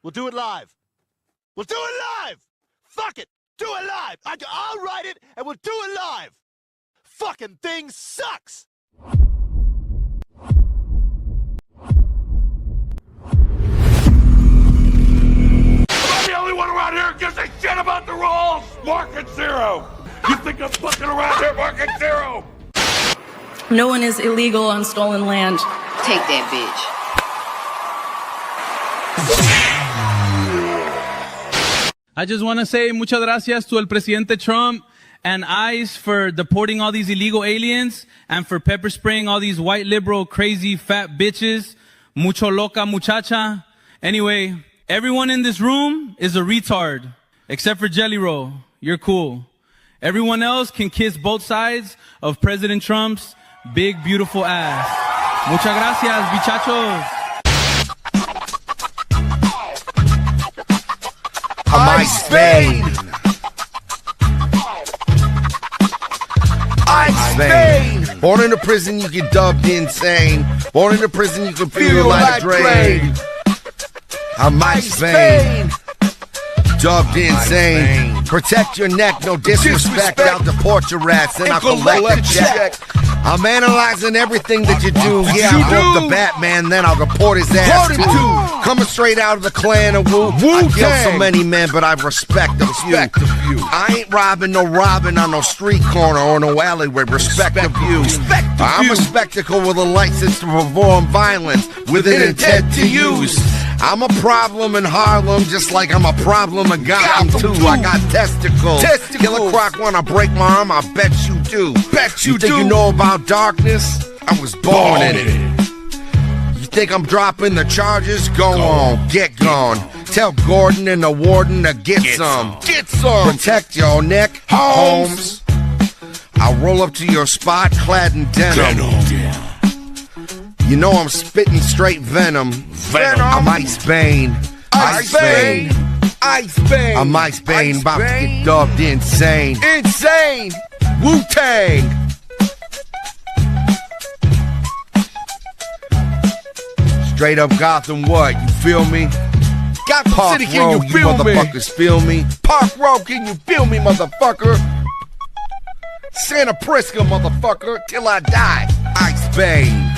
We'll do it live. We'll do it live! Fuck it! Do it live! I'll write it and we'll do it live! Fucking thing sucks! I'm the only one around here who gives a shit about the rules! Market zero! You think I'm fucking around here? Market zero! No one is illegal on stolen land. Take that bitch. I just want to say muchas gracias to el presidente Trump and ICE for deporting all these illegal aliens and for pepper spraying all these white liberal crazy fat bitches. Mucho loca muchacha. Anyway, everyone in this room is a retard except for Jelly Roll. You're cool. Everyone else can kiss both sides of President Trump's big beautiful ass. Muchas gracias, bichachos. I'm Spain. Spain. Born in a prison, you get dubbed insane. Born in a prison, you can feel like a drain. I'm Spain. Dubbed insane. Protect your neck, no disrespect. I'll deport your ass and I'll collect a check. I'm analyzing everything that you do. Yeah, I broke the Batman, then I'll report his ass too. Coming straight out of the clan of Wu. I kill so many men, but I respect a few. I ain't robbing no Robin on no street corner or no alleyway. Respect the view. I'm a spectacle with a license to perform violence with an intent to use. I'm a problem in Harlem, just like I'm a problem in Gotham too. I got testicles. Killer Croc wanna break my arm? I bet you do. You think you know about darkness? I was born in it. You think I'm dropping the charges? Go on, get gone. Tell Gordon and the warden to get some. Get some. Protect your neck, Holmes. I'll roll up to your spot clad in denim. You know I'm spitting straight venom. I'm Ice Bane. Ice Bane. Ice Bane. I'm Ice Bane, about to get dubbed insane. Insane. Wu-Tang. Straight up Gotham, what? You feel me? Gotham Park City, Row, can you feel me? Motherfuckers feel me? Park Row, can you feel me, motherfucker? Santa Prisca, motherfucker, till I die. Ice Bane.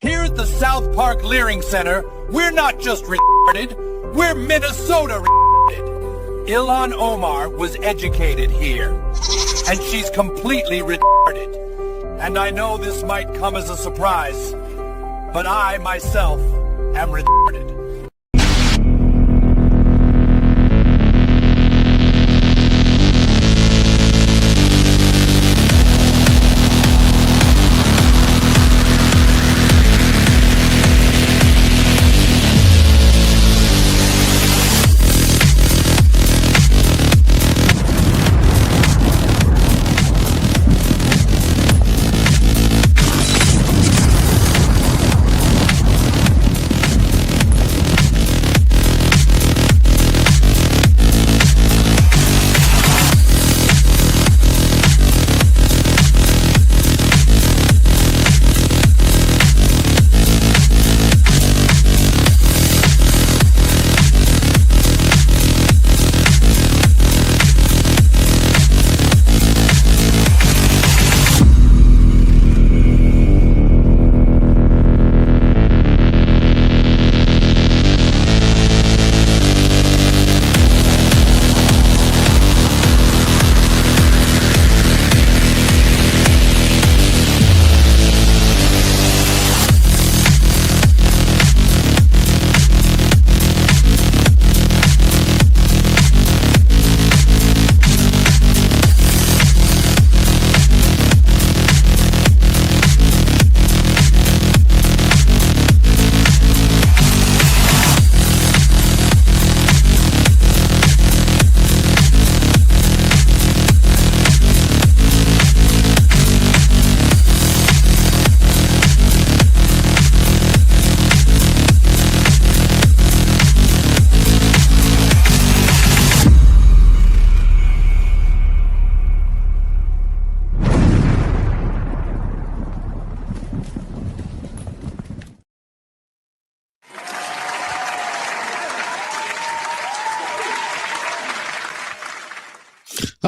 Here at the South Park Leering Center, we're not just retarded, we're Minnesota retarded. Ilhan Omar was educated here, and she's completely retarded. And I know this might come as a surprise, but I, myself, am retarded.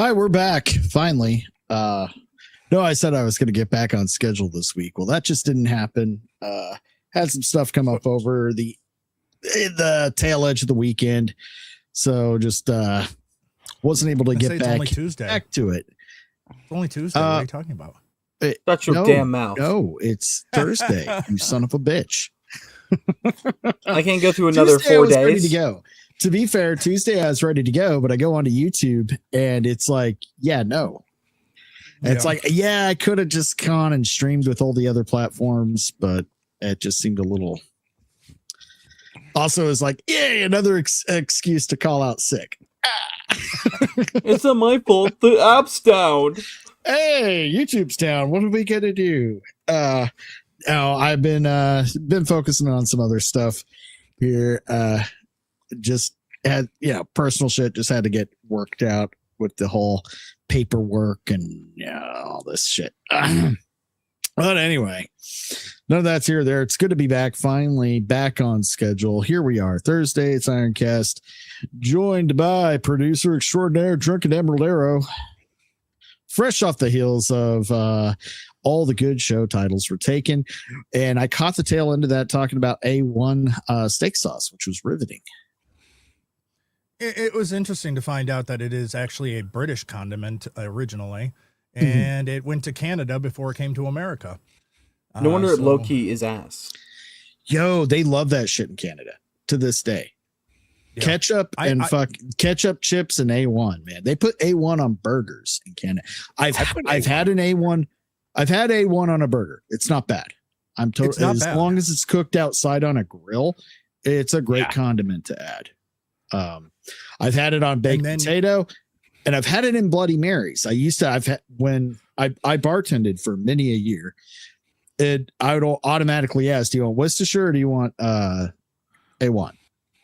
Hi, we're back finally. No, I said I was going to get back on schedule this week. Well, that just didn't happen. Had some stuff come up over the tail edge of the weekend, so just wasn't able to get back to it. It's only Tuesday. What are you talking about? Shut your damn mouth. No, it's Thursday. You son of a bitch. I can't go through another Tuesday 4 I was days. ready to go. To be fair, Tuesday I was ready to go, but I go onto YouTube and it's like, yeah, no. And it's like, yeah, I could have just gone and streamed with all the other platforms, but it just seemed a little. Also, it's like, yay, another excuse to call out sick. It's not my fault. The app's down. Hey, YouTube's down. What are we gonna do? I've been focusing on some other stuff here. Just had personal shit. Just had to get worked out with the whole paperwork and all this shit. But anyway, none of that's here or there. It's good to be back. Finally back on schedule. Here we are. Thursday. It's Ironcast. Joined by producer extraordinaire Drunken Emerald Arrow. Fresh off the heels of all the good show titles were taken. And I caught the tail end of that talking about A1 steak sauce, which was riveting. It was interesting to find out that it is actually a British condiment originally, and it went to Canada before it came to America. No wonder low-key is ass. Yo, they love that shit in Canada to this day. Yeah. Ketchup and ketchup chips and A1, man. They put A1 on burgers in Canada. I've had an A1. I've had A1 on a burger. It's not bad. I'm totally as long as it's cooked outside on a grill. It's a great condiment to add. I've had it on baked potato, and I've had it in Bloody Marys. When I bartended for many a year, I would automatically ask, do you want Worcestershire or do you want A1?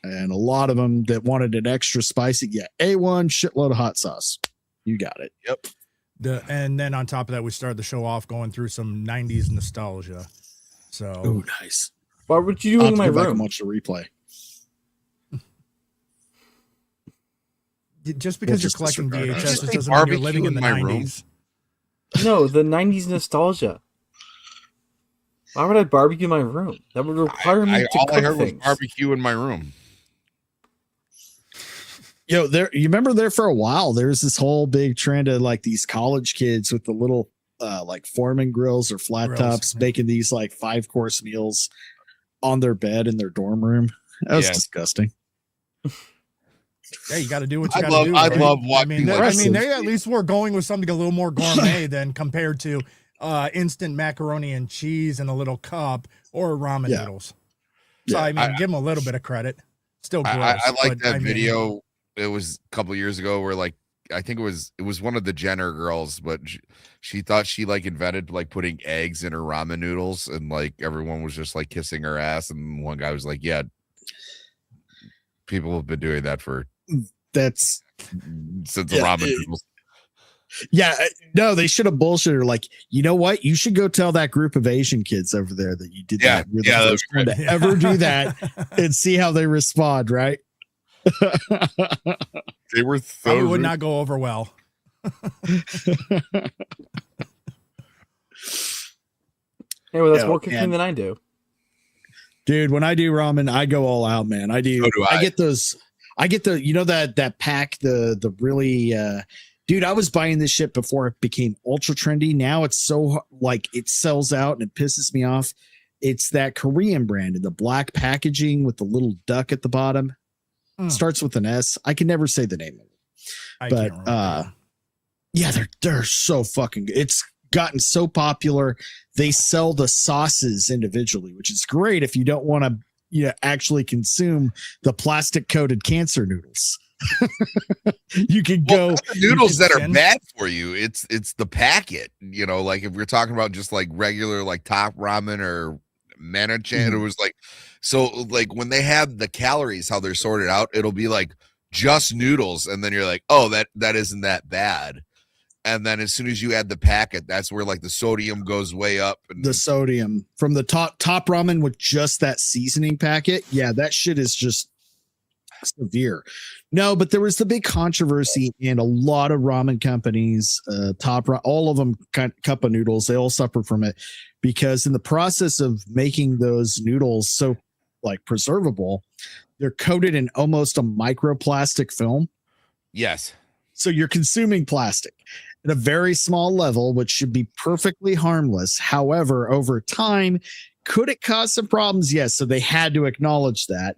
And a lot of them that wanted an extra spicy, A1, shitload of hot sauce. You got it. Yep. And then on top of that, we started the show off going through some 90s nostalgia. So, oh, nice. What would you do in my room? Watch the replay. Just because you're collecting VHS doesn't mean you're living in the 90s. No, the 90s nostalgia. Why would I barbecue in my room? That would require me to cook all I heard things. was barbecue in my room. Yo, you remember there for a while, there was this whole big trend of like these college kids with the little like Foreman grills or flat tops making these like 5-course meals on their bed in their dorm room. That was disgusting. Yeah, you got to do what you got to do. I love watching. They at least were going with something a little more gourmet than compared to instant macaroni and cheese in a little cup or ramen noodles. So I mean, give them a little bit of credit. Still gross. I like that video. It was a couple of years ago where like I think it was one of the Jenner girls, but she thought she like invented like putting eggs in her ramen noodles, and like everyone was just like kissing her ass, and one guy was like, "Yeah, people have been doing that since the ramen noodles." Yeah, no, they should have bullshitted her. Like, you know what? You should go tell that group of Asian kids over there that you did that. You're the first one to ever do that, and see how they respond, right? They were probably would not go over well. Anyway, that's more cooking than I do. Dude, when I do ramen, I go all out, man. I do. I get those. I get the, you know, that pack, the really, dude, I was buying this shit before it became ultra trendy. Now it's so like it sells out and it pisses me off. It's that Korean brand in the black packaging with the little duck at the bottom. Starts with an S. I can never say the name of it. But yeah, they're so fucking good. It's gotten so popular. They sell the sauces individually, which is great if you don't want to actually consume the plastic coated cancer noodles. You can go noodles that are bad for you. It's the packet, like if we're talking about just like regular like top ramen or Manichan, it was like, so like when they have the calories, how they're sorted out, it'll be like just noodles, and then you're like, oh, that isn't that bad. And then as soon as you add the packet, that's where like the sodium goes way up. And the sodium from the top ramen with just that seasoning packet. Yeah, that shit is just severe. No, but there was the big controversy, and a lot of ramen companies, all of them, cup of noodles, they all suffer from it because in the process of making those noodles so like preservable, they're coated in almost a microplastic film. Yes. So you're consuming plastic at a very small level, which should be perfectly harmless. However, over time, could it cause some problems? Yes. So they had to acknowledge that.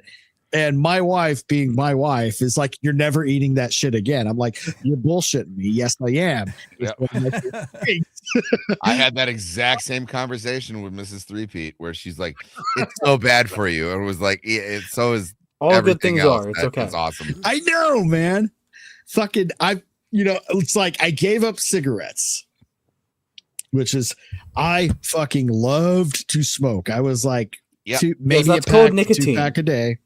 And my wife, being my wife, is like, you're never eating that shit again. I'm like, you're bullshitting me. Yes, I am. Yep. I had that exact same conversation with Mrs. Threepeat, where she's like, it's so bad for you. And it was like, it's so is all good things are. It's okay. It's awesome. I know, man. Fucking, it's like I gave up cigarettes, which is, I fucking loved to smoke. I was like, maybe a pack, nicotine. 2-pack a day.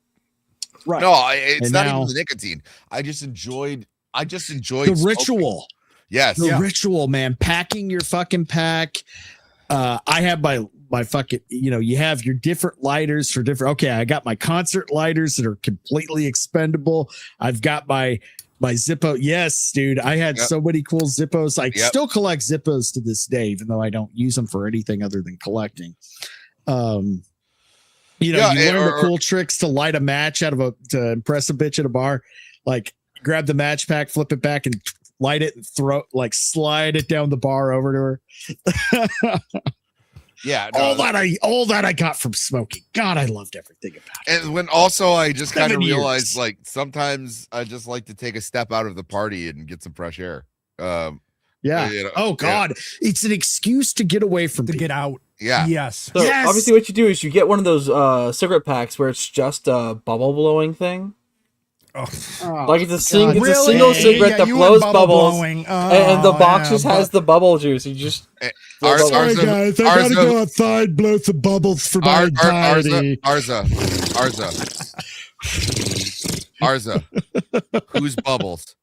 Right. No, it's not even the nicotine. I just enjoyed the smoking. Ritual. Yes. The ritual, man. Packing your fucking pack. I have my fucking, you have your different lighters for different. Okay, I got my concert lighters that are completely expendable. I've got my Zippo. Yes, dude. I had so many cool Zippos. I still collect Zippos to this day, even though I don't use them for anything other than collecting. You learn the cool tricks to light a match to impress a bitch at a bar. Like grab the match pack, flip it back and light it and slide it down the bar over to her. Yeah. No, all that I got from smoking. God, I loved everything about it. And when also I just kind of realized like sometimes I just like to take a step out of the party and get some fresh air. Oh God. It's an excuse to get away from get out. Yeah. Yes. So obviously what you do is you get one of those cigarette packs where it's just a bubble blowing thing. Like it's a single cigarette that blows bubbles, and the box just has the bubble juice. You just guys, I gotta go outside, blow some bubbles for my anxiety. Arza, who's bubbles?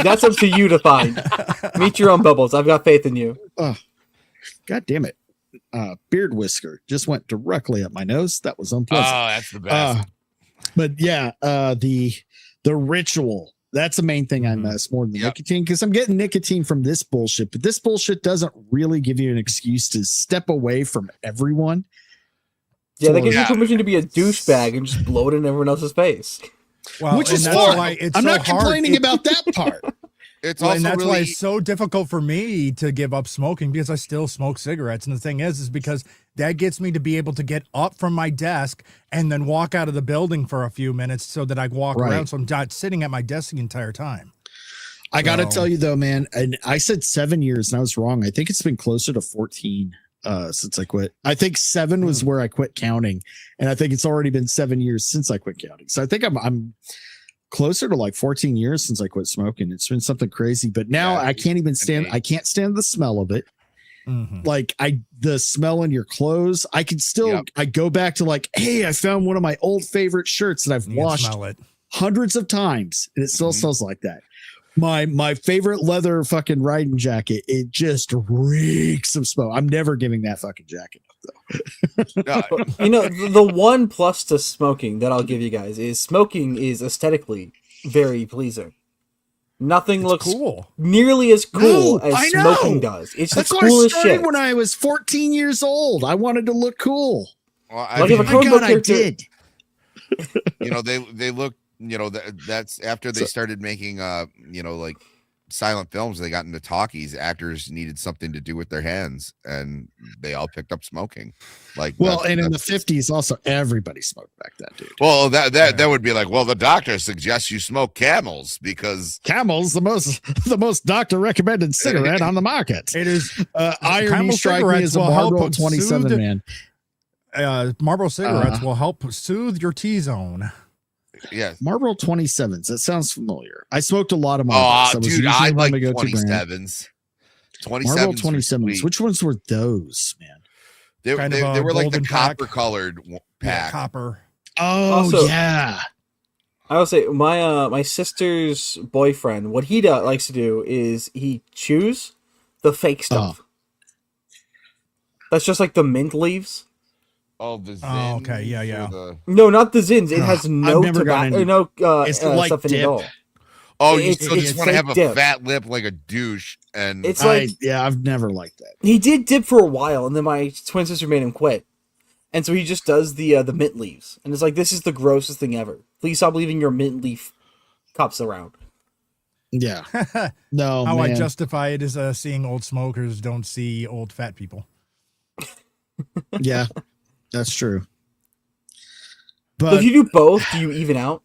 That's up to you to find. Meet your own bubbles. I've got faith in you. God damn it. Beard whisker just went directly up my nose. That was unpleasant. Oh, that's the best. But yeah, the ritual, that's the main thing I miss more than the nicotine, because I'm getting nicotine from this bullshit, but this bullshit doesn't really give you an excuse to step away from everyone. Yeah, they give you permission to be a douchebag and just blow it in everyone else's face. Well, which is fine. I'm not complaining about that part. And that's why it's so difficult for me to give up smoking, because I still smoke cigarettes. And the thing is because that gets me to be able to get up from my desk and then walk out of the building for a few minutes so that I walk around. So I'm not sitting at my desk the entire time. I got to tell you though, man, and I said 7 years and I was wrong. I think it's been closer to 14 since I quit. I think 7 was where I quit counting. And I think it's already been 7 years since I quit counting. So I think I'm closer to like 14 years since I quit smoking. It's been something crazy, but now I can't even stand. I can't stand the smell of it. Like the smell in your clothes. I can still. I go back to like, hey, I found one of my old favorite shirts that I've washed hundreds of times, and it still smells like that. My favorite leather fucking riding jacket. It just reeks of smoke. I'm never giving that fucking jacket up though. The one plus to smoking that I'll give you guys is smoking is aesthetically very pleasing. Nothing looks cool, nearly as cool as smoking does. It's That's the coolest what I started shit. When I was 14 years old, I wanted to look cool. Well, I did. They look. That's after they started making like silent films. They got into talkies. Actors needed something to do with their hands, and they all picked up smoking. Like, and in the 50s also everybody smoked back then, dude. Well, that would be like, well, the doctor suggests you smoke Camels because Camels the most doctor recommended cigarette on the market. It is. Irony strike me as a Marlboro 27 man. Marlboro cigarettes will help soothe your T-zone. Yeah, Marlboro 27s. That sounds familiar. I smoked a lot of Marlboros. Dude, I like 27s. 27s. Which ones were those, man? They were like the copper colored pack. Yeah, copper. Oh, also, yeah. I will say my sister's boyfriend, what he likes to do is he chews the fake stuff. That's just like the mint leaves. the Zins. Oh, okay, yeah. No, not the Zins. It has no tobacco, no it's like stuff in it at all. Oh, you still just want to have a fat lip like a douche, and it's like I've never liked that. He did dip for a while, and then my twin sister made him quit, and so he just does the mint leaves, and it's like, this is the grossest thing ever. Please stop leaving your mint leaf cups around. Yeah, no. How man. I justify it is seeing old smokers don't see old fat people. Yeah, that's true. But so if you do both, do you even out?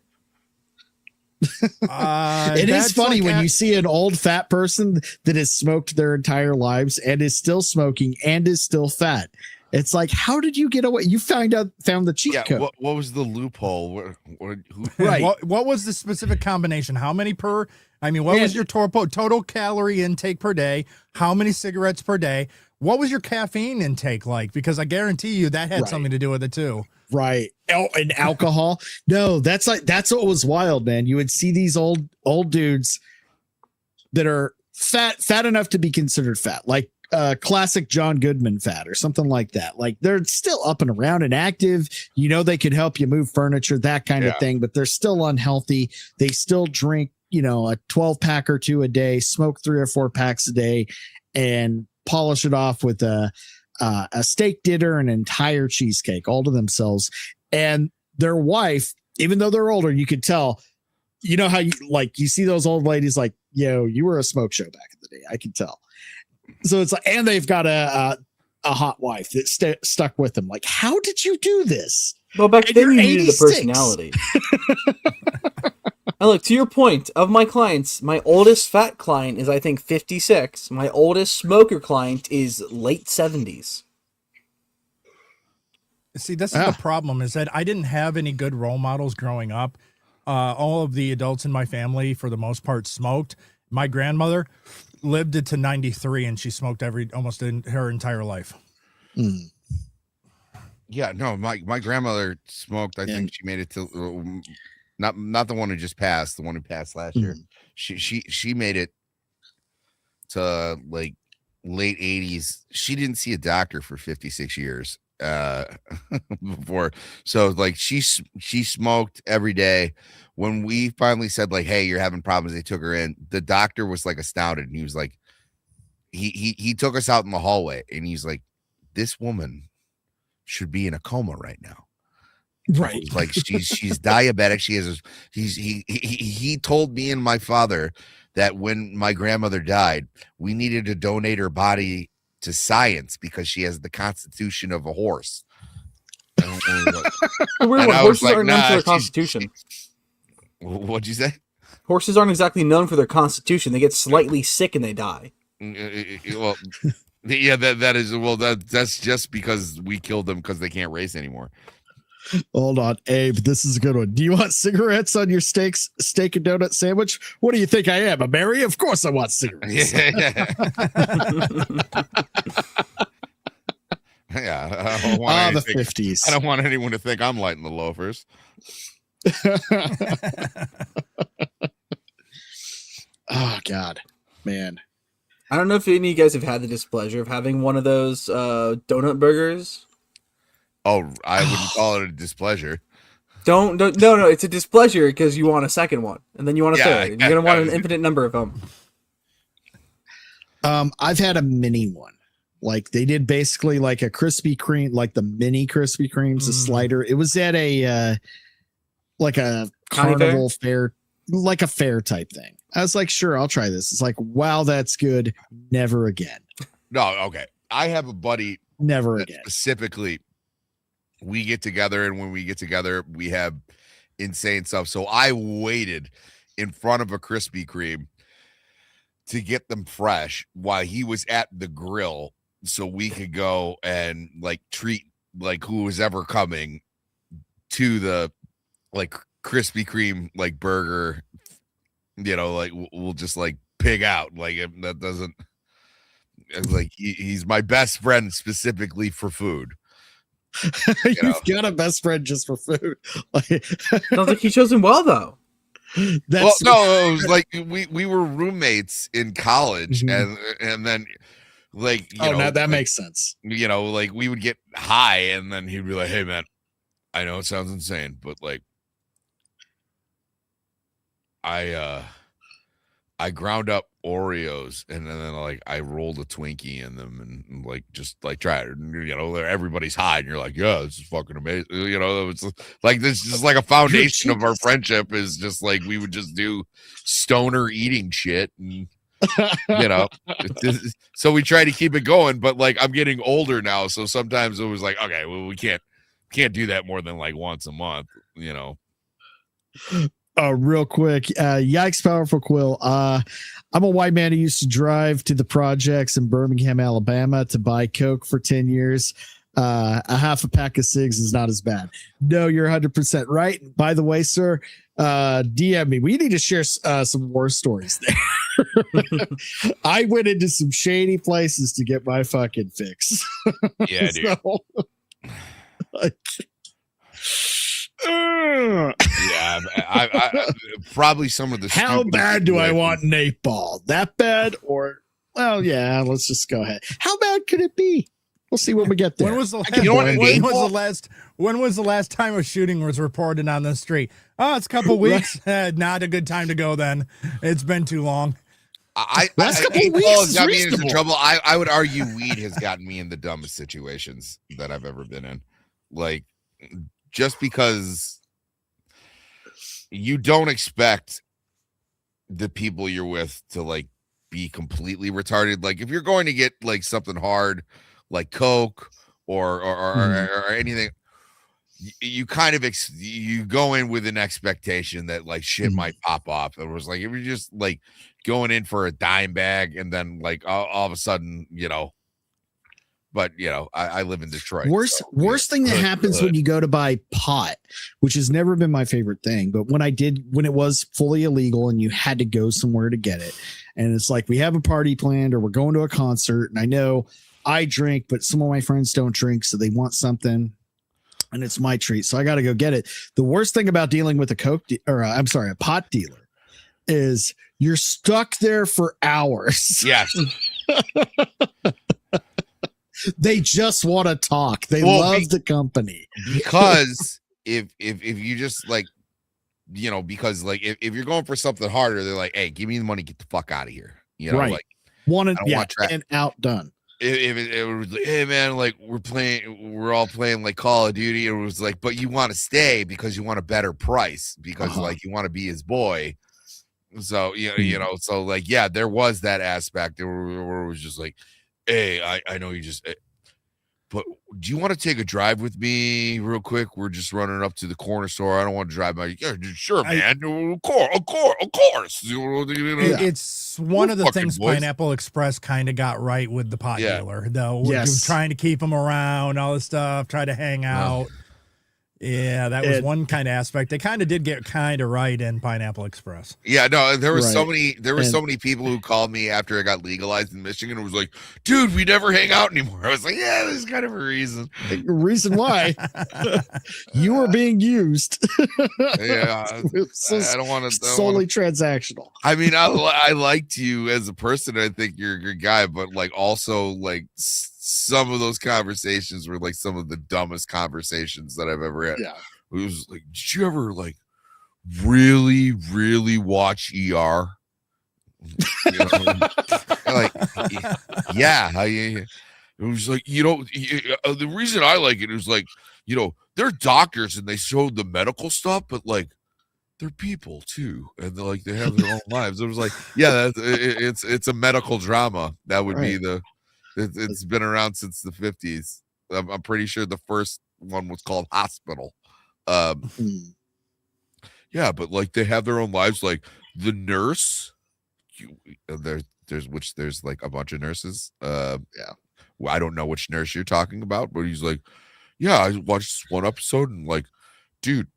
It is funny when you see an old fat person that has smoked their entire lives and is still smoking and is still fat. It's like, how did you get away? You found the cheat code. What was the loophole? Right. What was the specific combination? How many per? I mean, what was your total calorie intake per day? How many cigarettes per day? What was your caffeine intake like? Because I guarantee you that had something to do with it too. Right. Oh, and alcohol. No, that's what was wild, man. You would see these old dudes that are fat enough to be considered fat, like classic John Goodman fat or something like that. Like, they're still up and around and active. You know, they could help you move furniture, that kind of thing, but they're still unhealthy. They still drink, a 12-pack or 2 a day, smoke 3 or 4 packs a day, and polish it off with a steak dinner, an entire cheesecake, all to themselves. And their wife, even though they're older, you could tell, how you see those old ladies like, you were a smoke show back in the day. I can tell. So it's like, and they've got a hot wife that stuck with them. Like, how did you do this? Well, back then you needed a personality. And look, to your point, of my clients, my oldest fat client is, I think, 56. My oldest smoker client is late 70s. See, this is the problem, is that I didn't have any good role models growing up. All of the adults in my family, for the most part, smoked. My grandmother lived it to 93, and she smoked almost her entire life. Mm. Yeah, no, my grandmother smoked. I think she made it to not the one who just passed, the one who passed last year. She made it to like late 80s. She didn't see a doctor for 56 years before. So like she smoked every day. When we finally said like, hey, you're having problems, they took her in. The doctor was like astounded, and he was like, he took us out in the hallway, and he's like, this woman should be in a coma right now. Right. Like, she's diabetic. He told me and my father that when my grandmother died, we needed to donate her body to science because she has the constitution of a horse. Horses aren't known for their constitution. What'd you say? Horses aren't exactly known for their constitution. They get slightly sick and they die. Well, yeah, that is, well, that's just because we killed them because they can't race anymore. Hold on, Abe. This is a good one. Do you want cigarettes on your steak and donut sandwich? What do you think I am, a Mary? Of course I want cigarettes. Yeah. I don't want the 50s. I don't want anyone to think I'm lighting the loafers. Oh God, man. I don't know if any of you guys have had the displeasure of having one of those donut burgers. Oh, I wouldn't call it a displeasure. No, it's a displeasure because you want a second one, and then you want a third, and you're gonna want an infinite number of them. I've had a mini one. Like, they did basically like a Krispy Kreme, like the mini Krispy Kremes, a slider. It was at a like a carnival fair, like a fair type thing. I was like, sure, I'll try this. It's like, wow, that's good. Never again. No, okay. I have a buddy. Never again. Specifically, we get together, and when we get together, we have insane stuff. So I waited in front of a Krispy Kreme to get them fresh while he was at the grill, so we could go and like treat like who was ever coming to the like Krispy Kreme like burger. Like we'll just like pig out. Like, that doesn't, like, he's my best friend specifically for food. You've got a best friend just for food. Sounds like he chose him well, though. It was like we were roommates in college, and then Like, that makes sense. Like we would get high and then he'd be like, hey man, I know it sounds insane, but like I ground up Oreos and then like I rolled a Twinkie in them and like just like try it. Everybody's high and you're like, yeah, this is fucking amazing. It's like this is like a foundation of our friendship is just like we would just do stoner eating shit and so we try to keep it going, but like I'm getting older now, so sometimes it was like, okay, well, we can't do that more than like once a month, Real quick, yikes, Powerful Quill. I'm a white man who used to drive to the projects in Birmingham, Alabama to buy Coke for 10 years. A half a pack of cigs is not as bad. No, you're 100% right. By the way, sir, DM me. We need to share some war stories there. I went into some shady places to get my fucking fix. Yeah, dude. Yeah, I probably some of the. How bad do I want an 8-ball? That bad, or yeah, let's just go ahead. How bad could it be? We'll see when we get there. When was the last time a shooting was reported on the street? Oh, it's a couple weeks. Not a good time to go then. It's been too long. Last couple weeks got me into trouble. I would argue weed has gotten me in the dumbest situations that I've ever been in. Like, just because you don't expect the people you're with to like be completely retarded. Like if you're going to get like something hard, like Coke or anything, you kind of you go in with an expectation that like shit might pop off. It was like if you're just like going in for a dime bag and then like all of a sudden, but I live in Detroit. Worst thing that happens when you go to buy pot, which has never been my favorite thing, but when it was fully illegal and you had to go somewhere to get it, and it's like we have a party planned or we're going to a concert, and I know I drink, but some of my friends don't drink, so they want something, and it's my treat, so I got to go get it. The worst thing about dealing with a a pot dealer is you're stuck there for hours. Yes. They just want to talk. They love the company. Because if you just like, because like if you're going for something harder, they're like, hey, give me the money, get the fuck out of here. Right. Like and outdone. If it was like, hey man, like we're all playing like Call of Duty, and it was like, but you want to stay because you want a better price because like you want to be his boy. So so like there was that aspect where it was just like, hey, I know you just, but do you want to take a drive with me real quick? We're just running up to the corner store. I don't want to drive by. Yeah, sure, man. Of course. It's one of the things Pineapple Express kind of got right with the pot dealer, though. Yes. Trying to keep him around, all this stuff, try to hang out. Yeah, that was one kind of aspect. They kind of did get kind of right in Pineapple Express. Yeah, no, there were so many people who called me after it got legalized in Michigan and was like, dude, we never hang out anymore. I was like, yeah, there's kind of a reason. Reason why you were being used. Yeah, I don't want to solely transactional. I mean, I liked you as a person. I think you're a good guy, but like also like some of those conversations were like some of the dumbest conversations that I've ever had. Yeah. It was like, did you ever like really, really watch ER? Like, yeah. It was like, the reason I like it is like, they're doctors and they showed the medical stuff, but like they're people too. And they're like, they have their own lives. It was like, yeah, it's a medical drama. That would be it's been around since the 50s. I'm pretty sure the first one was called Hospital. Yeah, but like they have their own lives. Like the nurse, there's like a bunch of nurses. Well, I don't know which nurse you're talking about, but he's like, yeah, I watched this one episode and like, dude,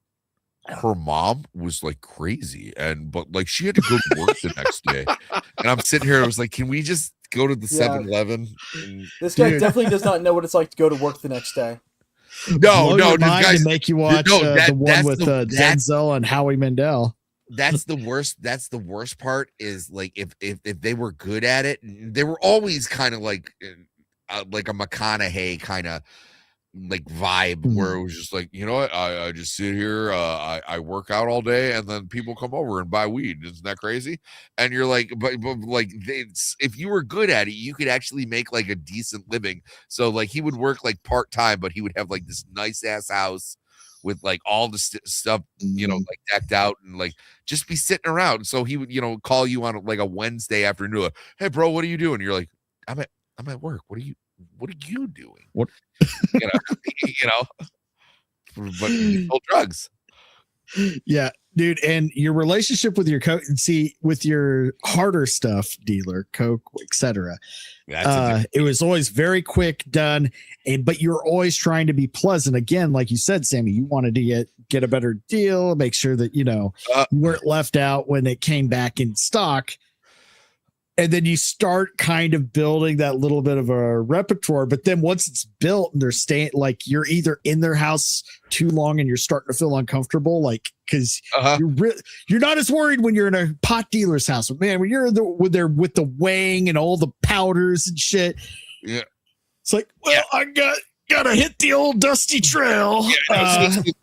her mom was like crazy, but like she had to go to work the next day. And I'm sitting here, I was like, can we just go to the 7-Eleven? This guy definitely does not know what it's like to go to work the next day. No, this guy's make you watch the one with Denzel and Howie Mandel. that's the worst. That's the worst part is like if they were good at it, they were always kind of like a McConaughey kind of like vibe where it was just like, you know what, I just sit here, I work out all day, and then people come over and buy weed. Isn't that crazy? And you're like, but like if you were good at it, you could actually make like a decent living. So like he would work like part-time, but he would have like this nice ass house with like all the stuff, you know, like decked out, and like just be sitting around. So he would, you know, call you on like a Wednesday afternoon, like, hey bro, what are you doing? You're like, I'm at work. What are you doing? What? you know, but you sold drugs. Yeah, dude. And your relationship with your with your harder stuff dealer, coke, etc. It was always very quick done, but you're always trying to be pleasant. Again, like you said, Sammy, you wanted to get a better deal, make sure that you weren't left out when it came back in stock. And then you start kind of building that little bit of a repertoire. But then once it's built and they're staying, like you're either in their house too long and you're starting to feel uncomfortable, like because you're not as worried when you're in a pot dealer's house. But man, when you're with the weighing and all the powders and shit, it's like, well, I gotta hit the old dusty trail,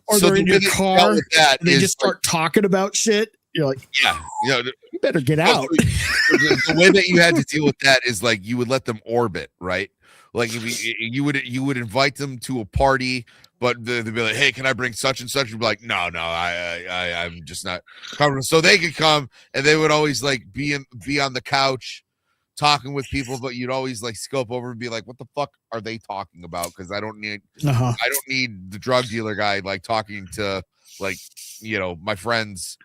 or they're in your car and they just start talking about shit. You're like, you better get out. The way that you had to deal with that is like you would let them orbit, right? Like if you would invite them to a party, but they'd be like, hey, can I bring such and such? You'd be like, no, I'm just not comfortable. So they could come, and they would always like be on the couch talking with people, but you'd always like scope over and be like, what the fuck are they talking about? Because I don't need the drug dealer guy like talking to like, you know, my friends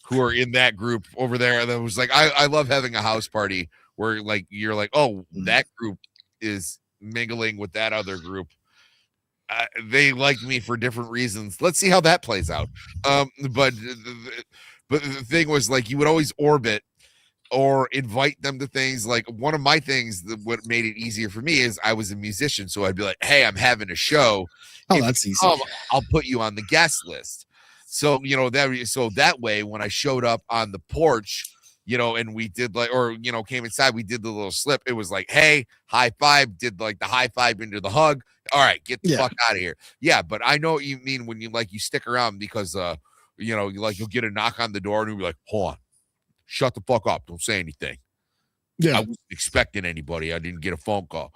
who are in that group over there. And it was like, I love having a house party where like, you're like, oh, that group is mingling with that other group. They like me for different reasons. Let's see how that plays out. But the thing was like, you would always orbit or invite them to things. Like one of my things what made it easier for me is I was a musician. So I'd be like, hey, I'm having a show. Oh, that's easy. I'll put you on the guest list. So, you know, that way, when I showed up on the porch, you know, and we did like, or, you know, came inside, we did the little slip. It was like, hey, high five, did like the high five into the hug. All right, get the fuck out of here. Yeah. But I know what you mean when you stick around because, you know, you'll get a knock on the door and you'll be like, hold on, shut the fuck up. Don't say anything. Yeah. I wasn't expecting anybody. I didn't get a phone call.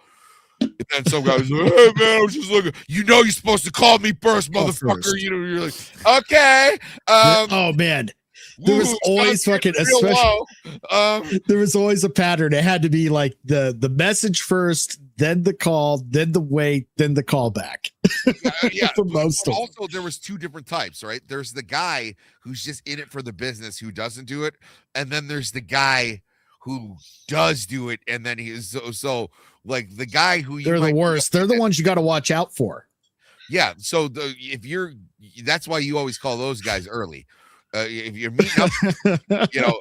And then some guy was like, hey man, I was just looking. You know you're supposed to call me first, motherfucker. First. You know, you're like, okay. Oh man. There was always fucking there was always a pattern. It had to be like the message first, then the call, then the wait, then the call back. Yeah. For most of them. Also, there was two different types, right? There's the guy who's just in it for the business who doesn't do it, and then there's the guy who does do it, and then he is so like the guy who they're the worst. They're the ones you got to watch out for. Yeah. So that's why you always call those guys early. If you're meeting up, you know,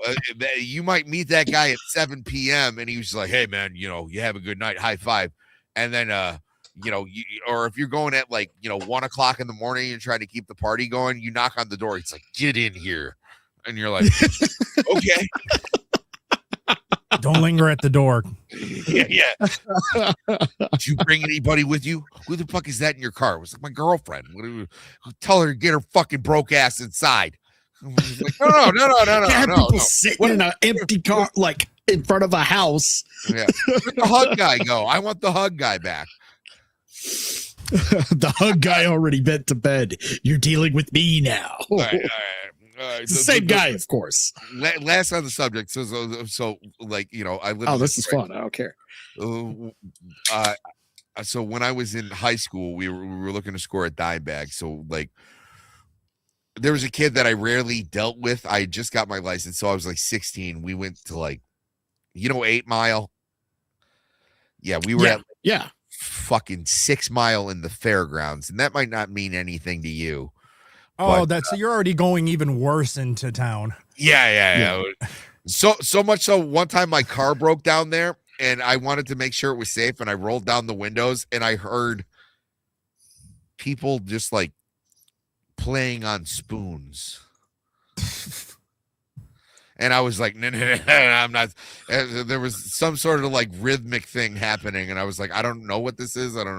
you might meet that guy at 7 p.m. and he was like, hey man, you know, you have a good night, high five. And then, you know, or if you're going at like, you know, 1 o'clock in the morning and trying to keep the party going, you knock on the door. It's like, get in here. And you're like, okay. Don't linger at the door. Yeah. Did you bring anybody with you? Who the fuck is that in your car? It was like my girlfriend. Tell her to get her fucking broke ass inside. Like, no. People sitting in an empty car, like in front of a house. Yeah. Where'd the hug guy go? I want the hug guy back. The hug guy already bent to bed. You're dealing with me now. All right. It's the same guy, of course. Last on the subject. So like, you know, I live. Oh, this is fun. I don't care. So when I was in high school, we were looking to score a dime bag. So like, there was a kid that I rarely dealt with. I just got my license, so I was like 16. We went to like, you know, 8 Mile. Yeah, we were at fucking 6 Mile in the fairgrounds, and that might not mean anything to you. Oh, so you're already going even worse into town. Yeah. So much so, one time my car broke down there, and I wanted to make sure it was safe, and I rolled down the windows, and I heard people just like playing on spoons. And I was like, no, I'm not. There was some sort of like rhythmic thing happening. And I was like, I don't know what this is. I don't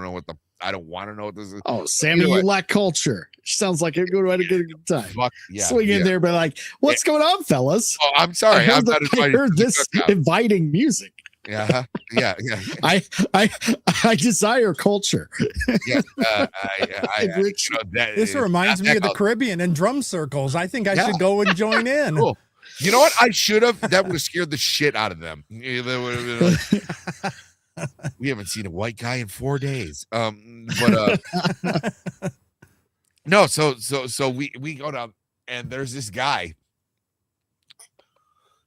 want to know what this is. Oh, Sammy, you lack culture. Sounds like you're going to have a good time. Yeah, swing in there, but like, what's going on, fellas? Oh, I'm sorry. I heard this inviting music. Yeah. I desire culture. Yeah, this reminds me of the Caribbean and drum circles. I think I should go and join in. Cool. You know what? I should have. That would have scared the shit out of them. They would have been like, we haven't seen a white guy in 4 days. No. So we go down, and there's this guy.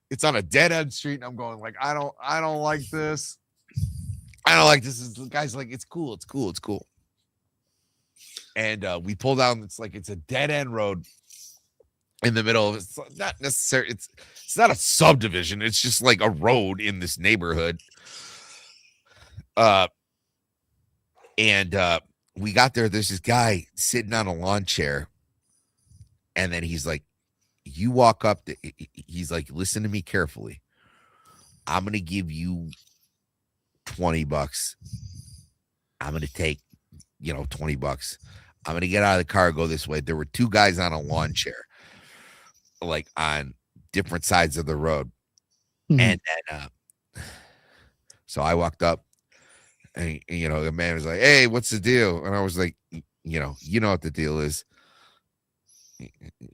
It's on a dead end street, and I'm going like, I don't like this. I don't like this. The guy's like, it's cool. And we pull down. It's a dead end road in the middle of it's not necessary. It's not a subdivision. It's just like a road in this neighborhood. We got there. There's this guy sitting on a lawn chair, and then he's like, you walk up to, he's like, listen to me carefully. I'm going to give you $20. I'm going to take, $20. I'm going to get out of the car, go this way. There were two guys on a lawn chair, like on different sides of the road. Mm-hmm. And then, so I walked up, and, the man was like, hey, what's the deal? And I was like, you know what the deal is.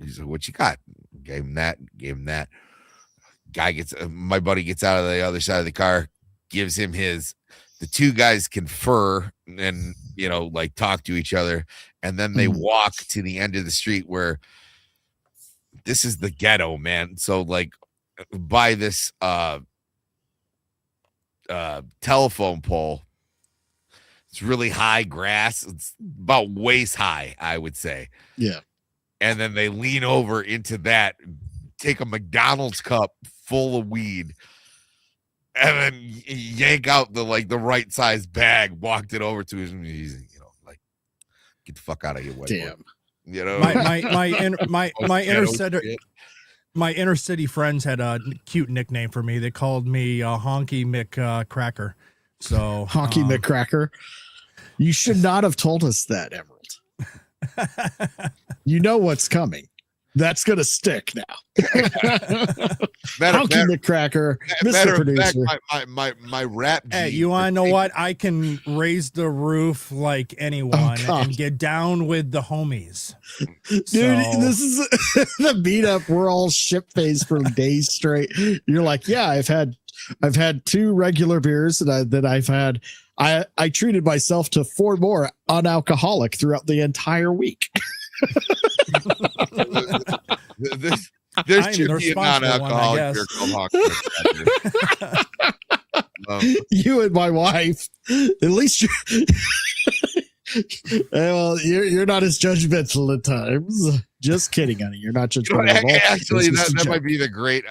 He's like, what you got? Gave him that. My buddy gets out of the other side of the car, gives him his. The two guys confer and, like talk to each other. And then they walk to the end of the street where this is the ghetto, man. So like by this telephone pole, it's really high grass. It's about waist high, I would say. Yeah. And then they lean over into that, take a McDonald's cup full of weed, and then yank out the right size bag, walked it over to him. He's, like, get the fuck out of here. Damn. My inner city friends had a cute nickname for me. They called me Honky McCracker. So Honky McCracker. You should not have told us that, Emerald. You know what's coming. That's gonna stick now. Honky McCracker, Mr. Producer. Fact, my rap. Hey, you want to know what? I can raise the roof like anyone and get down with the homies. Dude, this is the meetup. We're all shit-faced for days straight. You're like, yeah, I've had 2 regular beers that I've had. I treated myself to 4 more unalcoholic throughout the entire week. There should be a non-alcoholic beer called Honky. You and my wife, at least you're not as judgmental at times. Just kidding, honey. You're not judgmental at all. Actually, that might be the great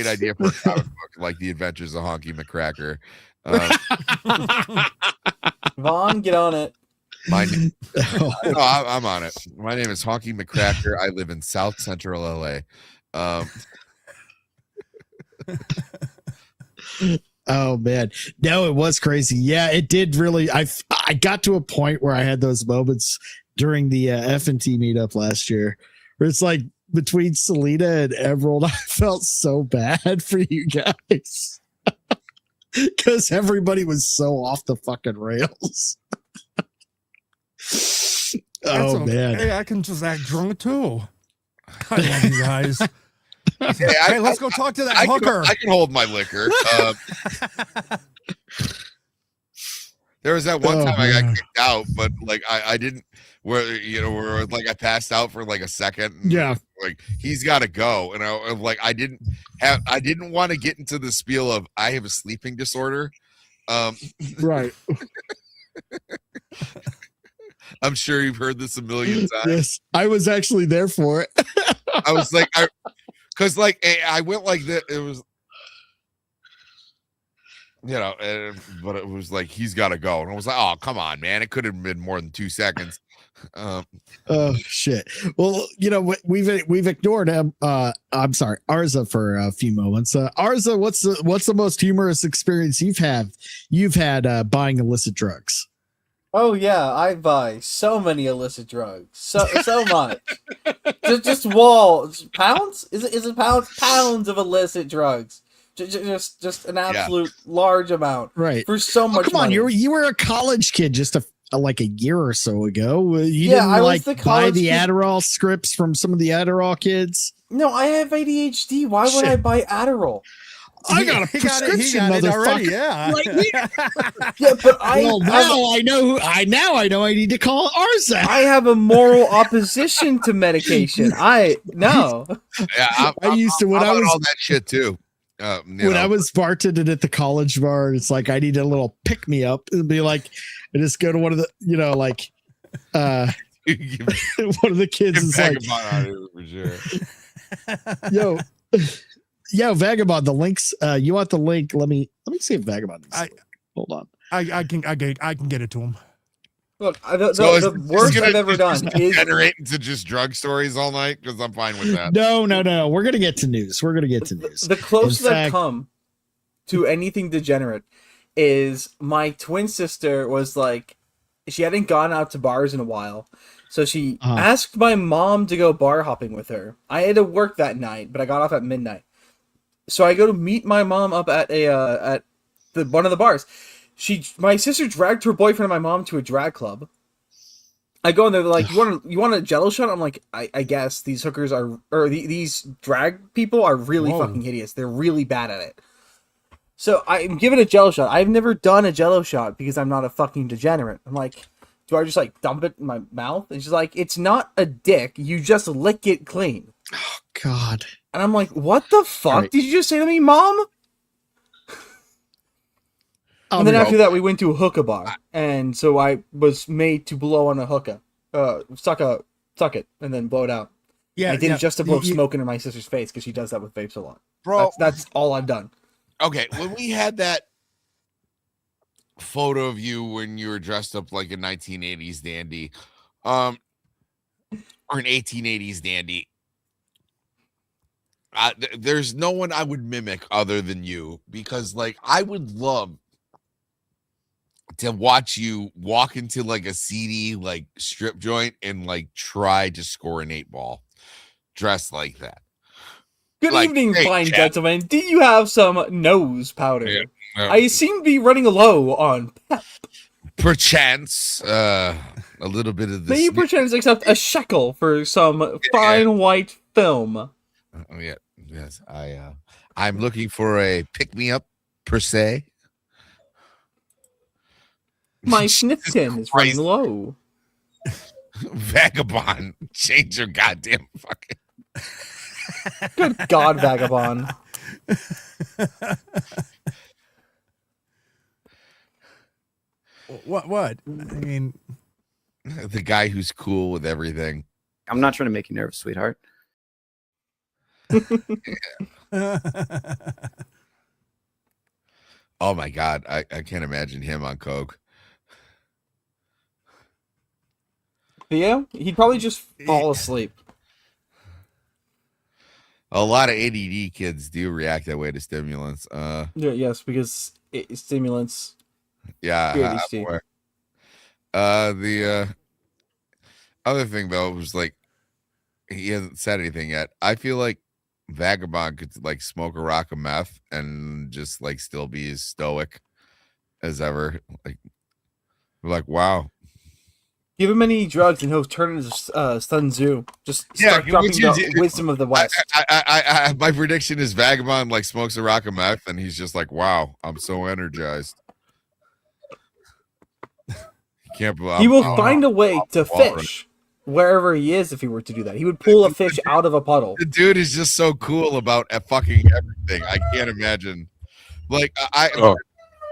idea for a comic book, like The Adventures of Honky McCracker. Vaughn, get on it. I'm on it. My name is Honky McCracker. I live in South Central LA. Oh man, no, it was crazy. Yeah, it did really. I got to a point where I had those moments during the F&T meetup last year, where it's like between Selena and Emerald, I felt so bad for you guys because everybody was so off the fucking rails. Man, hey, I can just act drunk too. I love you guys. Hey, let's go talk to that hooker. I can hold my liquor. There was that one time I got kicked out, but like I didn't. Where like I passed out for like a second. Yeah, like he's got to go, and I didn't want to get into the spiel of I have a sleeping disorder. Right. I'm sure you've heard this a million times. Yes, I was actually there for it. I was like, because like I went like that. It was You know, but it was like he's got to go, and I was like, "Oh, come on, man! It could have been more than 2 seconds." Oh shit! Well, you know, we've ignored him. I'm sorry, Arza for a few moments. Arza, what's the most humorous experience you've had buying illicit drugs? Oh yeah, I buy so many illicit drugs, so much. just pounds? Is it pounds? Pounds of illicit drugs. Just an absolute large amount, right? For so much. Come on, money. you were a college kid just like a year or so ago. I was the buy the kid. Adderall scripts from some of the Adderall kids. No, I have ADHD. Why would I buy Adderall? I got a prescription, motherfucker. Yeah, but I know I need to call Arza. I have a moral opposition to medication. I used to when I was all that shit too. When I was bartending at the college bar, it's like I need a little pick me up and be like, I just go to one of the, one of the kids is like, for sure. Yo, Vagabond, the links. You want the link? Let me see if Vagabond. Hold on. I can get it to him. Look, the worst I've ever done is generate into just drug stories all night because I'm fine with that. No. We're gonna get to news. The closest I've come to anything degenerate is my twin sister was like, she hadn't gone out to bars in a while, so she asked my mom to go bar hopping with her. I had to work that night, but I got off at midnight, so I go to meet my mom up at one of the bars. My sister dragged her boyfriend and my mom to a drag club. I go and they're like, you want a Jello shot? I'm like, I guess these hookers these drag people are really fucking hideous. They're really bad at it. So I'm giving a Jello shot. I've never done a Jello shot because I'm not a fucking degenerate. I'm like, do I just like dump it in my mouth? And she's like, it's not a dick. You just lick it clean. Oh God. And I'm like, what the fuck did you just say to me, Mom? And then after that, we went to a hookah bar, and so I was made to blow on a hookah, suck it, and then blow it out. Yeah, I didn't just to blow smoke into my sister's face because she does that with vapes a lot. Bro, that's all I've done. Okay, when we had that photo of you when you were dressed up like a 1980s dandy, or an 1880s dandy, there's no one I would mimic other than you because, like, I would love to watch you walk into like a seedy like strip joint and like try to score an 8-ball dressed like that. Good evening, fine gentlemen. Do you have some nose powder? Yeah, I seem to be running low on pep. Perchance, a little bit of this. May you perchance accept a shekel for some fine white film? Oh yeah, yes. I'm looking for a pick-me-up per se. My sniff tin is running low. Vagabond, change your goddamn fucking. Good God, Vagabond. What? I mean, the guy who's cool with everything. I'm not trying to make you nervous, sweetheart. Oh my God, I can't imagine him on coke. Theo? He'd probably just fall asleep. A lot of ADD kids do react that way to stimulants. Yes, because stimulants. Yeah. The other thing though was like he hasn't said anything yet. I feel like Vagabond could like smoke a rock of meth and just like still be as stoic as ever. Like wow. Give him any drugs and he'll turn into Sun Tzu. Just start dropping the wisdom of the West. I my prediction is Vagabond like smokes a rock of meth and he's just like, wow, I'm so energized. He will find a way to fish wherever he is if he were to do that. He would pull a fish out of a puddle. The dude is just so cool about fucking everything. I can't imagine. Like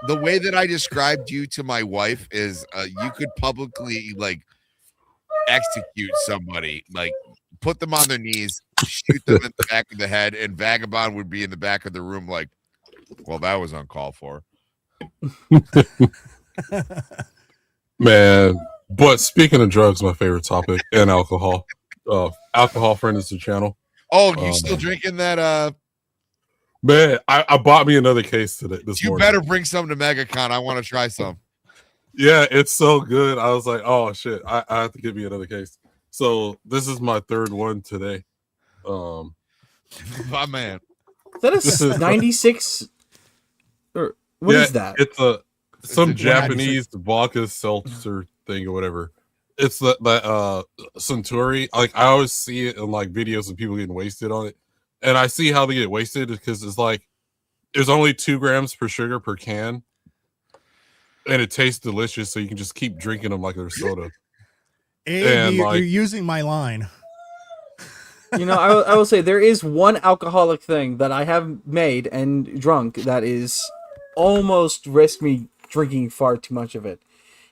the way that I described you to my wife is you could publicly like execute somebody, like put them on their knees, shoot them in the back of the head, and Vagabond would be in the back of the room like, well, that was uncalled for. Man, but speaking of drugs, my favorite topic, and alcohol. Alcohol Friend is the channel. Oh, you still drinking that? Man, I bought me another case today. This morning. You better bring some to MegaCon. I want to try some. Yeah, it's so good. I was like, oh shit, I have to get me another case. So this is my third one today. My man. Is that a 96? Or what is that? It's some Japanese vodka seltzer thing or whatever. It's that Suntory. Like I always see it in like videos of people getting wasted on it, and I see how they get wasted because it's like there's only 2 grams per sugar per can, and it tastes delicious. So you can just keep drinking them like they're soda. And you're using my line. You know, I will say there is one alcoholic thing that I have made and drunk that is almost risked me drinking far too much of it.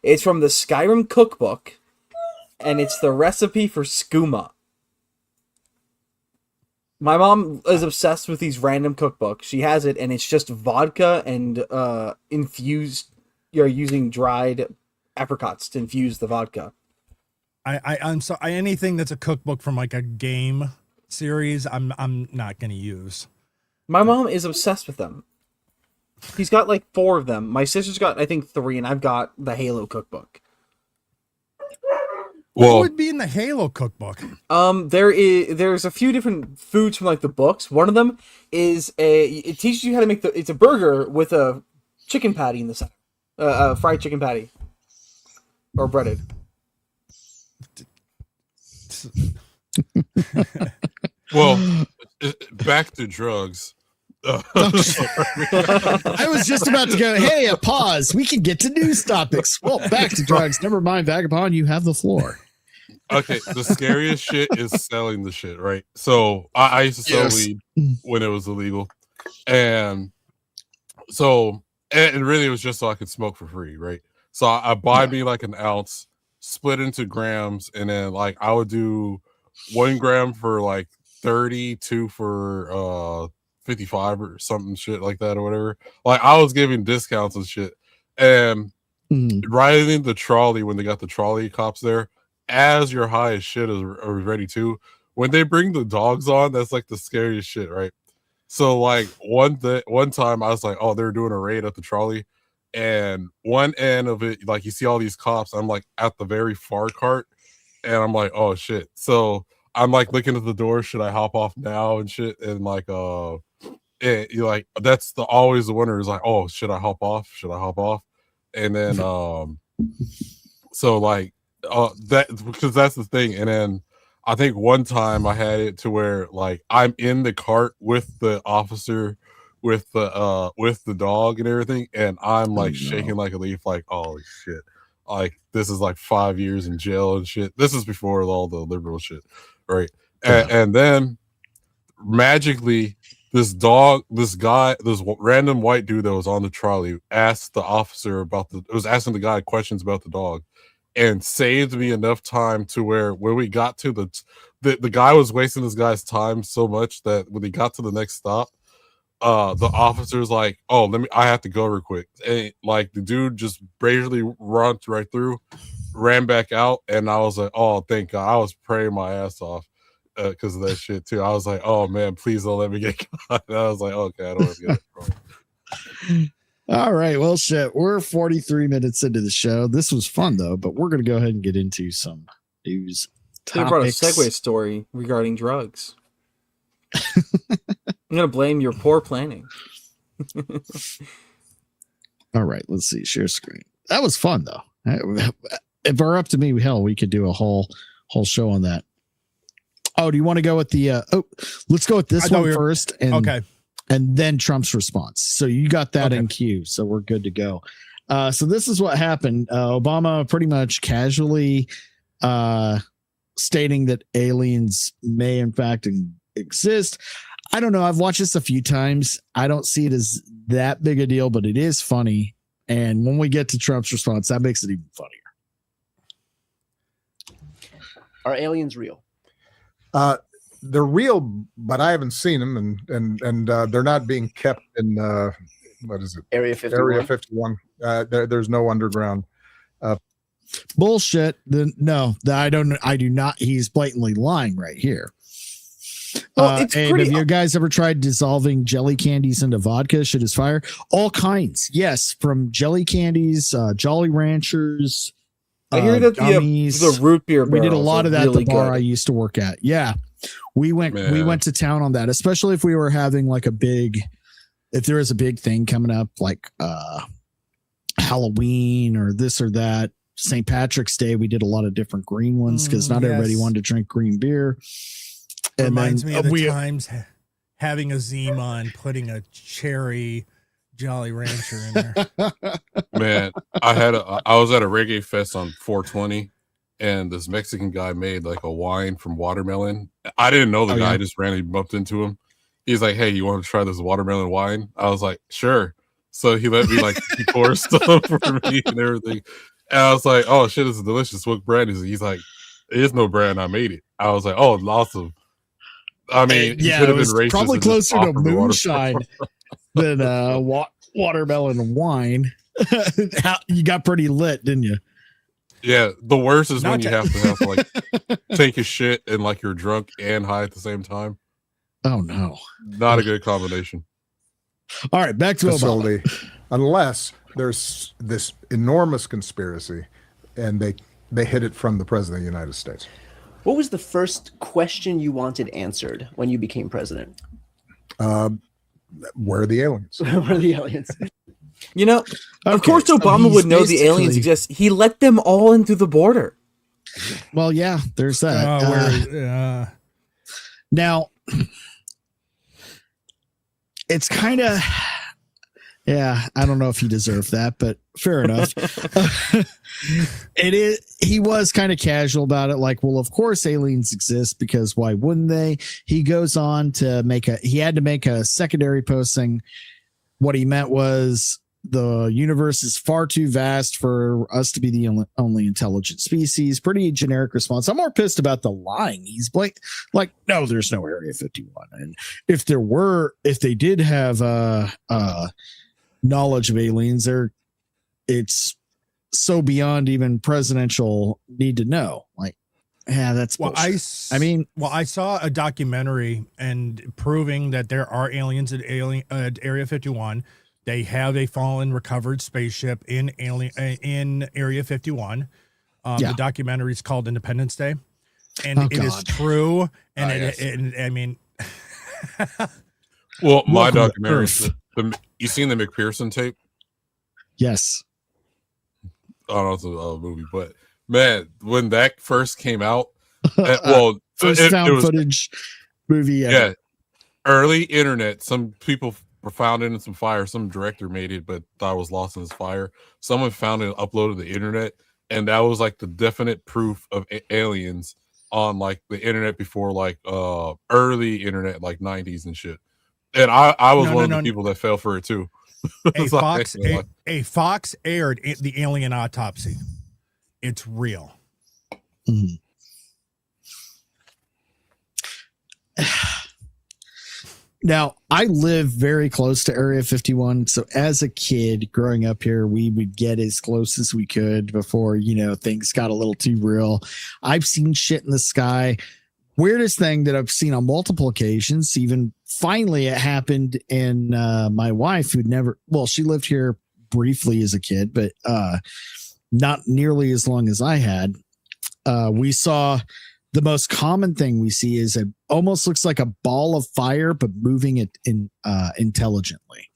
It's from the Skyrim cookbook, and it's the recipe for skooma. My mom is obsessed with these random cookbooks. She has it, and it's just vodka and infused. You're using dried apricots to infuse the vodka. I'm sorry. Anything that's a cookbook from like a game series, I'm not gonna use. My mom is obsessed with them. He's got like 4 of them. My sister's got, I think, 3, and I've got the Halo cookbook. What would be in the Halo cookbook? There's a few different foods from like the books. One of them is it teaches you how to make it's a burger with a chicken patty in the center, fried chicken patty, or breaded. Well, back to drugs. I was just about to go, hey, a pause. We can get to news topics. Well, back to drugs. Never mind, Vagabond, you have the floor. Okay, the scariest shit is selling the shit, right? So I used to sell weed when it was illegal. And so, and really it was just so I could smoke for free, right? So I buy me like an ounce, split into grams, and then like I would do 1 gram for like 30, 2 for 55 or something shit like that or whatever. Like I was giving discounts and shit. And riding the trolley when they got the trolley cops there, as you're high as shit is ready to. When they bring the dogs on, that's like the scariest shit, right? So like one time I was like, oh, they're doing a raid at the trolley, and one end of it, like you see all these cops. I'm like at the very far cart, and I'm like, oh shit. So I'm like looking at the door, should I hop off now and shit? And like you're like, that's always the winner is like, oh, should I hop off? Should I hop off? And then so like that, because that's the thing. And then I think one time I had it to where like I'm in the cart with the officer with the dog and everything, and I'm like shaking like a leaf, like, oh shit, like this is like 5 years in jail and shit. This is before all the liberal shit, right? And then magically this random white dude that was on the trolley asked the officer was asking the guy questions about the dog, and saved me enough time to where when we got to the guy was wasting this guy's time so much that when he got to the next stop, the officer's like, oh, I have to go real quick. And like the dude just bravely ran right through, ran back out, and I was like, oh, thank God. I was praying my ass off because of that shit too. I was like, oh man, please don't let me get caught. And I was like, okay, I don't want to get it wrong. All right, well, shit, we're 43 minutes into the show. This was fun though, but we're gonna go ahead and get into some news topics. I brought a segue story regarding drugs. I'm gonna blame your poor planning. All right, let's see. Share screen. That was fun though. If it were up to me, hell, we could do a whole show on that. Oh, do you want to go with the? Let's go with this one first. And, okay. And then Trump's response. So you got that in queue. So we're good to go. So this is what happened. Obama pretty much casually stating that aliens may in fact exist. I don't know. I've watched this a few times. I don't see it as that big a deal, but it is funny. And when we get to Trump's response, that makes it even funnier. Are aliens real? They're real, but I haven't seen them, and they're not being kept in what is it? Area 51. Area 51. There's no underground. Bullshit. No, I do not. He's blatantly lying right here. Well, it's and pretty. Have you guys ever tried dissolving jelly candies into vodka? Shit is fire. All kinds. Yes, from jelly candies, Jolly Ranchers. I hear that the root beer. We did a lot of that really at the bar good. I used to work at. Yeah, we went to town on that, especially if we were having like if there is a big thing coming up, like Halloween or this or that. St. Patrick's Day, we did a lot of different green ones because not everybody wanted to drink green beer. And reminds me of the times having a Zima and putting a cherry Jolly Rancher in there. Man, I was at a reggae fest on 420, and this Mexican guy made like a wine from watermelon. I didn't know the guy. I just randomly bumped into him. He's like, "Hey, you want to try this watermelon wine?" I was like, "Sure." So he let me he pour stuff for me and everything. And I was like, "Oh shit, this is delicious. What brand is it?" He's like, "There's no brand. I made it." I was like, "Oh, awesome." I mean, yeah, it was probably closer to moonshine than watermelon wine. You got pretty lit, didn't you? Yeah, the worst is when you have to take a shit and you're drunk and high at the same time. Oh no, not a good combination. All right, back to facility. Unless there's this enormous conspiracy, and they hid it from the president of the United States. What was the first question you wanted answered when you became president? Where are the aliens? Where are the aliens? You know, of course Obama would know the aliens exist. He let them all in through the border. Well, yeah, there's that. Now, it's kind of... Yeah, I don't know if he deserved that, but fair enough. He was kind of casual about it. Like, well, of course aliens exist because why wouldn't they? He goes on to he had to make a secondary posting. What he meant was the universe is far too vast for us to be the only intelligent species. Pretty generic response. I'm more pissed about the lying. He's like, no, there's no Area 51. And if they did have knowledge of aliens, it's so beyond even presidential need to know. Like, yeah, that's bullshit. I saw a documentary and proving that there are aliens at Area 51. They have a fallen recovered spaceship in Area 51. The documentary is called Independence Day, and it is true. And I mean, well, my documentary. You seen the McPherson tape? Yes. I don't know if it's a movie, but man, when that first came out, first found footage movie. Yeah, early internet. Some people found it in some fire. Some director made it, but thought it was lost in his fire. Someone found it and uploaded the internet, and that was the definite proof of aliens on the internet before early internet 90s and shit. And I was one of the people that fell for it too. A Fox aired the alien autopsy. It's real. Mm. Now, I live very close to Area 51. So as a kid growing up here, we would get as close as we could before, things got a little too real. I've seen shit in the sky. Weirdest thing that I've seen on multiple occasions, even finally it happened in my wife she lived here briefly as a kid, but not nearly as long as I had. We saw the most common thing we see is it almost looks like a ball of fire, but moving it intelligently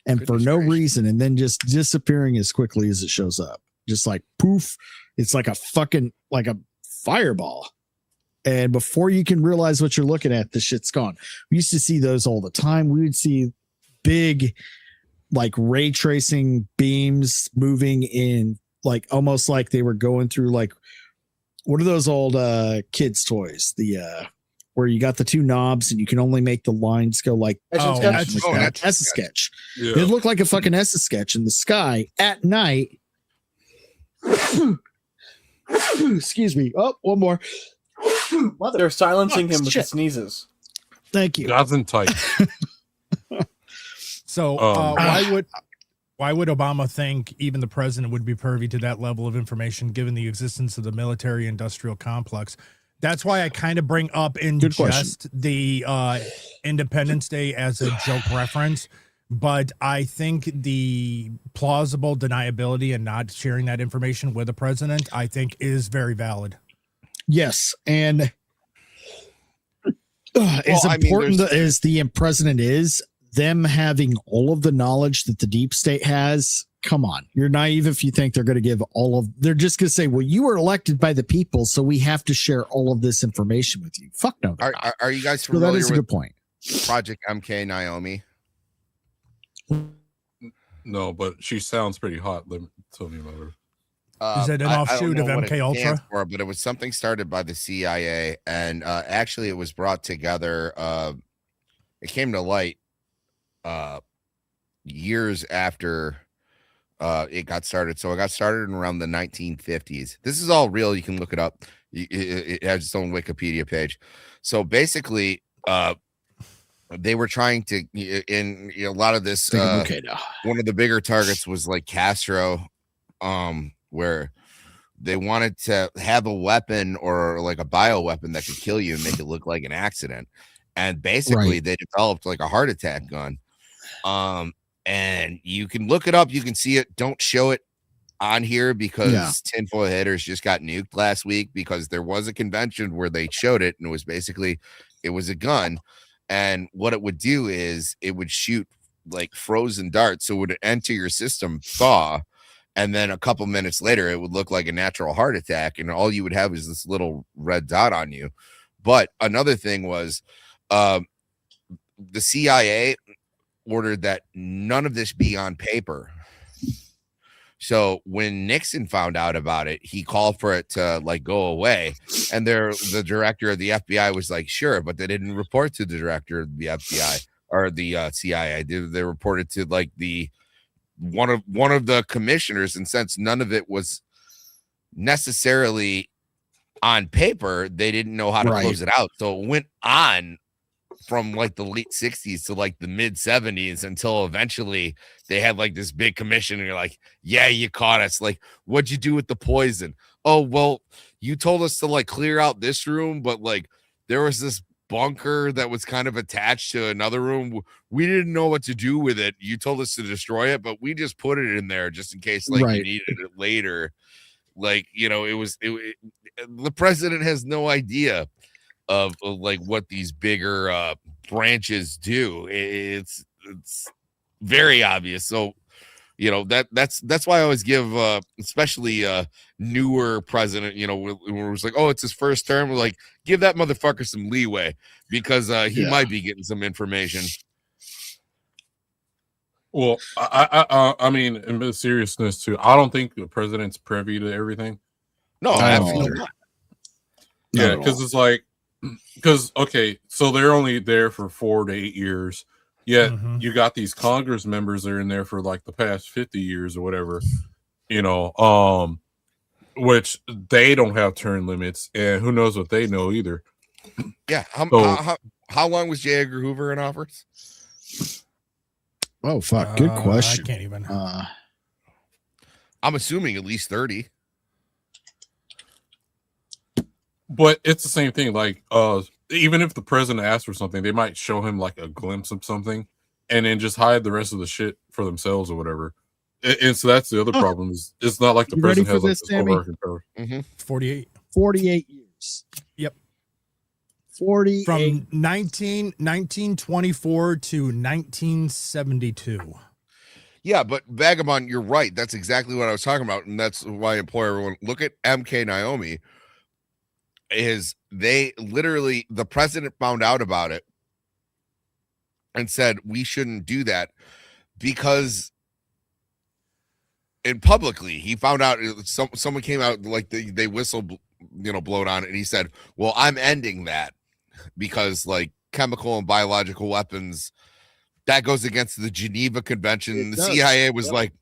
and for no reason, and then just disappearing as quickly as it shows up. Just like poof. It's like a fireball. And before you can realize what you're looking at, the shit's gone. We used to see those all the time. We would see big, ray tracing beams moving in, almost like they were going through, what are those old kids' toys? Where you got the two knobs and you can only make the lines go Etch-a-Sketch. Yeah. It looked like a fucking Etch-a-Sketch in the sky at night. Excuse me. Oh, one more. They're silencing him with the sneezes. Thank you. God's in tight. So why would Obama think even the president would be privy to that level of information given the existence of the military industrial complex? That's why I kind of bring up in jest the Independence Day as a joke reference. But I think the plausible deniability and not sharing that information with the president, I think, is very valid. Yes. And as important as the president is, them having all of the knowledge that the deep state has, come on. You're naive if you think they're going to give they're just going to say, well, you were elected by the people, so we have to share all of this information with you. Fuck no. Are you guys familiar that is a with good point. Project MK Naomi? No, but she sounds pretty hot. Let me tell me about her. Is it an offshoot of MK Ultra? But it was something started by the CIA, and actually it was brought together. It came to light years after it got started. So it got started in around the 1950s. This is all real. You can look it up. It has its own Wikipedia page. So basically, they were trying to, in a lot of this, one of the bigger targets was like Castro, where they wanted to have a weapon or like a bioweapon that could kill you and make it look like an accident. And basically they developed like a heart attack gun. And you can look it up. You can see it. Don't show it on here because Tinfoil Hitters just got nuked last week because there was a convention where they showed it. And it was basically, it was a gun. And what it would do is it would shoot like frozen darts. So it would enter your system, thaw. And then a couple minutes later, it would look like a natural heart attack. And all you would have is this little red dot on you. But another thing was the CIA ordered that none of this be on paper. So when Nixon found out about it, he called for it to like go away. And the director of the FBI was like, sure, but they didn't report to the director of the FBI or the CIA. They reported to like the one of the commissioners. And since none of it was necessarily on paper, they didn't know how to close it out. So it went on from like the late 60s to like the mid 70s until eventually they had like this big commission and you're like, yeah, you caught us. Like, what'd you do with the poison? Oh, well, you told us to like clear out this room, but like there was this bunker that was kind of attached to another room. We didn't know what to do with it. You told us to destroy it, but we just put it in there just in case like you needed it later. Like, you know, the president has no idea of like what these bigger branches do. It's very obvious. So, you know, that's why I always give especially newer president, you know, when it was like, oh, it's his first term, we're like, give that motherfucker some leeway because he might be getting some information. Well, I mean, in seriousness too, I don't think the president's privy to everything. No, absolutely not. Yeah, because it's like, okay, so they're only there for 4 to 8 years. Yet you got these Congress members that are in there for like the past 50 years or whatever, you know, which they don't have term limits, and who knows what they know either. Yeah. How long was J. Edgar Hoover in office? Oh, fuck. Good question. I can't even. I'm assuming at least 30. But it's the same thing. Like, even if the president asks for something, they might show him like a glimpse of something and then just hide the rest of the shit for themselves or whatever. And so that's the other problem. Is it's not like the president has like this overarching power. 48 years. Yep. 48 from 1924 to 1972. Yeah, but Vagabond, you're right. That's exactly what I was talking about, and that's why I implore everyone look at MK Naomi. Is they literally, the president found out about it and said we shouldn't do that because, and publicly he found out someone came out like they whistled, you know, blowed on it, and he said, well, I'm ending that because like chemical and biological weapons, that goes against the Geneva Convention. The CIA was like,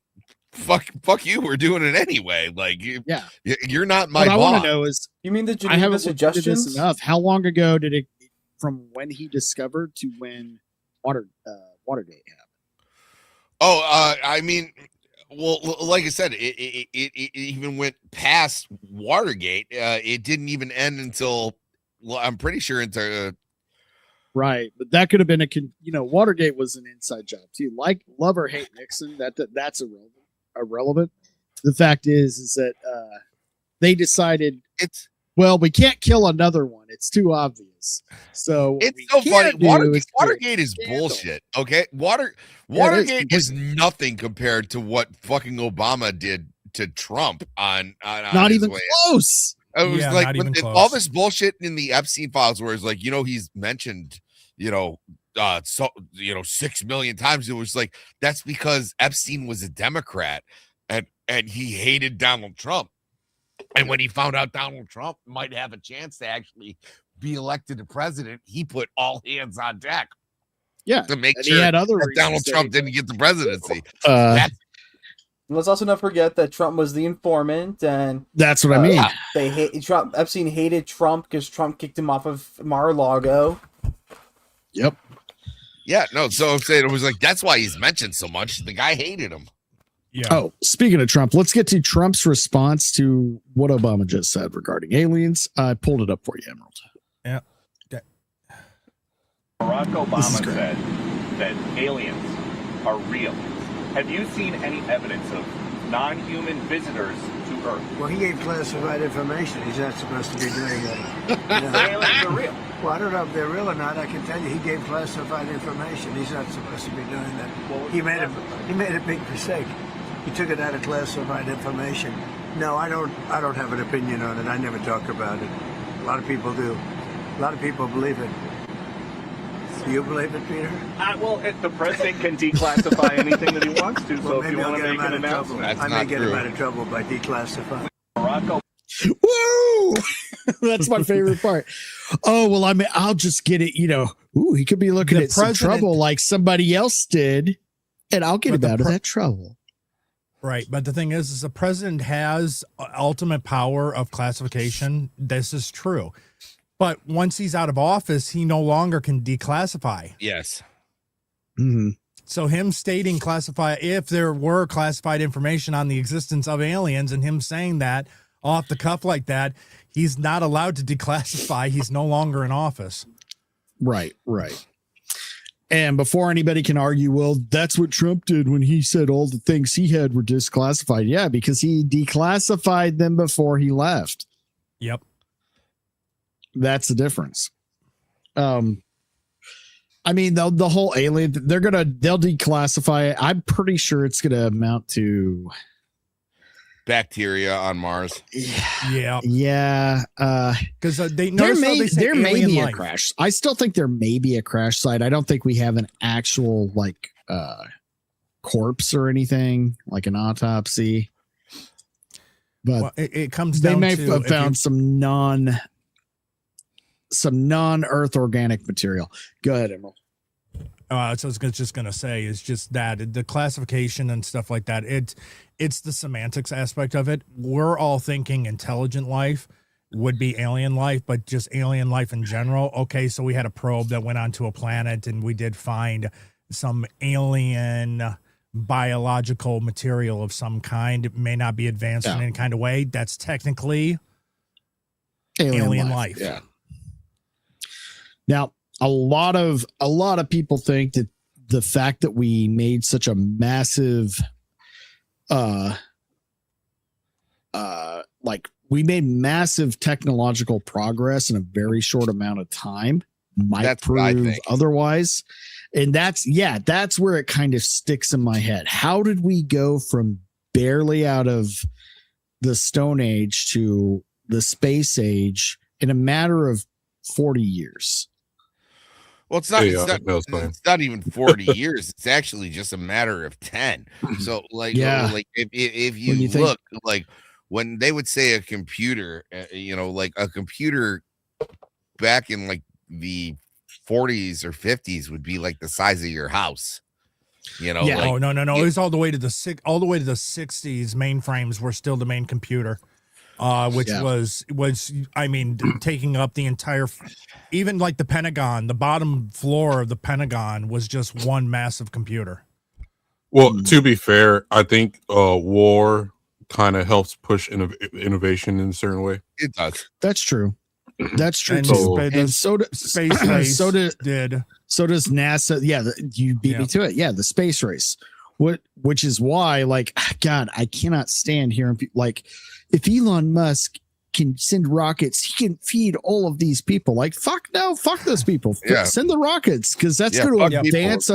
fuck you, we're doing it anyway. Like, you're not my boss. What I want to know is, you mean the Geneva suggestions? Enough. How long ago did it, from when he discovered to when Watergate happened? I mean, well, like I said, it even went past Watergate. It didn't even end until, well, I'm pretty sure into. Right, but that could have been Watergate was an inside job too. Like, love or hate Nixon, that's irrelevant. The fact is that they decided we can't kill another one. It's too obvious. So it's so funny. Watergate is bullshit. Okay, Watergate is nothing compared to what fucking Obama did to Trump on not his even way. Close. It was like all this bullshit in the Epstein files, where it's like, he's mentioned, 6 million times. It was like, that's because Epstein was a Democrat and he hated Donald Trump. And when he found out Donald Trump might have a chance to actually be elected to president, he put all hands on deck. Yeah, to make sure that Donald Trump didn't get the presidency. Let's also not forget that Trump was the informant, and that's what I mean. Epstein hated Trump because Trump kicked him off of Mar-a-Lago. Yep. Yeah, no. So I'm saying it was like, that's why he's mentioned so much. The guy hated him. Yeah. Oh, speaking of Trump, let's get to Trump's response to what Obama just said regarding aliens. I pulled it up for you, Emerald. Yeah. Okay. Barack Obama said that aliens are real. Have you seen any evidence of non-human visitors to Earth? Well, he gave classified information. He's not supposed to be doing that. The aliens are real. Well, I don't know if they're real or not. I can tell you he gave classified information. He's not supposed to be doing that. Well, he made a big mistake. He took it out of classified information. No, I don't have an opinion on it. I never talk about it. A lot of people do. A lot of people believe it. Do you believe it, Peter? Well, the president can declassify anything that he wants to. Well, so if you want to make an announcement, I may get him out of trouble by declassifying. Woo! That's my favorite part. Oh, well, I'll just get it. Ooh, he could be looking at some trouble like somebody else did, and I'll get him out of that trouble. Right, but the thing is the president has ultimate power of classification. This is true. But once he's out of office, he no longer can declassify. Yes. Mm-hmm. So him stating if there were classified information on the existence of aliens, and him saying that off the cuff like that, he's not allowed to declassify. He's no longer in office. Right. And before anybody can argue, well, that's what Trump did when he said all the things he had were disclassified. Yeah, because he declassified them before he left. Yep. That's the difference. I mean, the whole alien, they'll declassify it. I'm pretty sure it's going to amount to bacteria on Mars. Yeah. Because there may be a crash. I still think there may be a crash site. I don't think we have an actual corpse or anything like an autopsy. But it comes down to they may have found some non-Earth organic material. Go ahead, Emerald. So I was just going to say is just that the classification and stuff like that. It's the semantics aspect of it. We're all thinking intelligent life would be alien life, but just alien life in general. Okay, so we had a probe that went onto a planet and we did find some alien biological material of some kind. It may not be advanced in any kind of way. That's technically alien life. Yeah. Now, a lot of people think that the fact that we made such a massive, we made massive technological progress in a very short amount of time might prove otherwise. And that's where it kind of sticks in my head. How did we go from barely out of the Stone Age to the Space Age in a matter of 40 years? Well, it's not even 40 years. It's actually just a matter of 10. So if you look, when they would say a computer, a computer back in the 40s or 50s would be like the size of your house. No. It was all the way to the 60s. Mainframes were still the main computer. Which was taking up the entire, even like the Pentagon, the bottom floor of the Pentagon was just one massive computer. Well, to be fair, I think war kind of helps push innovation in a certain way. It does. That's true. That's true And too. the And so space race so did. does NASA. Yeah, you beat me to it. Yeah, the space race. Which is why, like, God, I cannot stand hearing like, if Elon Musk can send rockets, he can feed all of these people. Like, fuck those people. Yeah. Send the rockets, because that's going to advance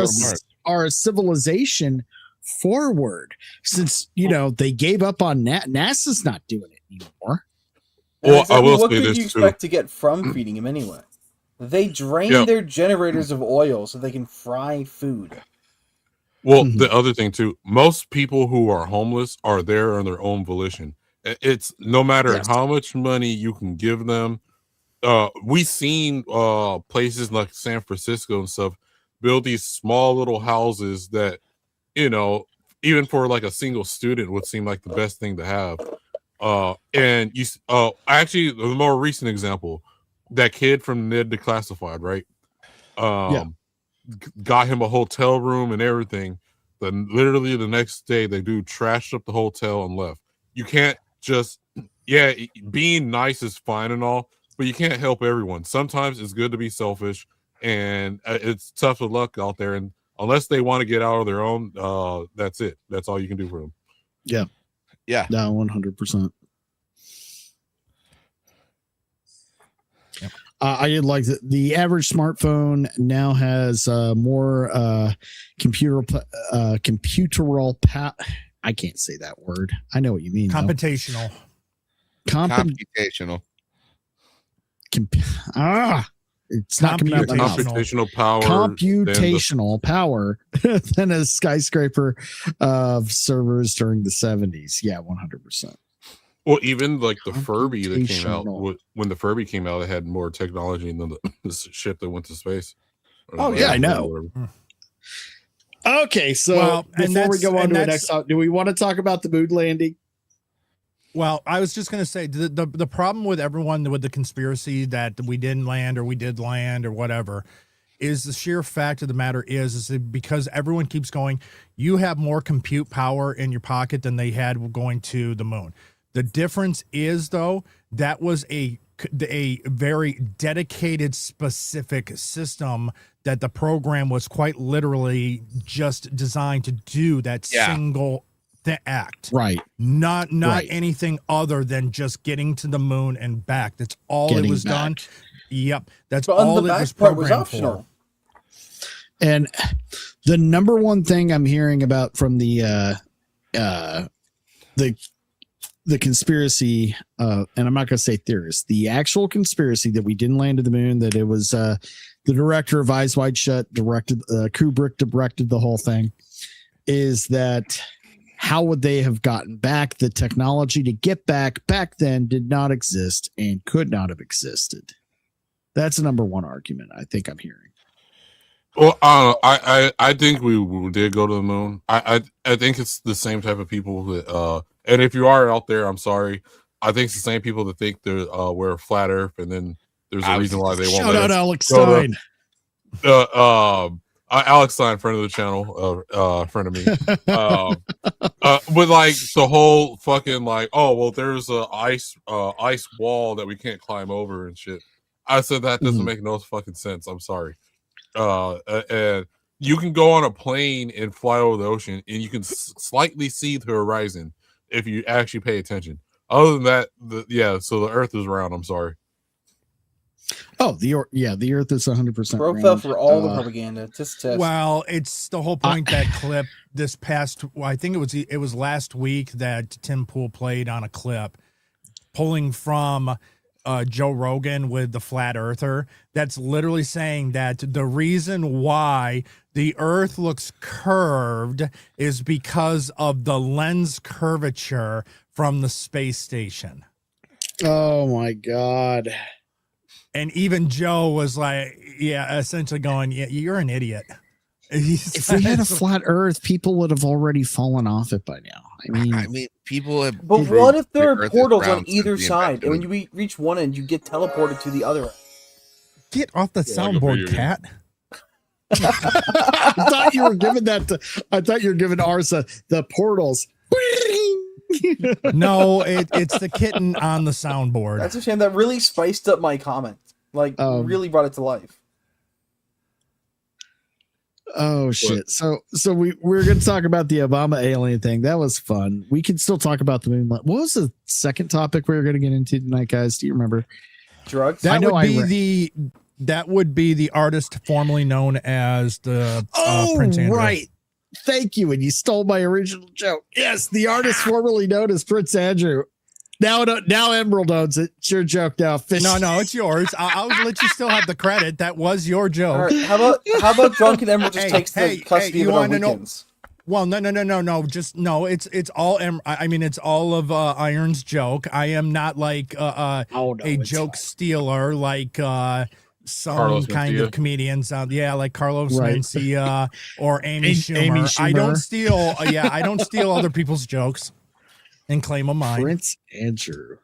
our civilization forward. Since they gave up on NASA's not doing it anymore. Well, exactly I will what say could this you expect to get from feeding him anyway? They drain their generators of oil so they can fry food. Well, the other thing too, most people who are homeless are there on their own volition. It's no matter how much money you can give them. We've seen places like San Francisco and stuff build these small little houses that, even for like a single student would seem like the best thing to have. And you actually, the more recent example, that kid from Ned Declassified, right? Got him a hotel room and everything. Then literally the next day, they trashed up the hotel and left. You can't just, being nice is fine and all, but you can't help everyone. Sometimes it's good to be selfish, and it's tough with luck out there. And unless they want to get out of their own, that's it. That's all you can do for them. Yeah. Yeah. No, 100%. I did like that. The average smartphone now has more computeral I can't say that word. I know what you mean. Computational. Computational. It's not coming out of my mouth. Computational power. Computational power than a skyscraper of servers during the 70s. Yeah, 100%. Well, even like the Furby that came out, when the Furby came out, it had more technology than the ship that went to space. Oh, yeah, I know. Okay, so before we go on to the next topic, do we want to talk about the moon landing? Well, I was just going to say the problem with everyone with the conspiracy that we didn't land or we did land or whatever is the sheer fact of the matter is that because everyone keeps going, you have more compute power in your pocket than they had going to the moon. The difference is, though, that was a very dedicated, specific system that the program was quite literally just designed to do that single act. Right. Not anything other than just getting to the moon and back. That's all it was done. Yep. That's all it was programmed for. And the number one thing I'm hearing about from the conspiracy, and I'm not going to say theorists, the actual conspiracy that we didn't land to the moon, that it was the director of Eyes Wide Shut Kubrick directed the whole thing, is that how would they have gotten back? The technology to get back then did not exist and could not have existed. That's the number one argument I think I'm hearing. Well, I think we did go to the moon. I think it's the same type of people that and if you are out there, I'm sorry. I think it's the same people that think we're flat Earth, and then there's a reason why they won't. Shout out Alex Stein. Alex Stein, friend of the channel, friend of me. But like the whole fucking like, oh well, there's a ice wall that we can't climb over and shit. I said that doesn't make no fucking sense. I'm sorry. And you can go on a plane and fly over the ocean, and you can slightly see the horizon if you actually pay attention. Other than that, so the Earth is round. I'm sorry. Oh, the Earth is 100%. Bro fell for all the propaganda. Test. Well, it's the whole point that clip this past. Well, I think it was last week that Tim Pool played on a clip, pulling from Joe Rogan with the flat earther. That's literally saying that the reason why the Earth looks curved is because of the lens curvature from the space station. Oh my God. And even Joe was like, essentially going, you're an idiot. If we had a flat Earth, people would have already fallen off it by now. I mean, people have. But what if there are portals on either side, and when you reach one end, you get teleported to the other end? Get off the soundboard, cat. I thought you were giving that to, I thought you were giving Arsa the portals. No, it's the kitten on the soundboard. That's a shame. That really spiced up my comment. Like, really brought it to life. Oh shit! So we're going to talk about the Obama alien thing. That was fun. We can still talk about the moon. What was the second topic we were going to get into tonight, guys? Do you remember? Drugs. That would be the artist formerly known as the Prince Andrew. Right. Thank you. And you stole my original joke. Yes, the artist formerly known as Prince Andrew. Now Emerald owns it. It's your joke now. No, it's yours. I'll let you still have the credit. That was your joke. All right, how about Drunken Emerald just takes the custody of it on weekends? Well, no. Just no. It's all. I mean, it's all of Iron's joke. I am not like a joke stealer like some Carlos kind Mencia. of comedians. Like Carlos Right. Mencia or Amy Schumer. Amy Schumer. I don't steal. I don't steal other people's jokes and claim them mine. Prince Andrew.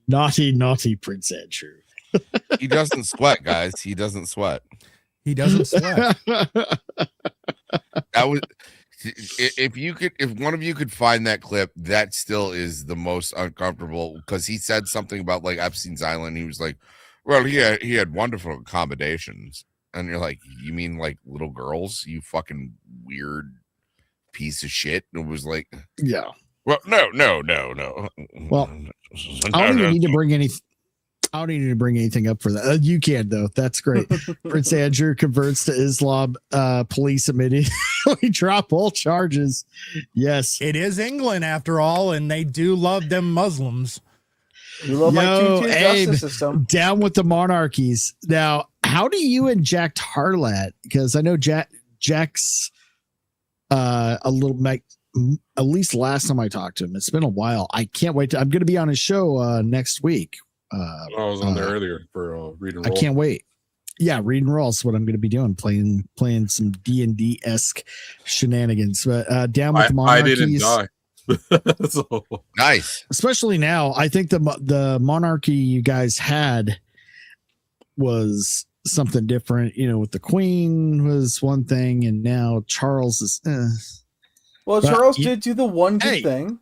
Naughty Prince Andrew. He doesn't sweat, guys. He doesn't sweat. He doesn't sweat. That was if one of you could find that clip, that still is the most uncomfortable, because he said something about like Epstein's Island. He was like, well, he had wonderful accommodations. And you're like, you mean like little girls, you fucking weird piece of shit? And it was like, yeah. Well, no. Well, I don't even need to bring anything. I don't need to bring anything up for that. You can though. That's great. Prince Andrew converts to Islam. Police immediately drop all charges. Yes, it is England after all, and they do love them Muslims. You love my two-tier justice system. Down with the monarchies. Now, how do you and Jack Tarlat? Because I know Jack's a little. At least last time I talked to him, it's been a while. I can't wait. I'm going to be on his show next week. I was on there earlier for read and roll. I can't wait. Yeah, read and roll is what I'm going to be doing, playing some D&D esque shenanigans. But down with the monarchies. I didn't die. So. Nice. Especially now, I think the monarchy you guys had was something different. You know, with the Queen was one thing, and now Charles is. Well, Charles did do the one good thing.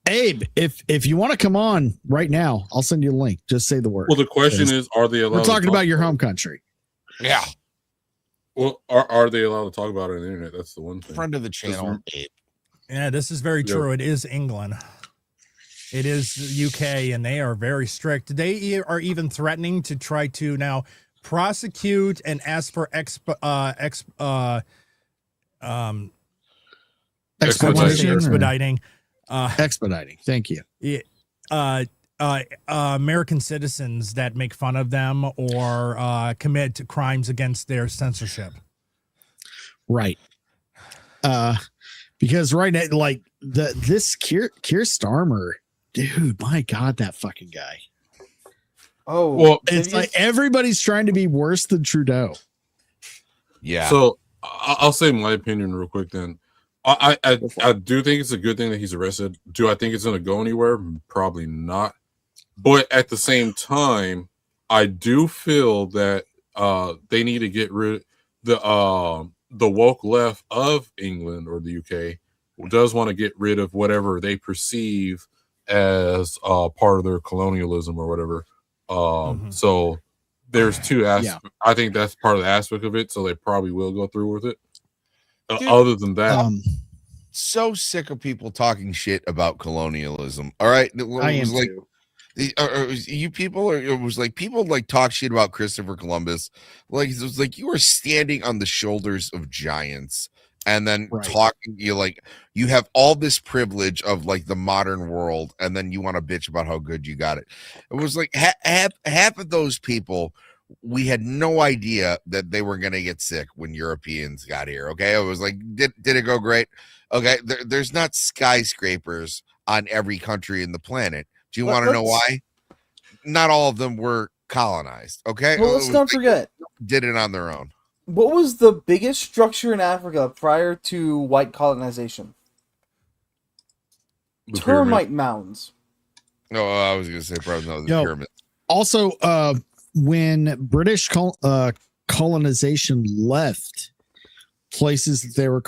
Abe, if you want to come on right now, I'll send you a link. Just say the word. Well, the question is, are they allowed? We're talking about your home country. Yeah. Well, are they allowed to talk about it on the internet? That's the one thing. Friend of the channel. Yeah, this is very true. It is England. It is UK, and they are very strict. They are even threatening to try to now prosecute and ask for expediting. Expediting. Thank you. American citizens that make fun of them or commit crimes against their censorship. Right. Because right now, like this Keir Starmer, dude, my God, that fucking guy. Oh, well, it's like everybody's trying to be worse than Trudeau. Yeah. So I'll say my opinion real quick then. I do think it's a good thing that he's arrested. Do I think it's going to go anywhere? Probably not. But at the same time, I do feel that they need to get rid the woke left of England or the UK does want to get rid of whatever they perceive as part of their colonialism or whatever. So there's two aspects. Yeah. I think that's part of the aspect of it. So they probably will go through with it. Dude, other than that, so sick of people talking shit about colonialism. All right, I am like too. You people, or it was like people like talk shit about Christopher Columbus. Like it was like you are standing on the shoulders of giants, and then talking. You have all this privilege of like the modern world, and then you want to bitch about how good you got it. It was like half of those people. We had no idea that they were going to get sick when Europeans got here. Okay. It was like, did it go great? Okay. There's not skyscrapers on every country in the planet. Do you want to know why? Not all of them were colonized. Okay. Well, let's not forget. Did it on their own. What was the biggest structure in Africa prior to white colonization? Termite mounds. No, I was going to say probably not the pyramids. Also, when British colonization left places that they were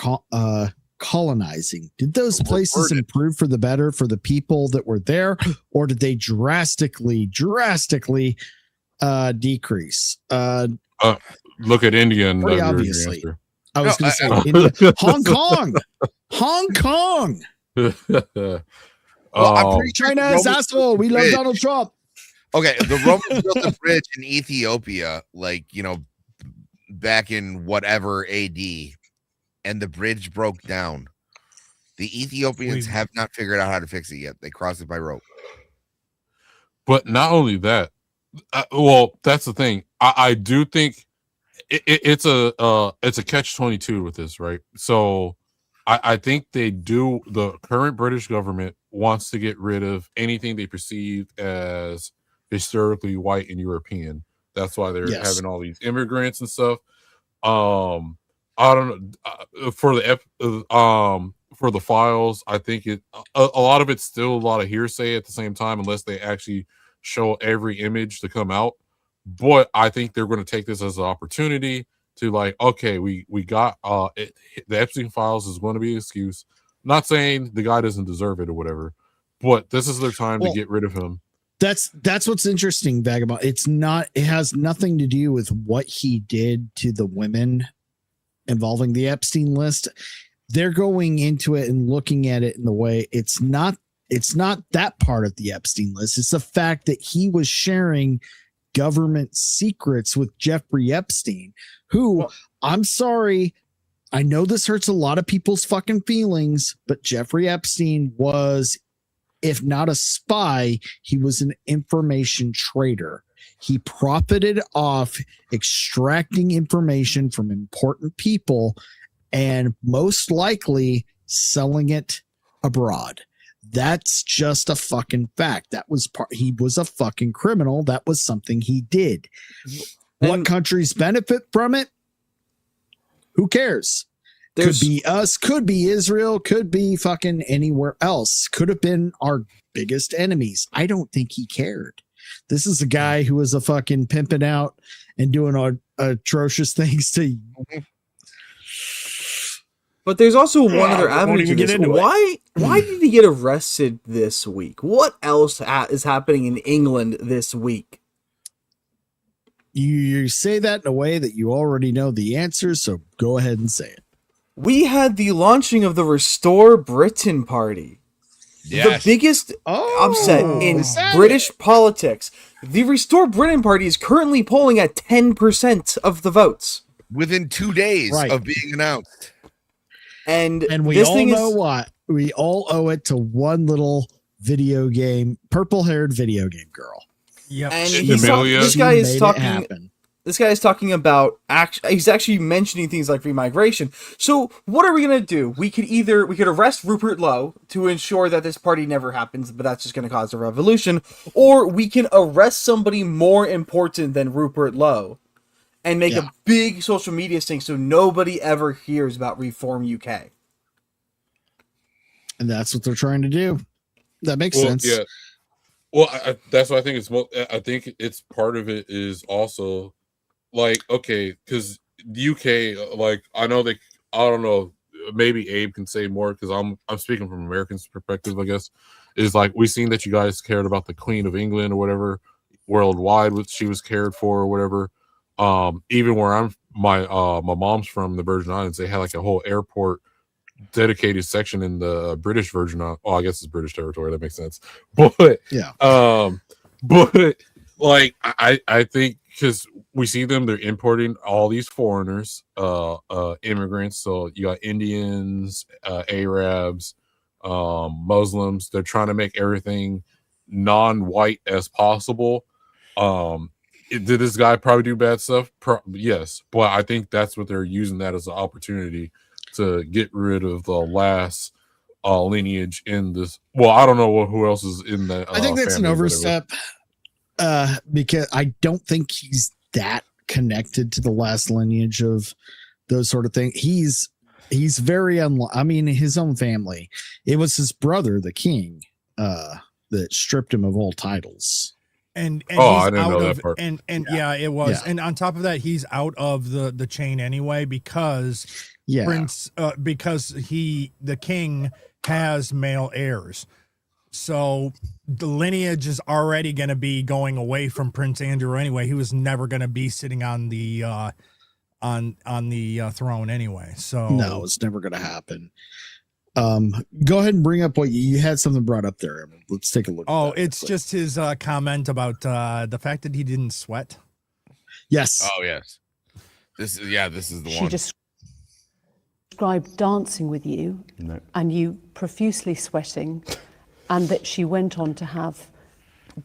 colonizing, did those places improve for the better for the people that were there, or did they drastically decrease? Look at India and pretty obviously. I was going to say India. Hong Kong. I'm pretty sure China's asshole. We love Donald Trump. Okay, the Romans built a bridge in Ethiopia, like, back in whatever AD, and the bridge broke down. The Ethiopians have not figured out how to fix it yet. They crossed it by rope. But not only that, well, that's the thing. I do think it's a catch-22 with this, right? So I think the current British government wants to get rid of anything they perceive as historically white and European. That's why they're having all these immigrants and stuff. I don't know for the files. I think a lot of it's still a lot of hearsay at the same time, unless they actually show every image to come out. But I think they're going to take this as an opportunity to, like, okay, we got the Epstein files is going to be an excuse. Not saying the guy doesn't deserve it or whatever, but this is their time to get rid of him. That's what's interesting, Vagabond. It has nothing to do with what he did to the women involving the Epstein list. They're going into it and looking at it in the way it's not that part of the Epstein list. It's the fact that he was sharing government secrets with Jeffrey Epstein, who, I'm sorry, I know this hurts a lot of people's fucking feelings, but Jeffrey Epstein was, if not a spy, he was an information trader. He profited off extracting information from important people and most likely selling it abroad. That's just a fucking fact. That was he was a fucking criminal. That was something he did. What countries benefit from it? Who cares? Could be us, could be Israel, could be fucking anywhere else. Could have been our biggest enemies. I don't think he cared. This is a guy who was a fucking pimping out and doing atrocious things to. But there's also one other avenue to this. Why did he get arrested this week? What else is happening in England this week? You say that in a way that you already know the answer, so go ahead and say it. We had the launching of the Restore Britain party. Yes. The biggest upset in British politics. The Restore Britain party is currently polling at 10% of the votes. Within 2 days of being announced. And we all know what? We all owe it to one little video game, purple-haired video game girl. Yep. And this guy is talking. This guy is talking about he's actually mentioning things like remigration. So what are we gonna do? We could arrest Rupert Lowe to ensure that this party never happens, but that's just gonna cause a revolution. Or we can arrest somebody more important than Rupert Lowe and make a big social media thing so nobody ever hears about Reform UK. And that's what they're trying to do. That makes sense. Yeah. Well, that's what I think I think it's part of it is also like, okay, because the UK, like, I don't know, maybe Abe can say more because I'm speaking from Americans' perspective, I guess, is like, we've seen that you guys cared about the Queen of England or whatever worldwide, what she was cared for or whatever. Even where my mom's from, the Virgin Islands, they had like a whole airport dedicated section in the British Virgin Islands. Oh, I guess it's British territory. That makes sense. But but like I think because we see them, they're importing all these foreigners, immigrants. So you got Indians, Arabs, Muslims. They're trying to make everything non-white as possible. Did this guy probably do bad stuff? Yes, but I think that's what they're using that as an opportunity to get rid of the last lineage in this. Well, I don't know who else is in that. I think that's an overstep because I don't think he's that connected to the last lineage of those sort of things. He's very I mean, his own family. It was his brother, the king, that stripped him of all titles. And Oh, I he's didn't out know of that part. and yeah, it was. Yeah. And on top of that, he's out of the chain anyway because Prince because the king has male heirs. So the lineage is already going to be going away from Prince Andrew anyway. He was never going to be sitting on the throne anyway. So no, it's never going to happen. Go ahead and bring up what you had something brought up there. Let's take a look. Oh, it's just his comment about the fact that he didn't sweat. Yes. Oh yes. This is the She one. described dancing with you and you profusely sweating, and that she went on to have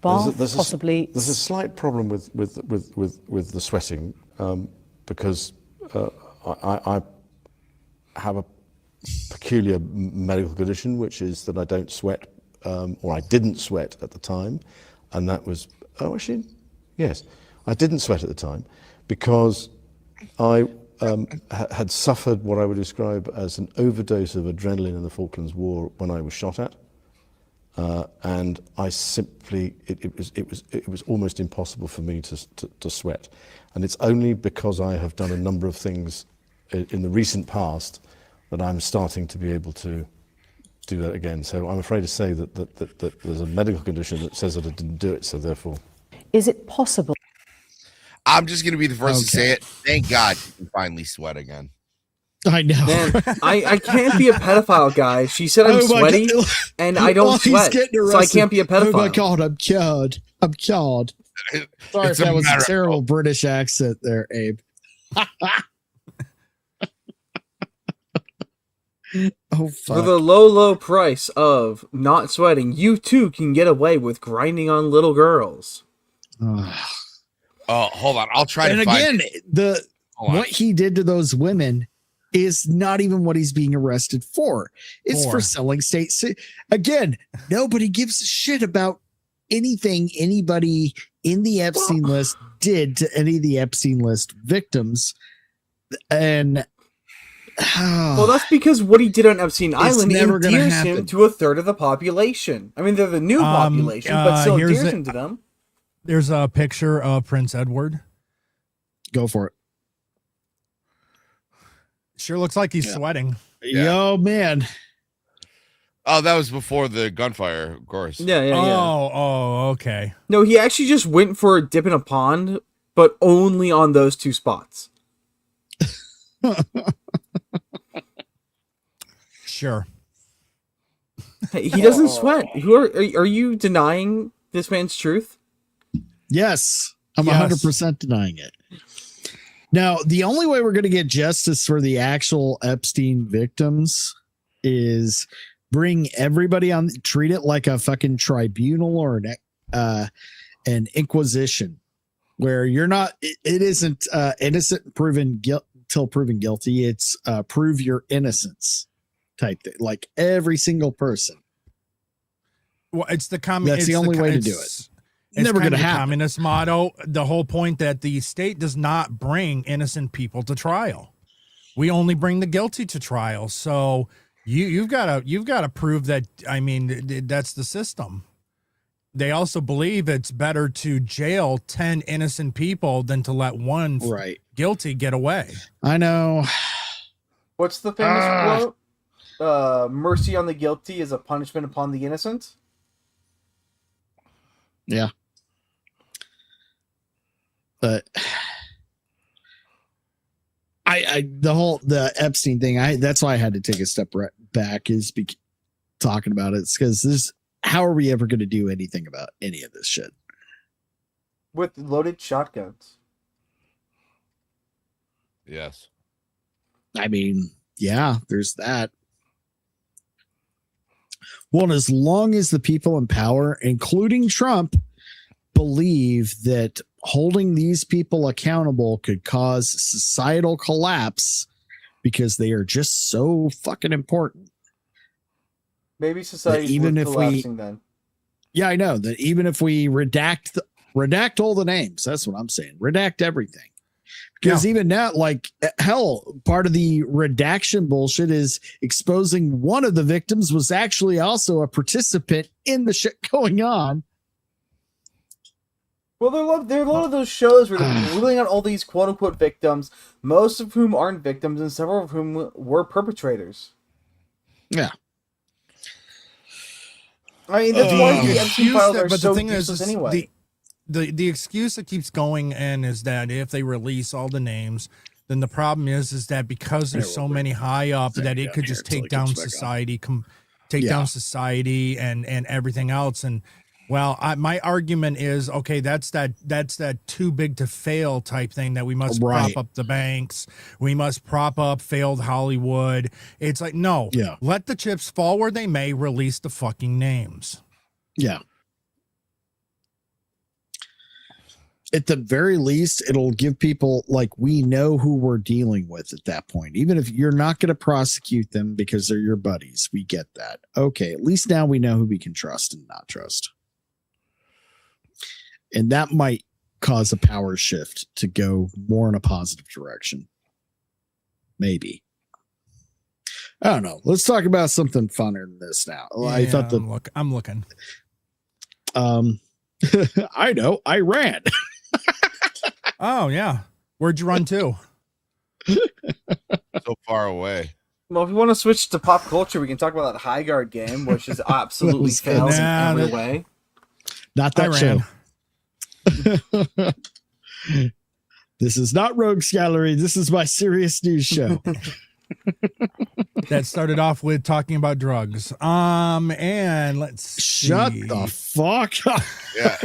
bath, possibly. There's a slight problem with the sweating because I have a peculiar medical condition, which is that I don't sweat, or I didn't sweat at the time, and that was yes, I didn't sweat at the time because I had suffered what I would describe as an overdose of adrenaline in the Falklands War when I was shot at. And I simply, it was almost impossible for me to sweat. And it's only because I have done a number of things in the recent past that I'm starting to be able to do that again. So I'm afraid to say that there's a medical condition that says that I didn't do it, so therefore. Is it possible? I'm just going to be the first to say it. Thank God you can finally sweat again. I know. Man, I can't be a pedophile, guys. She said I'm sweaty, and I don't sweat, so I can't be a pedophile. Oh my God, I'm cured. I'm cured. Sorry if that was a terrible British accent there, Abe. Oh, fuck. For the low price of not sweating, you too can get away with grinding on little girls. Oh, hold on. I'll try and to find again, what he did to those women is not even what he's being arrested for. It's for selling state. Again, nobody gives a shit about anything anybody in the Epstein list did to any of the Epstein list victims. And well, that's because what he did on Epstein Island endears him to a third of the population. I mean, they're the new population, but still endears him to them. There's a picture of Prince Edward. Go for it. Sure looks like he's sweating. Yo, man. Oh, that was before the gunfire, of course. Yeah. Oh, okay. No, he actually just went for a dip in a pond, but only on those two spots. Sure. He doesn't sweat. Are you denying this man's truth? Yes, I'm 100% denying it. Now, the only way we're going to get justice for the actual Epstein victims is bring everybody on, treat it like a fucking tribunal or an inquisition, where you're not, it isn't innocent proven till proven guilty. It's prove your innocence type thing, like every single person. Well, it's the That's the only way to do it. It's never going to happen. Communist motto. The whole point that the state does not bring innocent people to trial. We only bring the guilty to trial. So you've got to prove that. I mean, that's the system. They also believe it's better to jail 10 innocent people than to let one guilty get away. I know. What's the famous quote? Mercy on the guilty is a punishment upon the innocent. Yeah. But the Epstein thing, that's why I had to take a step back is talking about it. It's because how are we ever going to do anything about any of this shit? With loaded shotguns. Yes. I mean, yeah, there's that. Well, as long as the people in power, including Trump, believe that holding these people accountable could cause societal collapse because they are just so fucking important. Maybe society even if collapsing then. Yeah, I know that even if we redact all the names, that's what I'm saying. Redact everything. Because even now, like, hell, part of the redaction bullshit is exposing one of the victims was actually also a participant in the shit going on. Well, there are a lot of those shows where they're ruling out all these quote-unquote victims, most of whom aren't victims, and several of whom were perpetrators. Yeah. I mean, that's why the Epstein files are so useless anyway. The excuse that keeps going in is that if they release all the names, then the problem is that because there's so many high up that it could just take down society, down society and everything else. And well, my argument is, okay, that's that too big to fail type thing that we must prop up the banks. We must prop up failed Hollywood. It's like, no, let the chips fall where they may, release the fucking names. Yeah. At the very least, it'll give people, like, we know who we're dealing with at that point. Even if you're not going to prosecute them because they're your buddies, we get that. Okay, at least now we know who we can trust and not trust. And that might cause a power shift to go more in a positive direction. Maybe. I don't know. Let's talk about something funner than this now. I thought I'm looking. I know. I ran. Oh, yeah. Where'd you run to? So far away. Well, if you want to switch to pop culture, we can talk about that High Guard game, which is absolutely fails in every way. Not that show. This is not Rogues Gallery. This is my serious news show. That started off with talking about drugs. And let's shut the fuck up. Yeah.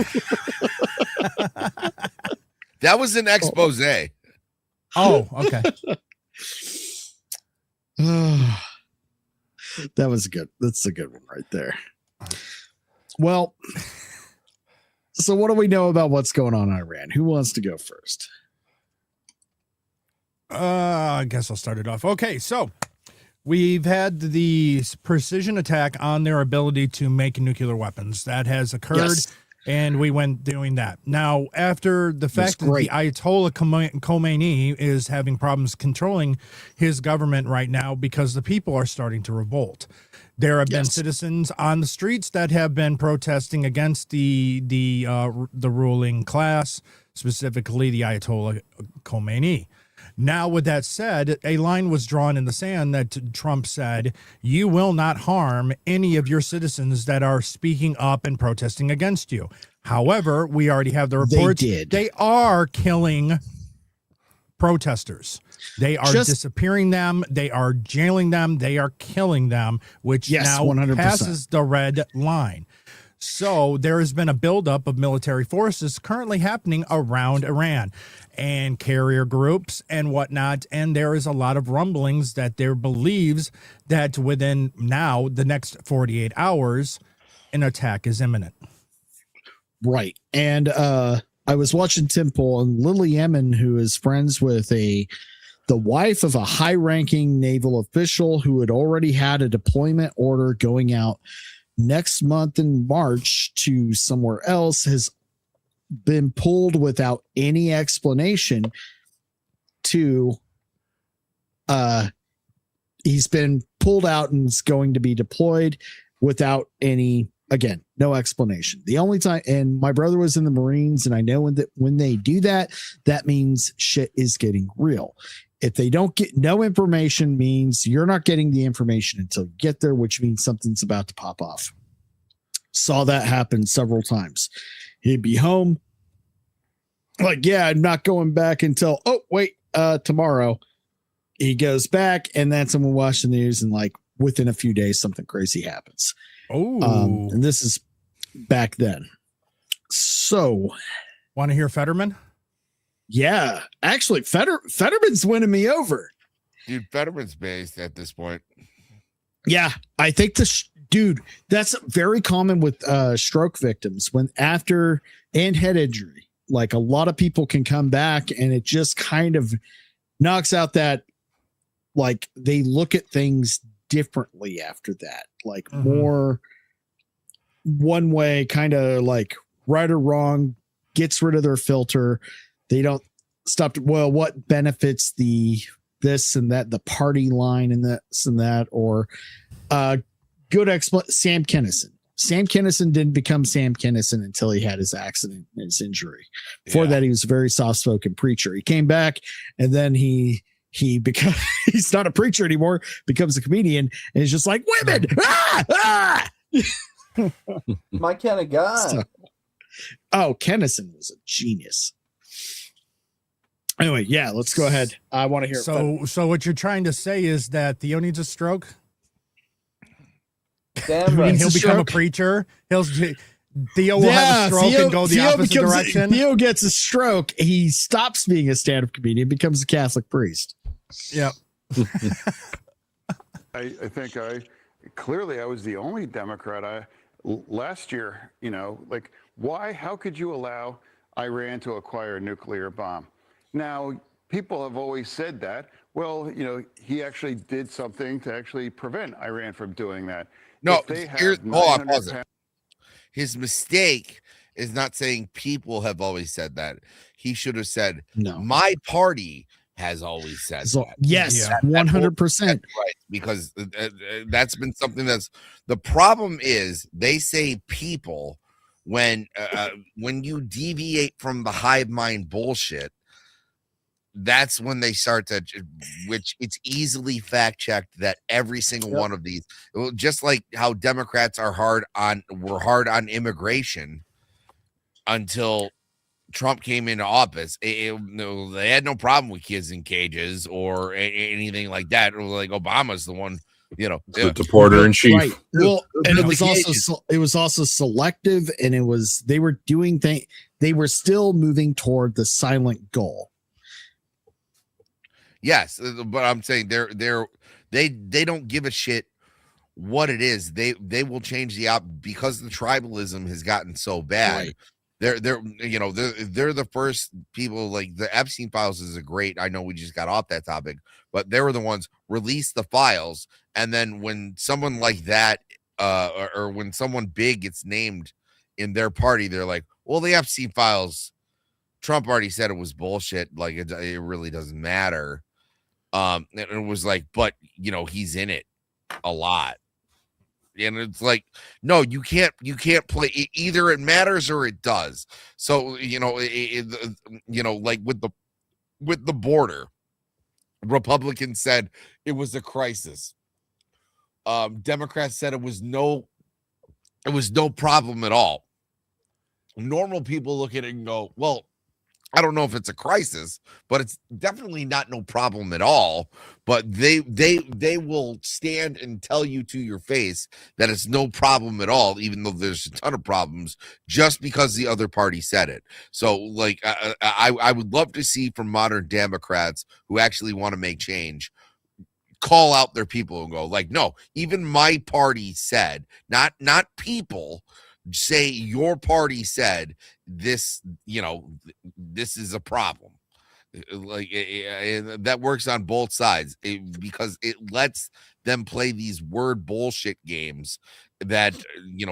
That was an expose. Oh, okay. That was good. That's a good one right there. Well, so what do we know about what's going on in Iran? Who wants to go first? I guess I'll start it off. Okay, so we've had the precision attack on their ability to make nuclear weapons. That has occurred, and we went doing that. Now, after the fact that the Ayatollah Khomeini is having problems controlling his government right now because the people are starting to revolt. There have been citizens on the streets that have been protesting against the ruling class, specifically the Ayatollah Khomeini. Now, with that said, a line was drawn in the sand that Trump said, you will not harm any of your citizens that are speaking up and protesting against you. However, we already have the reports. They are killing protesters. They are disappearing them. They are jailing them. They are killing them, which now 100%. Passes the red line. So there has been a buildup of military forces currently happening around Iran and carrier groups and whatnot. And there is a lot of rumblings that there believes that within now the next 48 hours, an attack is imminent. Right. And I was watching Tim Pool, and Lily Emmon, who is friends with the wife of a high-ranking naval official who had already had a deployment order going out next month in March to somewhere else, has been pulled without any explanation to he's been pulled out and is going to be deployed without any, again, no explanation. The only time, and my brother was in the Marines, and I know when they do that, that means shit is getting real. If they don't get no information, means you're not getting the information until you get there, which means something's about to pop off. Saw that happen several times. He'd be home. Like, yeah, I'm not going back until, tomorrow. He goes back, and then someone watched the news, and like within a few days, something crazy happens. Oh, and this is back then. So, want to hear Fetterman? Yeah, actually, Fetterman's winning me over. Dude, Fetterman's based at this point. Yeah, I think dude, that's very common with stroke victims when after and head injury. Like a lot of people can come back and it just kind of knocks out that, like they look at things differently after that, like more one way, kind of like right or wrong, gets rid of their filter. They don't stop to, well, what benefits this and that, the party line and this and that, or good Sam Kinison. Sam Kinison didn't become Sam Kinison until he had his accident and his injury. Before that, he was a very soft-spoken preacher. He came back, and then he becomes he's not a preacher anymore, becomes a comedian, and he's just like, women! Ah! My kind of guy. So, Kinison was a genius. Anyway, yeah, let's go ahead. I want to hear. So what you're trying to say is that Theo needs a stroke? Damn right. He'll become a preacher. Theo will have a stroke and go the opposite direction. Theo gets a stroke. He stops being a stand-up comedian, becomes a Catholic priest. Yep. I think clearly I was the only Democrat. Last year, like, why? How could you allow Iran to acquire a nuclear bomb? Now, people have always said that. Well, he actually did something to actually prevent Iran from doing that. No, pause it. His mistake is not saying people have always said that. He should have said, no, my party has always said that. Yes, 100%. Right, because that's been something that's the problem is they say people when you deviate from the hive mind bullshit. That's when they start to, which it's easily fact checked that every single one of these, just like how Democrats were hard on immigration until Trump came into office. They had no problem with kids in cages or anything like that. It was like Obama's the one, the deporter in chief. Right. Well, and it was also selective, and they were doing things. They were still moving toward the silent goal. Yes, but I'm saying they don't give a shit what it is. They will change because the tribalism has gotten so bad. Right. They're the first people. Like the Epstein files is a great. I know we just got off that topic, but they were the ones release the files, and then when someone like that, or when someone big gets named in their party, they're like, well, the Epstein files. Trump already said it was bullshit. Like it really doesn't matter. And it was like, but he's in it a lot. And it's like, no, you can't play it. Either it matters or it does. So, like with the border, Republicans said it was a crisis. Democrats said it was no problem at all. Normal people look at it and go, well, I don't know if it's a crisis, but it's definitely not no problem at all. But they will stand and tell you to your face that it's no problem at all, even though there's a ton of problems, just because the other party said it. So, like, I would love to see from modern Democrats who actually want to make change, call out their people and go, like, no, even my party said, not people. Say your party said this, this is a problem. Like that works on both sides because it lets them play these word bullshit games that,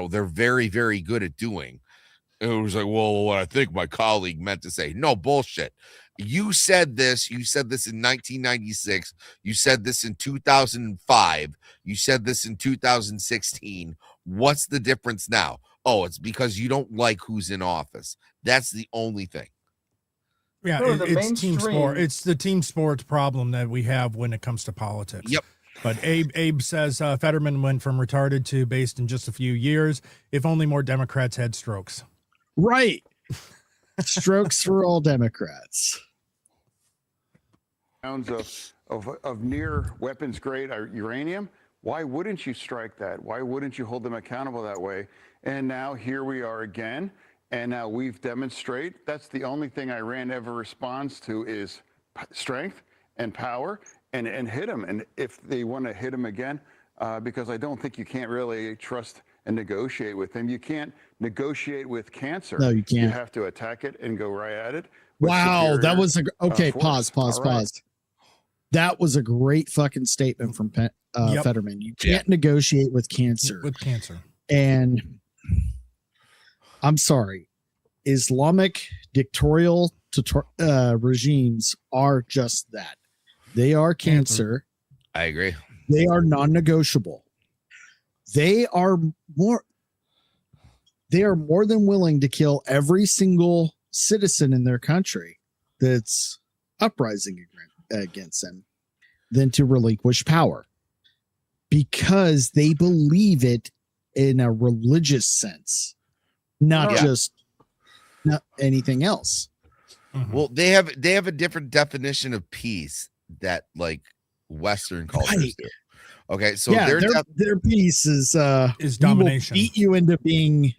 they're very, very good at doing. It was like, well, what I think my colleague meant to say. No, bullshit. You said this in 1996. You said this in 2005. You said this in 2016. What's the difference now? Oh, it's because you don't like who's in office. That's the only thing. Yeah, it's team sport. It's the team sports problem that we have when it comes to politics. Yep. But Abe says Fetterman went from retarded to based in just a few years. If only more Democrats had strokes. Right. Strokes for all Democrats. Rounds of near weapons grade uranium. Why wouldn't you strike that? Why wouldn't you hold them accountable that way? And now here we are again. And now we've demonstrated that's the only thing Iran ever responds to is strength and power and hit them. And if they want to hit them again, because I don't think you can't really trust and negotiate with them. You can't negotiate with cancer. No, you can't. You have to attack it and go right at it. Wow, that was pause. That was a great fucking statement from Fetterman. You can't negotiate with cancer. And I'm sorry, Islamic dictatorial regimes are just that. They are cancer. I agree. They are non-negotiable. They are more. they are more than willing to kill every single citizen in their country that's uprising against them than to relinquish power, because they believe it in a religious sense, not anything else. Well, they have a different definition of peace that like Western cultures do. Okay, so their peace is domination. Beat you into being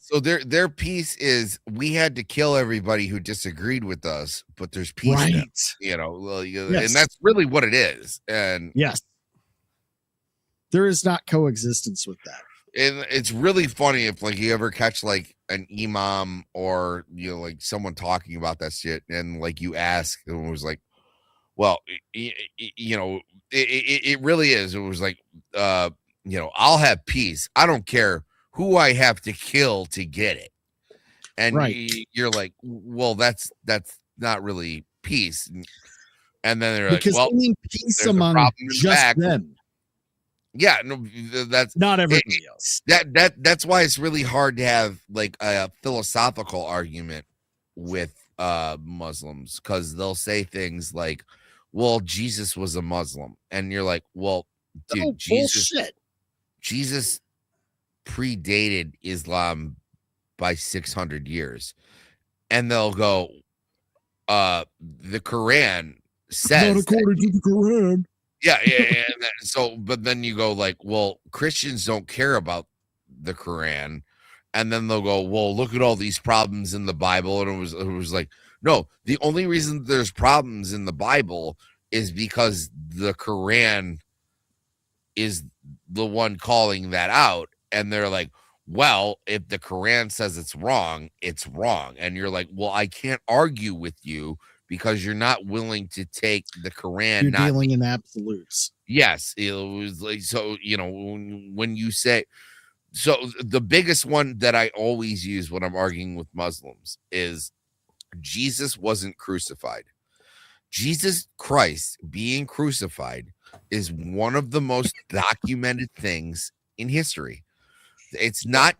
So their peace is we had to kill everybody who disagreed with us, but there's peace now, and that's really what it is. And yes, there is not coexistence with that. And it's really funny if like you ever catch like an imam or like someone talking about that shit, and like you ask, and it was like, well, it really is. It was like, I'll have peace. I don't care who I have to kill to get it. And you're like, well, that's not really peace. And then they're because like, well, they mean peace among just them. Yeah, no, that's not everybody else. That's why it's really hard to have like a philosophical argument with Muslims, because they'll say things like, well, Jesus was a Muslim, and you're like, well, dude, Jesus predated Islam by 600 years, and they'll go, the Quran says not according to the Quran. Yeah. So, but then you go like, well, Christians don't care about the Quran, and then they'll go, well, look at all these problems in the Bible, and it was like, no, the only reason there's problems in the Bible is because the Quran is the one calling that out, and they're like, well, if the Quran says it's wrong, and you're like, well, I can't argue with you, because you're not willing to take the Quran. You're dealing in absolutes. Yes. It was like, so, when you say, so the biggest one that I always use when I'm arguing with Muslims is Jesus wasn't crucified. Jesus Christ being crucified is one of the most documented things in history. It's not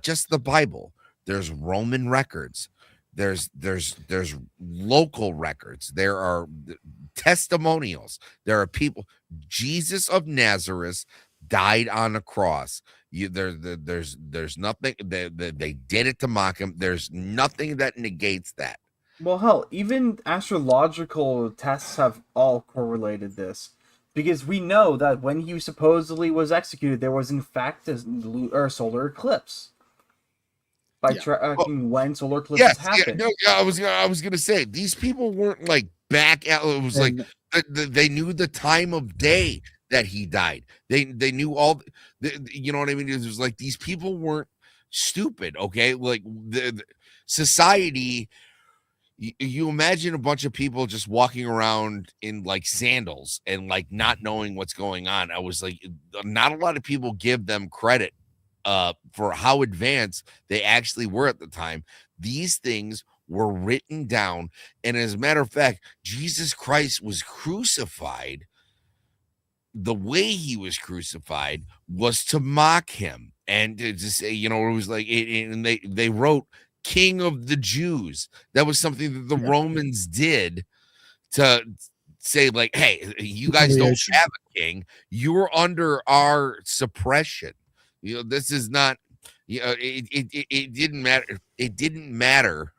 just the Bible. There's Roman records. There's local records. There are testimonials. There are people. Jesus of Nazareth died on a cross. There's nothing. They did it to mock him. There's nothing that negates that. Well, hell, even astrological tests have all correlated this, because we know that when he supposedly was executed, there was in fact a solar eclipse. By tracking when solar eclipses happen. I was gonna say, these people weren't like back out. It was like they knew the time of day that he died. They knew all. You know what I mean? It was like these people weren't stupid. Okay, like the society. You imagine a bunch of people just walking around in like sandals and like not knowing what's going on. I was like, not a lot of people give them credit for how advanced they actually were at the time. These things were written down, and as a matter of fact, Jesus Christ was crucified. The way he was crucified was to mock him and to say, it was like, and they wrote King of the Jews. That was something that the Romans did to say, like, hey, you guys don't have a king. You're under our suppression. This is not, it didn't matter. It didn't matter.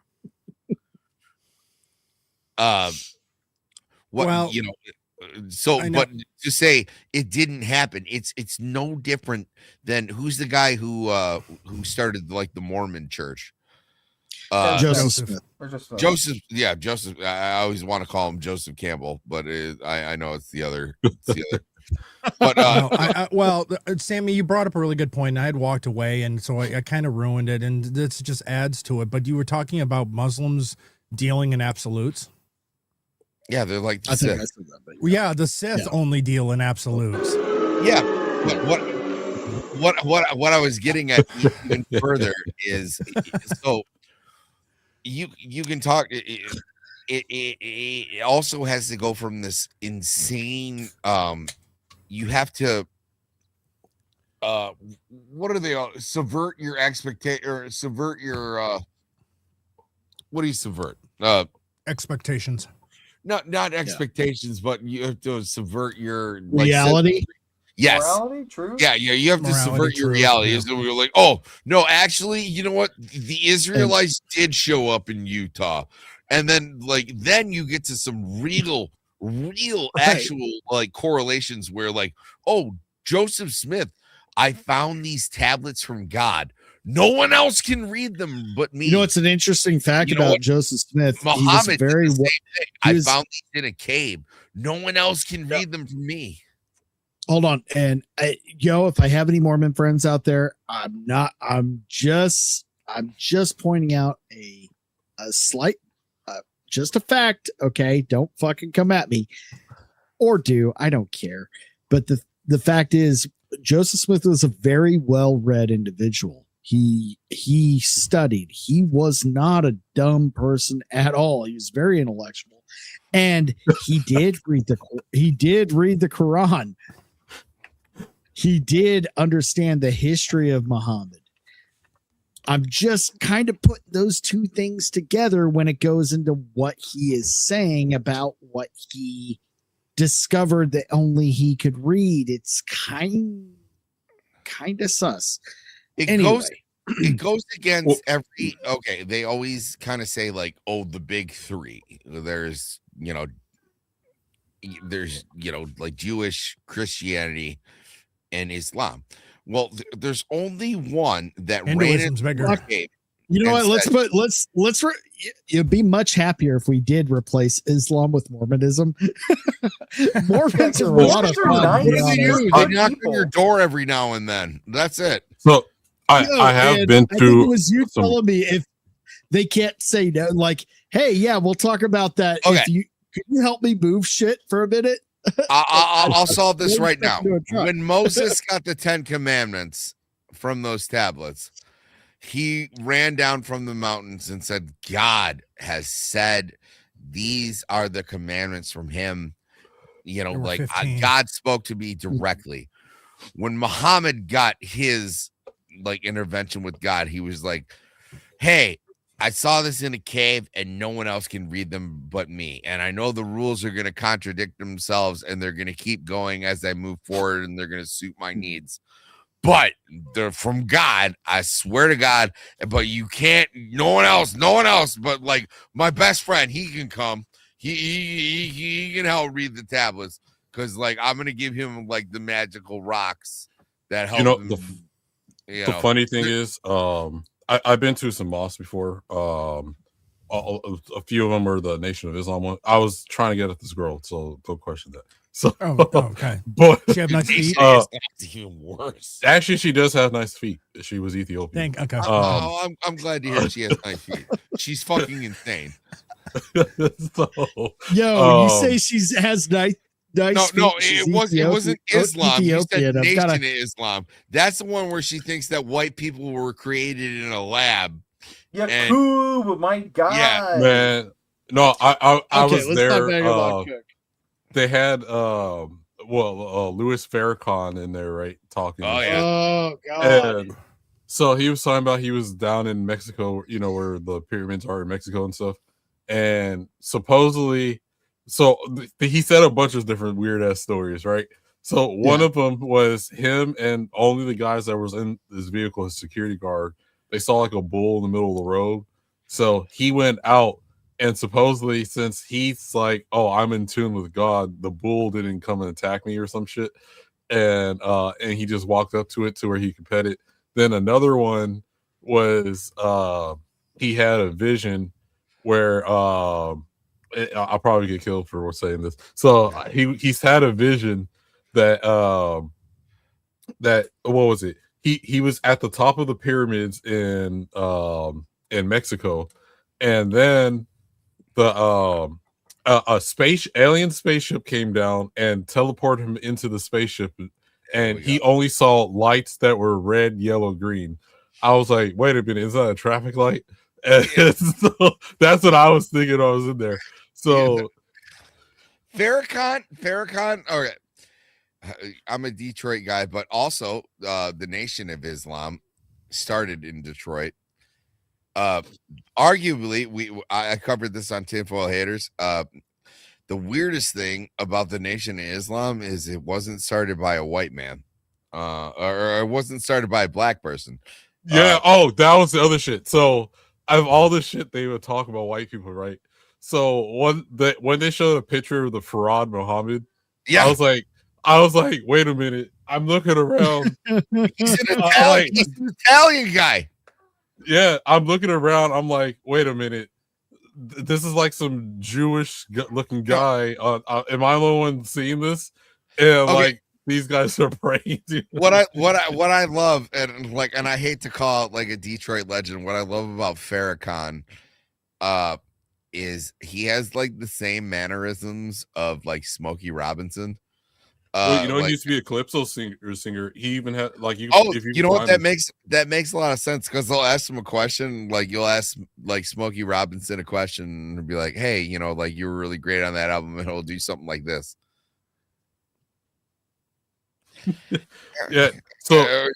But to say it didn't happen, it's no different than who's the guy who started like the Mormon church? Joseph. Joseph. I always want to call him Joseph Campbell, but I know it's the other. But Sammy, you brought up a really good point, and I had walked away, and so I kind of ruined it, and this just adds to it. But you were talking about Muslims dealing in absolutes. Yeah, they're like the Sith. The Sith only deal in absolutes. Yeah, but what I was getting at even further is so you can talk. It also has to go from this insane. You have to what are they all? Subvert your expectation, or subvert your what do you subvert? Expectations. Not expectations, but you have to subvert your reality. Yes. Morality, truth. Yeah, you have to subvert your reality. Yeah. So we were like, oh no, actually, you know what? The Israelites did show up in Utah, and then you get to some real actual like correlations where like, oh, Joseph Smith, I found these tablets from God. No one else can read them but me. You know, it's an interesting fact about Joseph Smith. Muhammad, very I found these in a cave. No one else can read them from me. Hold on, and if I have any Mormon friends out there, I'm just pointing out a slight, just a fact. Okay, don't fucking come at me, or do. I don't care. But the fact is, Joseph Smith was a very well-read individual. He studied. He was not a dumb person at all. He was very intellectual, and he did read the Quran. He did understand the history of Muhammad. I'm just kind of putting those two things together when it goes into what he is saying about what he discovered that only he could read. It's kind of sus. It goes against every. Okay, they always kind of say like, oh, the big three. There's like Jewish, Christianity, and Islam. Well, there's only one that Hinduism's bigger. You know what? You'd be much happier if we did replace Islam with Mormonism. Mormons are a lot of fun. They knock on your door every now and then. That's it. So I have been I think through. it was you telling me if they can't say no, like, hey, yeah, we'll talk about that. Okay. Could you help me move shit for a minute? I'll solve this right now. When Moses got the 10 Commandments from those tablets, he ran down from the mountains and said, God has said these are the commandments from him. God spoke to me directly. When Muhammad got his intervention with God, he was like, hey, I saw this in a cave and no one else can read them but me. And I know the rules are going to contradict themselves and they're going to keep going as I move forward and they're going to suit my needs. But they're from God. I swear to God. But you can't, no one else, but like my best friend, he can come. He can help read the tablets because I'm going to give him the magical rocks that help him. The funny thing is, I've been to some mosques before. A few of them were the Nation of Islam one. I was trying to get at this girl, so don't question that. So, okay. But she have nice feet. Even worse. Actually, she does have nice feet. She was Ethiopian. Okay. I'm glad to hear she has nice feet. She's fucking insane. You say she has nice. No, it wasn't Islam. You said Nation of Islam. That's the one where she thinks that white people were created in a lab. Yeah, cool, my God. Yeah, man. No, I was there. They had Louis Farrakhan in there, right? Talking. Oh yeah. Oh God. And so he was talking about he was down in Mexico, where the pyramids are in Mexico and stuff. And supposedly, so he said a bunch of different weird ass stories, right? So one of them was him and only the guys that was in his vehicle, his security guard, they saw a bull in the middle of the road. So he went out and supposedly, since he's like, oh, I'm in tune with God, the bull didn't come and attack me or some shit. And he just walked up to it to where he could pet it. Then another one was he had a vision where I'll probably get killed for saying this. So he's had a vision that what was it? He was at the top of the pyramids in Mexico, and then the alien spaceship came down and teleported him into the spaceship, and he only saw lights that were red, yellow, green. I was like, wait a minute, is that a traffic light? And so that's what I was thinking. I was in there. So Farrakhan. Okay. I'm a Detroit guy, but also the Nation of Islam started in Detroit. Arguably, I covered this on Tinfoil Haters. The weirdest thing about the Nation of Islam is it wasn't started by a white man, or it wasn't started by a black person. Yeah. That was the other shit. So out of all the shit they would talk about white people, right? So when they showed a picture of the Farad Muhammad, yeah, I was like, wait a minute. I'm looking around. He's an Italian guy. Yeah, I'm looking around. I'm like, wait a minute. This is like some Jewish looking guy. Am I the only one seeing this? And like these guys are praying. What I love, and I hate to call it like a Detroit legend. What I love about Farrakhan, is he has like the same mannerisms of like Smokey Robinson. Well, you know, he used to be a calypso singer. He even had like you know what that makes a lot of sense, because they'll ask him a question, like you'll ask like Smokey Robinson a question and be like, hey, you know, like you were really great on that album, and he'll do something like this. Yeah, so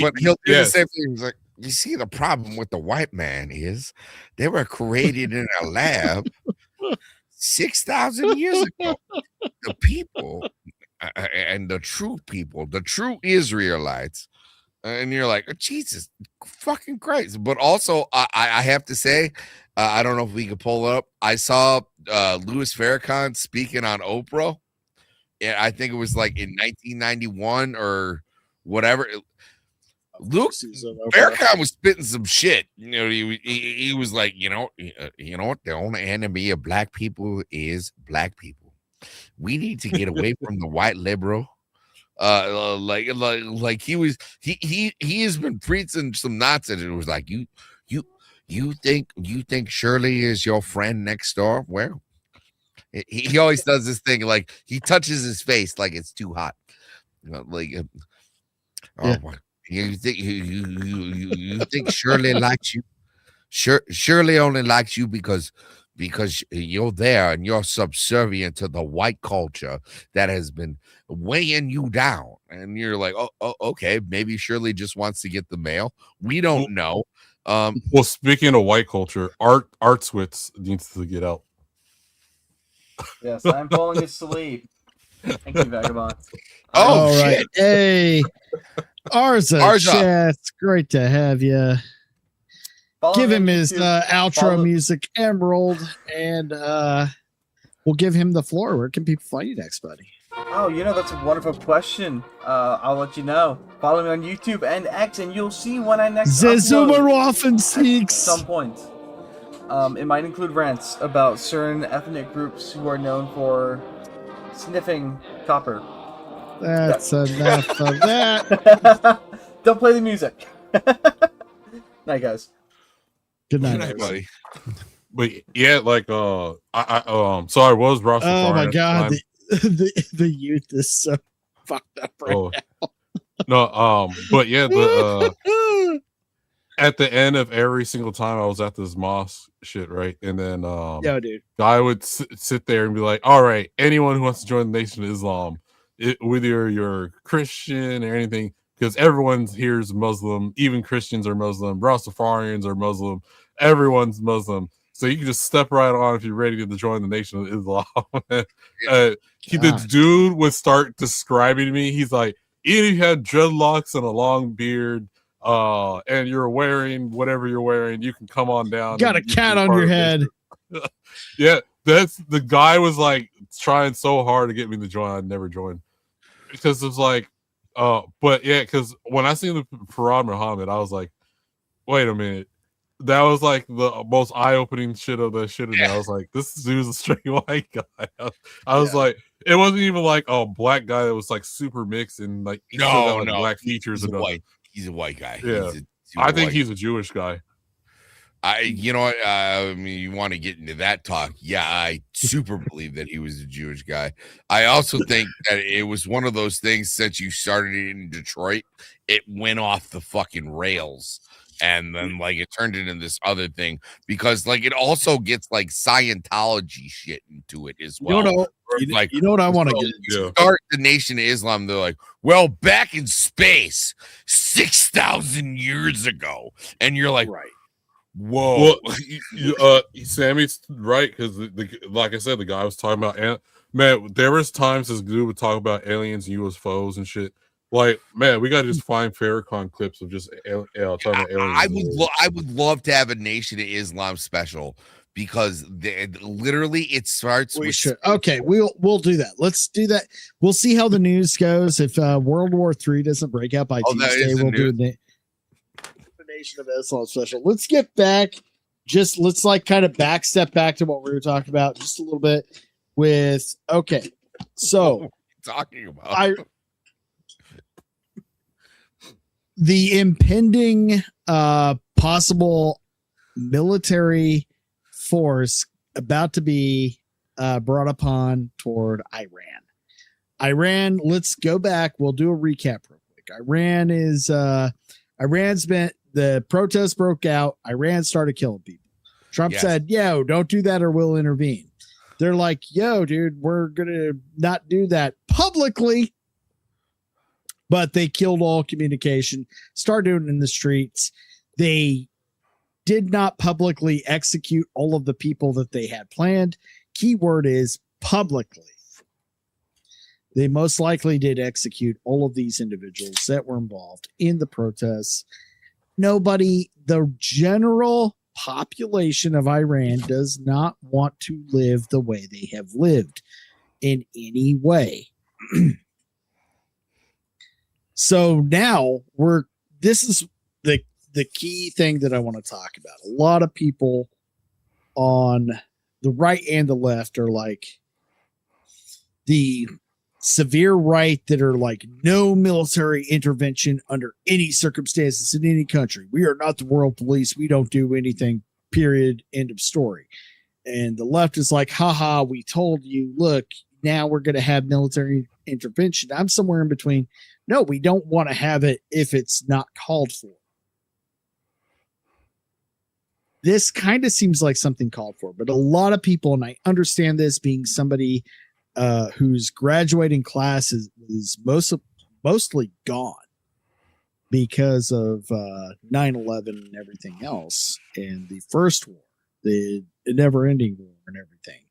but he'll do the same thing. He's like, you see, the problem with the white man is they were created in a lab 6,000 years ago. The people and the true people, the true Israelites, and you're like, oh, Jesus fucking Christ. But also, I have to say, I don't know if we could pull it up. I saw Louis Farrakhan speaking on Oprah. And I think it was like in 1991 or whatever. Luke Farrakhan was spitting some shit. You know, he was like, you know what? The only enemy of black people is black people. We need to get away from the white liberal. Like he has been preaching some nonsense. It was like you think Shirley is your friend next door? Well, he always does this thing, like he touches his face like it's too hot. You know, like you think Shirley likes you? Shirley only likes you because you're there and you're subservient to the white culture that has been weighing you down. And you're like, oh, okay, maybe Shirley just wants to get the mail. We don't know. Well, speaking of white culture, Artswitz needs to get out. Yes, I'm falling asleep. Thank you, Vagabond. All right. Hey, Arza chat. Great to have you. Give him his outro music, Emerald, and we'll give him the floor. Where can people find you next, buddy? Oh, you know, that's a wonderful question. I'll let you know. Follow me on YouTube and X, and you'll see when I next upload speaks. At some point. It might include rants about certain ethnic groups who are known for sniffing copper. That's enough of that. Don't play the music. Night, guys. Good night, buddy. But yeah, like so I was Ross. Oh my god, the youth is so fucked up right now. No, but yeah, at the end of every single time I was at this mosque shit, right? And then dude, guy would sit there and be like, all right, anyone who wants to join the Nation of Islam, whether you're Christian or anything, because everyone here is Muslim, even Christians are Muslim, Rastafarians are Muslim, everyone's Muslim. So you can just step right on if you're ready to join the Nation of Islam. The dude would start describing to me. He's like, even if you had dreadlocks and a long beard, and you're wearing whatever you're wearing, you can come on down. Got a cat on your head. Yeah, that's the guy was like trying so hard to get me to join. I'd never joined because it's like, but yeah, because when I seen the Farad Muhammad, I was like, wait a minute. That was like the most eye-opening shit of the shit. And I was like, this dude's a straight white guy. I was like, it wasn't even like a black guy that was like super mixed and like black features. He's a white guy. Yeah, I think he's a Jewish guy. You know what? I mean, you want to get into that talk? Yeah, I super believe that he was a Jewish guy. I also think that it was one of those things since you started it in Detroit, it went off the fucking rails. And then like it turned into this other thing because like it also gets like Scientology shit into it as well. like, you know what I want to get into? Start the Nation of Islam. They're like, well, back in space 6,000 years ago, and you're like, right. Whoa. Well, Sammy's right, because like I said, the guy was talking about, man, there was times this dude would talk about aliens and UFOs and shit. Like, man, we gotta just find Farrakhan clips of just talking about aliens. I would love to have a Nation of Islam special, because literally it starts. We should. Okay, we'll do that. Let's do that. We'll see how the news goes. If World War III doesn't break out by Tuesday, we'll do the Nation of Islam special. Let's get back. Let's like kind of step back to what we were talking about just a little bit with. Okay, so talking about the impending possible military force about to be brought upon toward Iran. Let's go back. We'll do a recap real quick. Iran's been, the protests broke out. Iran started killing people. Trump said, yo, don't do that or we'll intervene. They're like, yo, dude, we're going to not do that publicly. But they killed all communication, started doing it in the streets. They did not publicly execute all of the people that they had planned. Keyword is publicly. They most likely did execute all of these individuals that were involved in the protests. The general population of Iran does not want to live the way they have lived in any way. So now this is the key thing that I want to talk about. A lot of people on the right and the left are like the severe right that are like no military intervention under any circumstances in any country. We are not the world police. We don't do anything, period, end of story. And the left is like, haha, we told you, look, now we're going to have military intervention. I'm somewhere in between. No, we don't want to have it if it's not called for. This kind of seems like something called for, but a lot of people, and I understand this being somebody whose graduating class is mostly gone because of 9/11 and everything else, and the first war, the never-ending war and everything.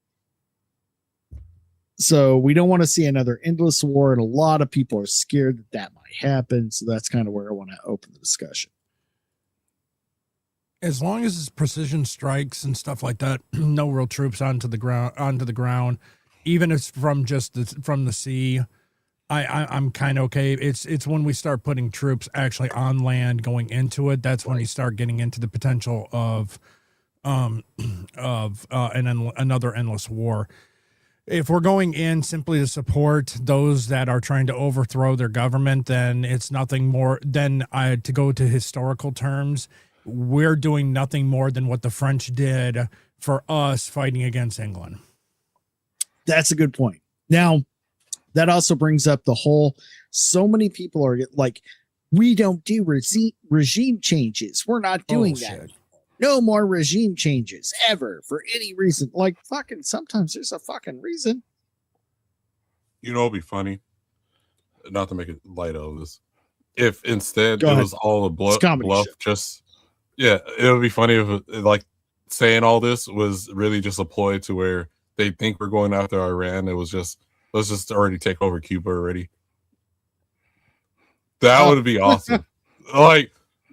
So we don't want to see another endless war, and a lot of people are scared that might happen. So that's kind of where I want to open the discussion. As long as it's precision strikes and stuff like that, no real troops onto the ground, even if it's from from the sea, I'm kind of okay. It's when we start putting troops actually on land going into it, that's when you start getting into the potential of another endless war. If we're going in simply to support those that are trying to overthrow their government, then it's nothing more than to go to historical terms. We're doing nothing more than what the French did for us fighting against England. That's a good point. Now, that also brings up the whole, so many people are like, we don't do regime changes. We're not doing that. No more regime changes ever for any reason. Like, fucking, sometimes there's a fucking reason. You know, it'd be funny, not to make it light of this, if instead it was all a bluff, just, yeah, it would be funny if like saying all this was really just a ploy to where they think we're going after Iran. It was just, let's just already take over Cuba already. That would be awesome. Like,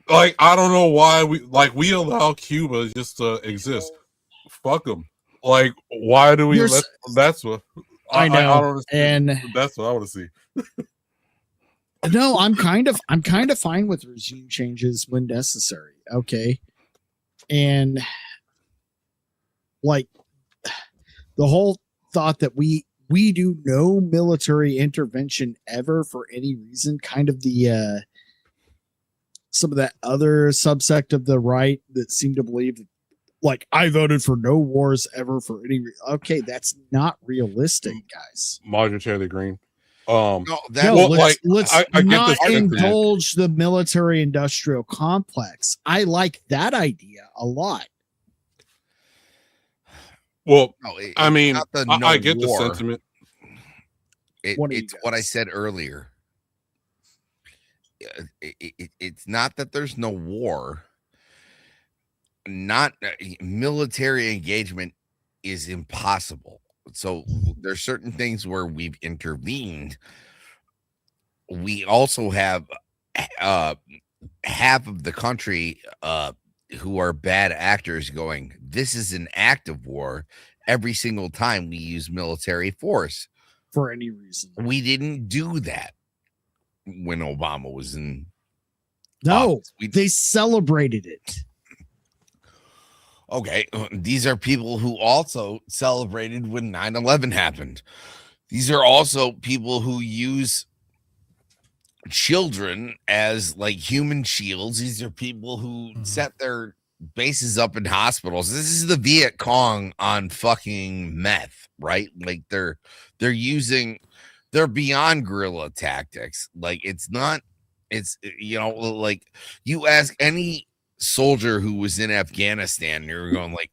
I don't know why we allow Cuba just to exist. Fuck them. Like, why do we that's what I know. I don't and that's what I want to see. No, I'm kind of fine with regime changes when necessary. Okay. And like the whole thought that we do no military intervention ever for any reason, kind of the some of that other subsect of the right that seem to believe that, like, I voted for no wars ever for any okay, that's not realistic, guys. Monetarily green. Let's not indulge the military industrial complex. I like that idea a lot. Well, I mean, I get the sentiment. It's what I said earlier. It's not that there's no war. Not military engagement is impossible. So there's certain things where we've intervened. We also have half of the country who are bad actors going, this is an act of war every single time we use military force. For any reason. We didn't do that when Obama was in office. They celebrated it. Okay, these are people who also celebrated when 9/11 happened. These are also people who use children as like human shields. These are people who set their bases up in hospitals. This is the Viet Cong on fucking meth, right? Like they're beyond guerrilla tactics. Like it's like you ask any soldier who was in Afghanistan, you're going like,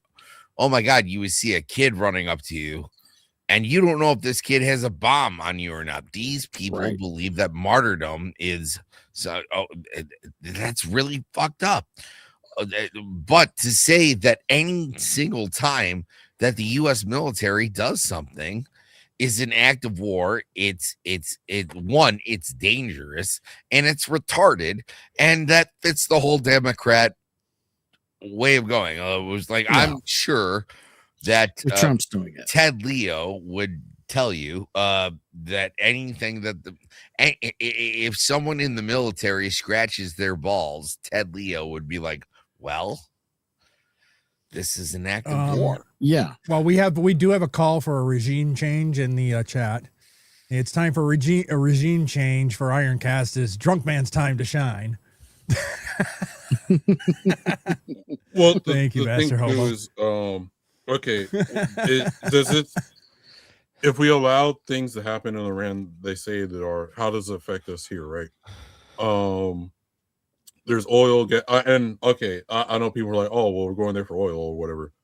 oh my God, you would see a kid running up to you and you don't know if this kid has a bomb on you or not. These people believe that martyrdom is that's really fucked up. But to say that any single time that the U.S. military does something is an act of war, it's dangerous and it's retarded, and that fits the whole Democrat way of going. It was like, I'm sure that Trump's doing it. Ted Leo would tell you that anything that if someone in the military scratches their balls, Ted Leo would be like, well, this is an act of war. Yeah. Well, we do have a call for a regime change in the chat. It's time for a regime change for Ironcast. Is Drunk Man's time to shine. Well, thank you, Master Hobo. Is, okay, if we allow things to happen in Iran, they say that are, how does it affect us here, right? There's oil, and okay, I know people are like, oh, well, we're going there for oil or whatever.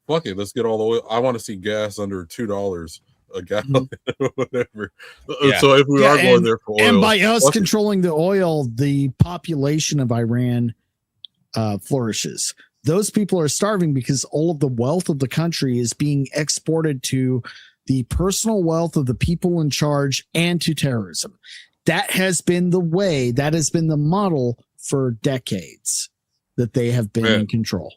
Fuck it, let's get all the oil. I want to see gas under $2 a gallon or whatever. Yeah. So if we are going there for oil, and by us controlling the oil, the population of Iran flourishes. Those people are starving because all of the wealth of the country is being exported to the personal wealth of the people in charge and to terrorism. That has been the way, that has been the model for decades that they have been in control.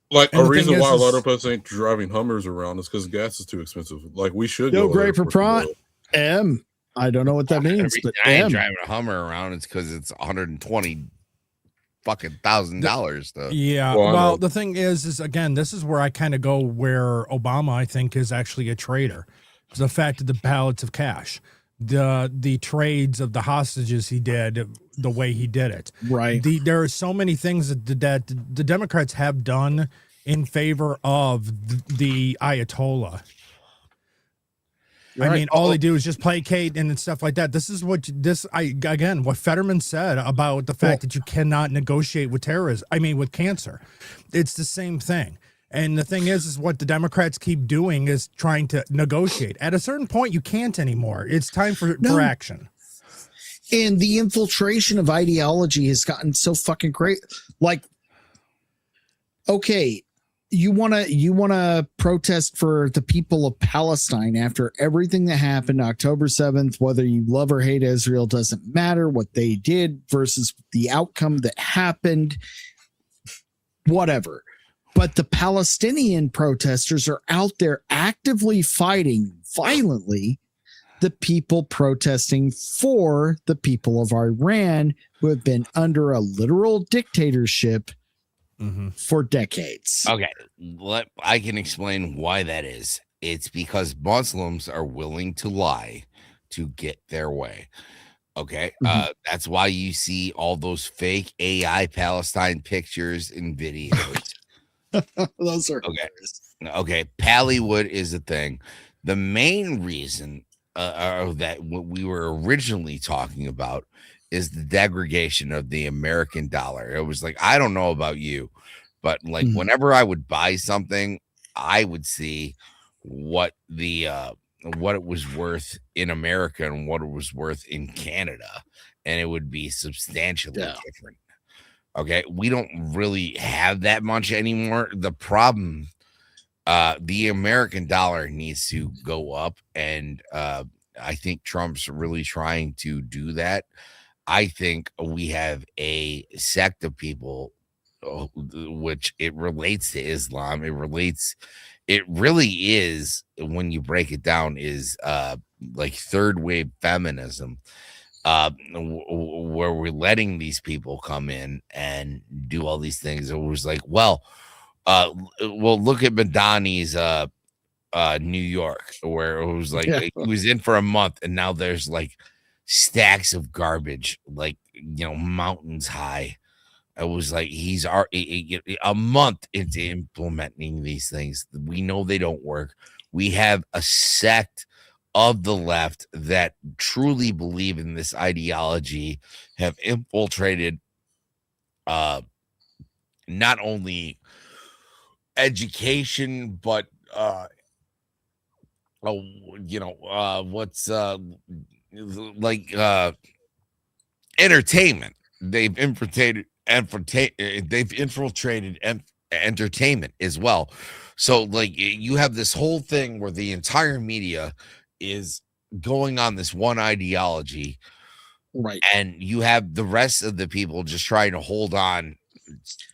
Like a reason why a lot of us ain't driving Hummers around is because gas is too expensive. Like we should go. No great for prime. I don't know what that means, but I ain't driving a Hummer around. It's because it's $120,000 though. Yeah. Well, the thing is again, this is where I kind of go where Obama, I think, is actually a traitor. The fact of the ballots of cash, the trades of the hostages he did, the way he did it. Right. There are so many things that the Democrats have done in favor of the Ayatollah. Right. I mean, all they do is just placate and stuff like that. This is what what Fetterman said about the fact that you cannot negotiate with terrorism. I mean, with cancer. It's the same thing. And the thing is what the Democrats keep doing is trying to negotiate. At a certain point, you can't anymore. It's time for action. And the infiltration of ideology has gotten so fucking great. Like, okay, you wanna protest for the people of Palestine after everything that happened October 7th, whether you love or hate Israel, doesn't matter what they did versus the outcome that happened, whatever. But the Palestinian protesters are out there actively fighting violently the people protesting for the people of Iran who have been under a literal dictatorship for decades. Okay, I can explain why that is. It's because Muslims are willing to lie to get their way. Okay, that's why you see all those fake AI Palestine pictures and videos. Those are okay. Pallywood is a thing. The main reason that what we were originally talking about is the degradation of the American dollar. It was like, I don't know about you, but like whenever I would buy something, I would see what the what it was worth in America and what it was worth in Canada, and it would be substantially different. Okay, we don't really have that much anymore. The problem, the American dollar needs to go up, and I think Trump's really trying to do that. I think we have a sect of people, which it relates to Islam. It really is, when you break it down, is like third wave feminism, where we're letting these people come in and do all these things. It was like, well, look at Madani's New York, where it was like he was in for a month, and now there's like stacks of garbage, like, you know, mountains high. It was like he's a month into implementing these things. We know they don't work. We have a sect of the left that truly believe in this ideology, have infiltrated not only education, but entertainment. They've infiltrated entertainment as well. So like you have this whole thing where the entire media is going on this one ideology, right? And you have the rest of the people just trying to hold on.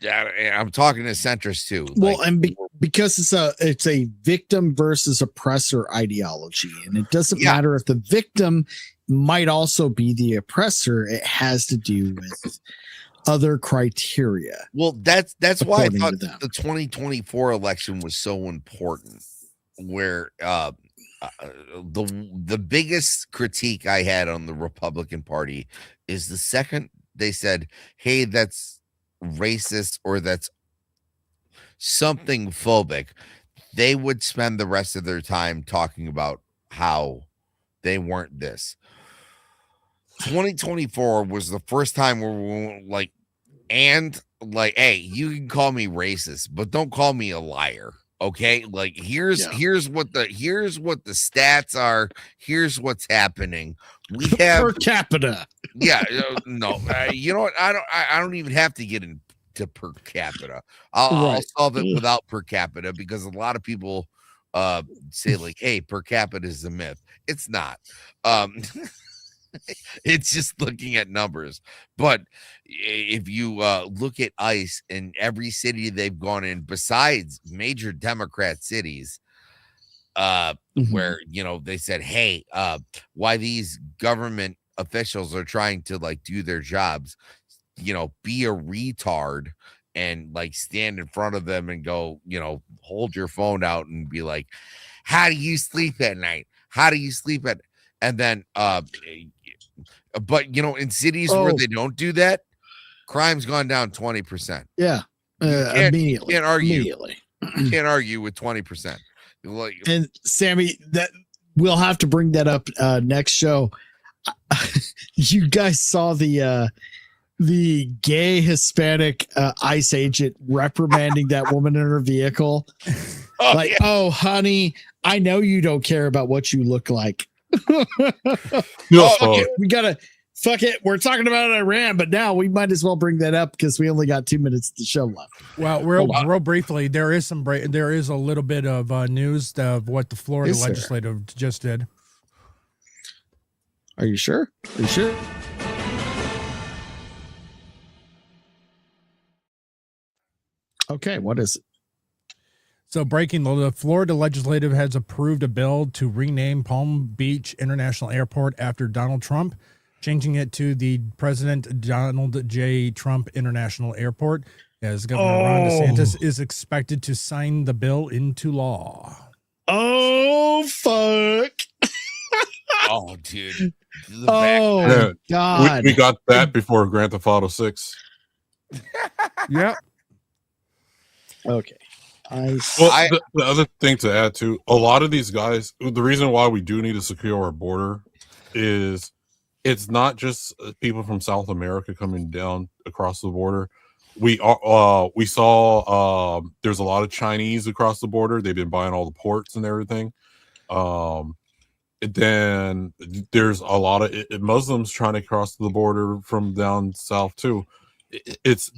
I'm talking to centrists too. Well, and because it's a victim versus oppressor ideology, and it doesn't matter if the victim might also be the oppressor. It has to do with other criteria. Well, that's why I thought the 2024 election was so important, where the biggest critique I had on the Republican Party is the second they said, hey, that's racist or that's something phobic, they would spend the rest of their time talking about how they weren't this. 2024 was the first time where we were like, and like, hey, you can call me racist, but don't call me a liar. Okay, like here's what the stats are. Here's what's happening. We have per capita. Yeah, no, you know what? I don't even have to get into per capita. I'll solve it without per capita, because a lot of people say like, hey, per capita is a myth. It's not. It's just looking at numbers. But if you look at ICE in every city they've gone in, besides major Democrat cities, where, you know, they said, hey, why these government officials are trying to like do their jobs, you know, be a retard and like stand in front of them and go, you know, hold your phone out and be like, how do you sleep at night? How do you sleep at? And then but you know, in cities where they don't do that, crime's gone down 20%. Yeah, immediately. Can't argue. Can't argue with 20%. Like, and Sammy, that we'll have to bring that up next show. You guys saw the gay Hispanic ICE agent reprimanding that woman in her vehicle. Oh, honey, I know you don't care about what you look like. We gotta fuck it. We're talking about Iran, but now we might as well bring that up because we only got 2 minutes to show left. Well, real briefly, there is a little bit of news of what the Florida legislative just did. Are you sure? Are you sure? Okay, what is it? So breaking, the Florida legislative has approved a bill to rename Palm Beach International Airport after Donald Trump, changing it to the President Donald J. Trump International Airport, as Governor Ron DeSantis is expected to sign the bill into law. Oh, fuck. Oh, dude. Oh, God. We got that before Grand Theft Auto 6. Yep. Okay. The other thing to add to, a lot of these guys, the reason why we do need to secure our border is it's not just people from South America coming down across the border. We saw there's a lot of Chinese across the border. They've been buying all the ports and everything. then there's a lot of Muslims trying to cross the border from down south too. It's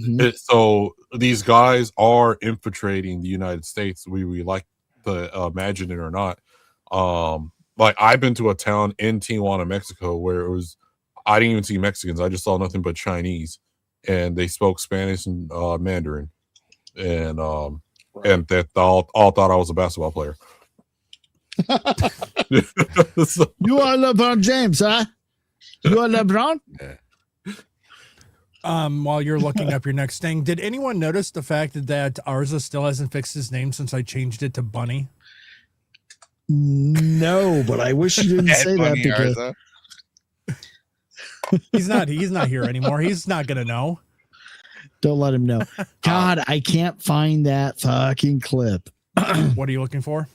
so these guys are infiltrating the United States. We like to imagine it or not. Like I've been to a town in Tijuana, Mexico, where I didn't even see Mexicans. I just saw nothing but Chinese, and they spoke Spanish and Mandarin, and that all thought I was a basketball player. So, you are LeBron James, huh? You are LeBron? While you're looking up your next thing, did anyone notice the fact that Arza still hasn't fixed his name since I changed it to Bunny? No, but I wish you didn't say that because he's not here anymore. He's not gonna know. Don't let him know. God, I can't find that fucking clip. What are you looking for?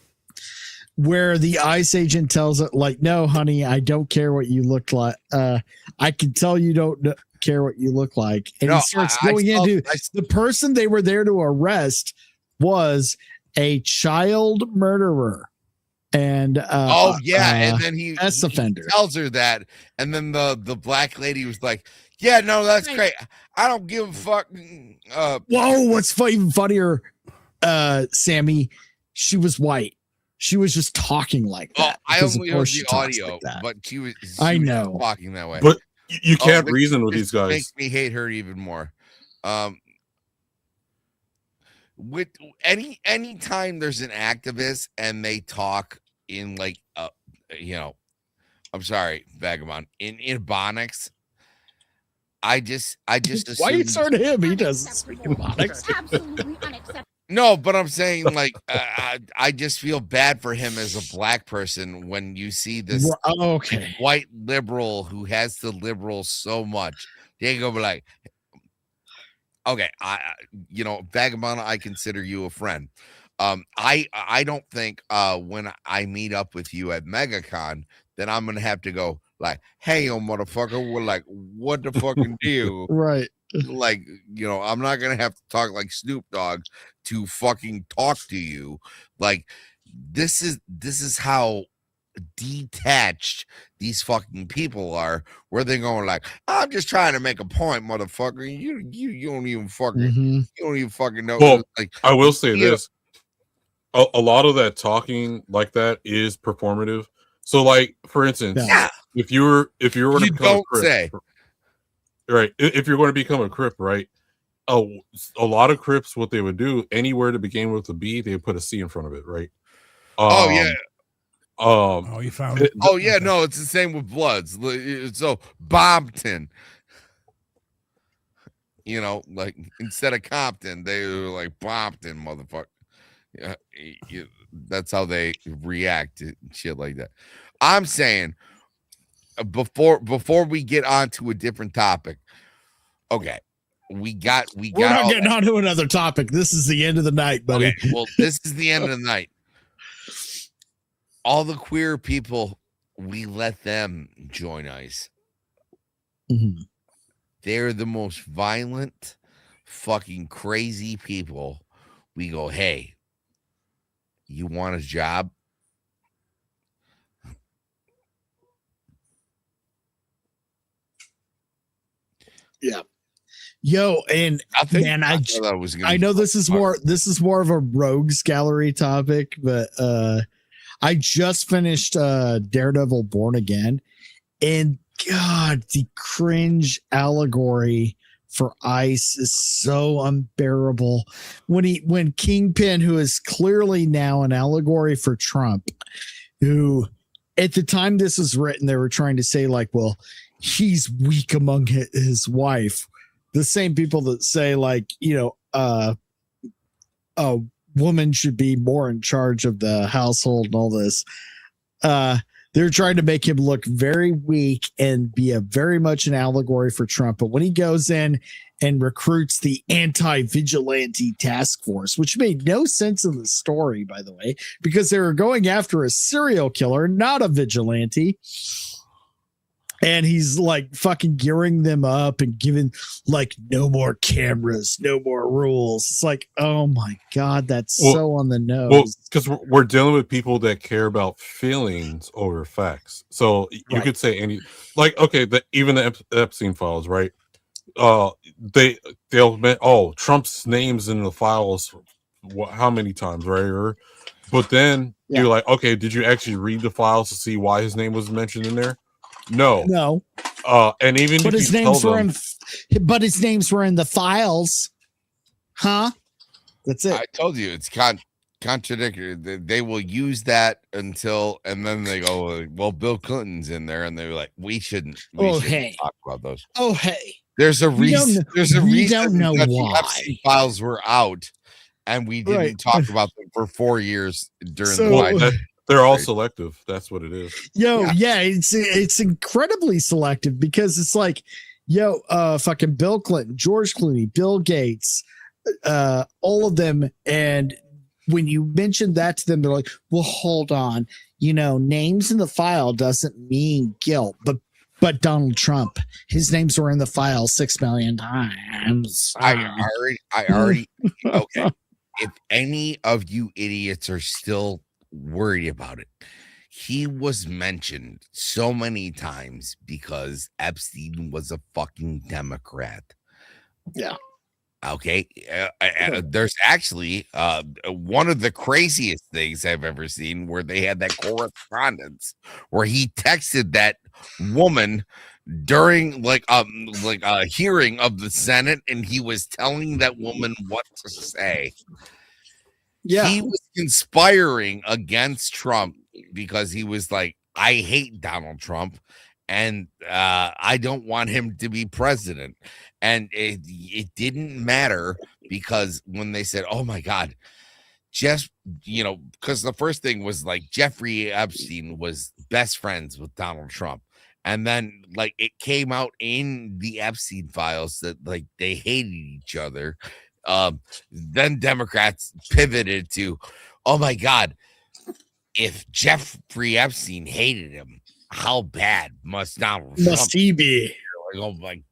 Where the ICE agent tells it, like, no, honey, I don't care what you look like. I can tell you don't care what you look like. And he starts going into the person they were there to arrest was a child murderer. And and then he offender tells her that, and then the black lady was like, yeah, no, that's great. I don't give a fuck. Whoa, what's even funnier, Sammy, she was white. She was just talking like that. I only heard the audio, but she was talking that way. But you can't reason with these guys. Makes me hate her even more. With any time there's an activist and they talk in like I'm sorry, Vagabond, in Ebonics, I just assume. Why you turn to him? He doesn't speak Ebonics. Absolutely unacceptable. No, but I'm saying like I just feel bad for him as a black person when you see this white liberal who has the liberals so much. They go like, okay, Vagabond, I consider you a friend. I don't think when I meet up with you at MegaCon that I'm gonna have to go like, hey, yo, motherfucker, we're like, what the fucking deal? Right. Like, I'm not gonna have to talk like Snoop Dogg to fucking talk to you. Like, this is how detached these fucking people are, where they're going like, I'm just trying to make a point, motherfucker. You don't even fucking you don't even fucking know. Well, like, I will say this. A lot of that talking like that is performative. So, like, for instance, if you were going to become a Crip, right? If you're going to become a Crip, right? A lot of Crips, what they would do, anywhere that began with a B, they would put a C in front of it, right? You found it. No, it's the same with Bloods. So Bompton, like instead of Compton, they were like Bompton, motherfucker. That's how they react to shit like that. I'm saying before we get on to a different topic, okay. We're not getting on to another topic. This is the end of the night, buddy. Okay, well, this is the end of the night. All the queer people, we let them join ICE. Mm-hmm. They're the most violent, fucking crazy people. We go, hey, you want a job? Yeah. Yo, and man, I know this is more of a rogues gallery topic, but I just finished Daredevil Born Again, and God, the cringe allegory for ICE is so unbearable. When Kingpin, who is clearly now an allegory for Trump, who at the time this was written, they were trying to say like, well, he's weak among his wife. The same people that say like, a woman should be more in charge of the household and all this. They're trying to make him look very weak and be very much an allegory for Trump. But when he goes in and recruits the anti-vigilante task force, which made no sense in the story, by the way, because they were going after a serial killer, not a vigilante. And he's like fucking gearing them up and giving like no more cameras, no more rules. It's like, oh my God, that's so on the nose. Well, because we're dealing with people that care about feelings over facts. So you could say okay, even the Epstein files, right? They'll admit, Trump's name's in the files how many times, right? But then you're like, okay, did you actually read the files to see why his name was mentioned in there? No. And even but if his you names tell were them, but his names were in the files, huh? That's it. I told you it's contradictory. They will use that until, and then they go, well, Bill Clinton's in there, and they're like, we shouldn't talk about those. Oh, hey. There's a reason. There's a reason don't know that why. the Epstein files were out, and we didn't talk about them for 4 years during the Biden. They're all selective. That's what it is. It's incredibly selective because it's like, fucking Bill Clinton, George Clooney, Bill Gates, all of them. And when you mention that to them, they're like, well, hold on, names in the file doesn't mean guilt, but Donald Trump, his names were in the file 6 million times. I already okay. If any of you idiots are still worried about it, he was mentioned so many times because Epstein was a fucking Democrat. Yeah. Okay. There's actually one of the craziest things I've ever seen where they had that correspondence where he texted that woman during a hearing of the Senate, and he was telling that woman what to say. Yeah. He was conspiring against Trump because he was like, I hate Donald Trump and I don't want him to be president. And it didn't matter because when they said, oh my God, because the first thing was like Jeffrey Epstein was best friends with Donald Trump. And then it came out in the Epstein files that they hated each other. Then Democrats pivoted to, oh my God, if Jeffrey Epstein hated him, how bad must Donald Trump he be? Oh my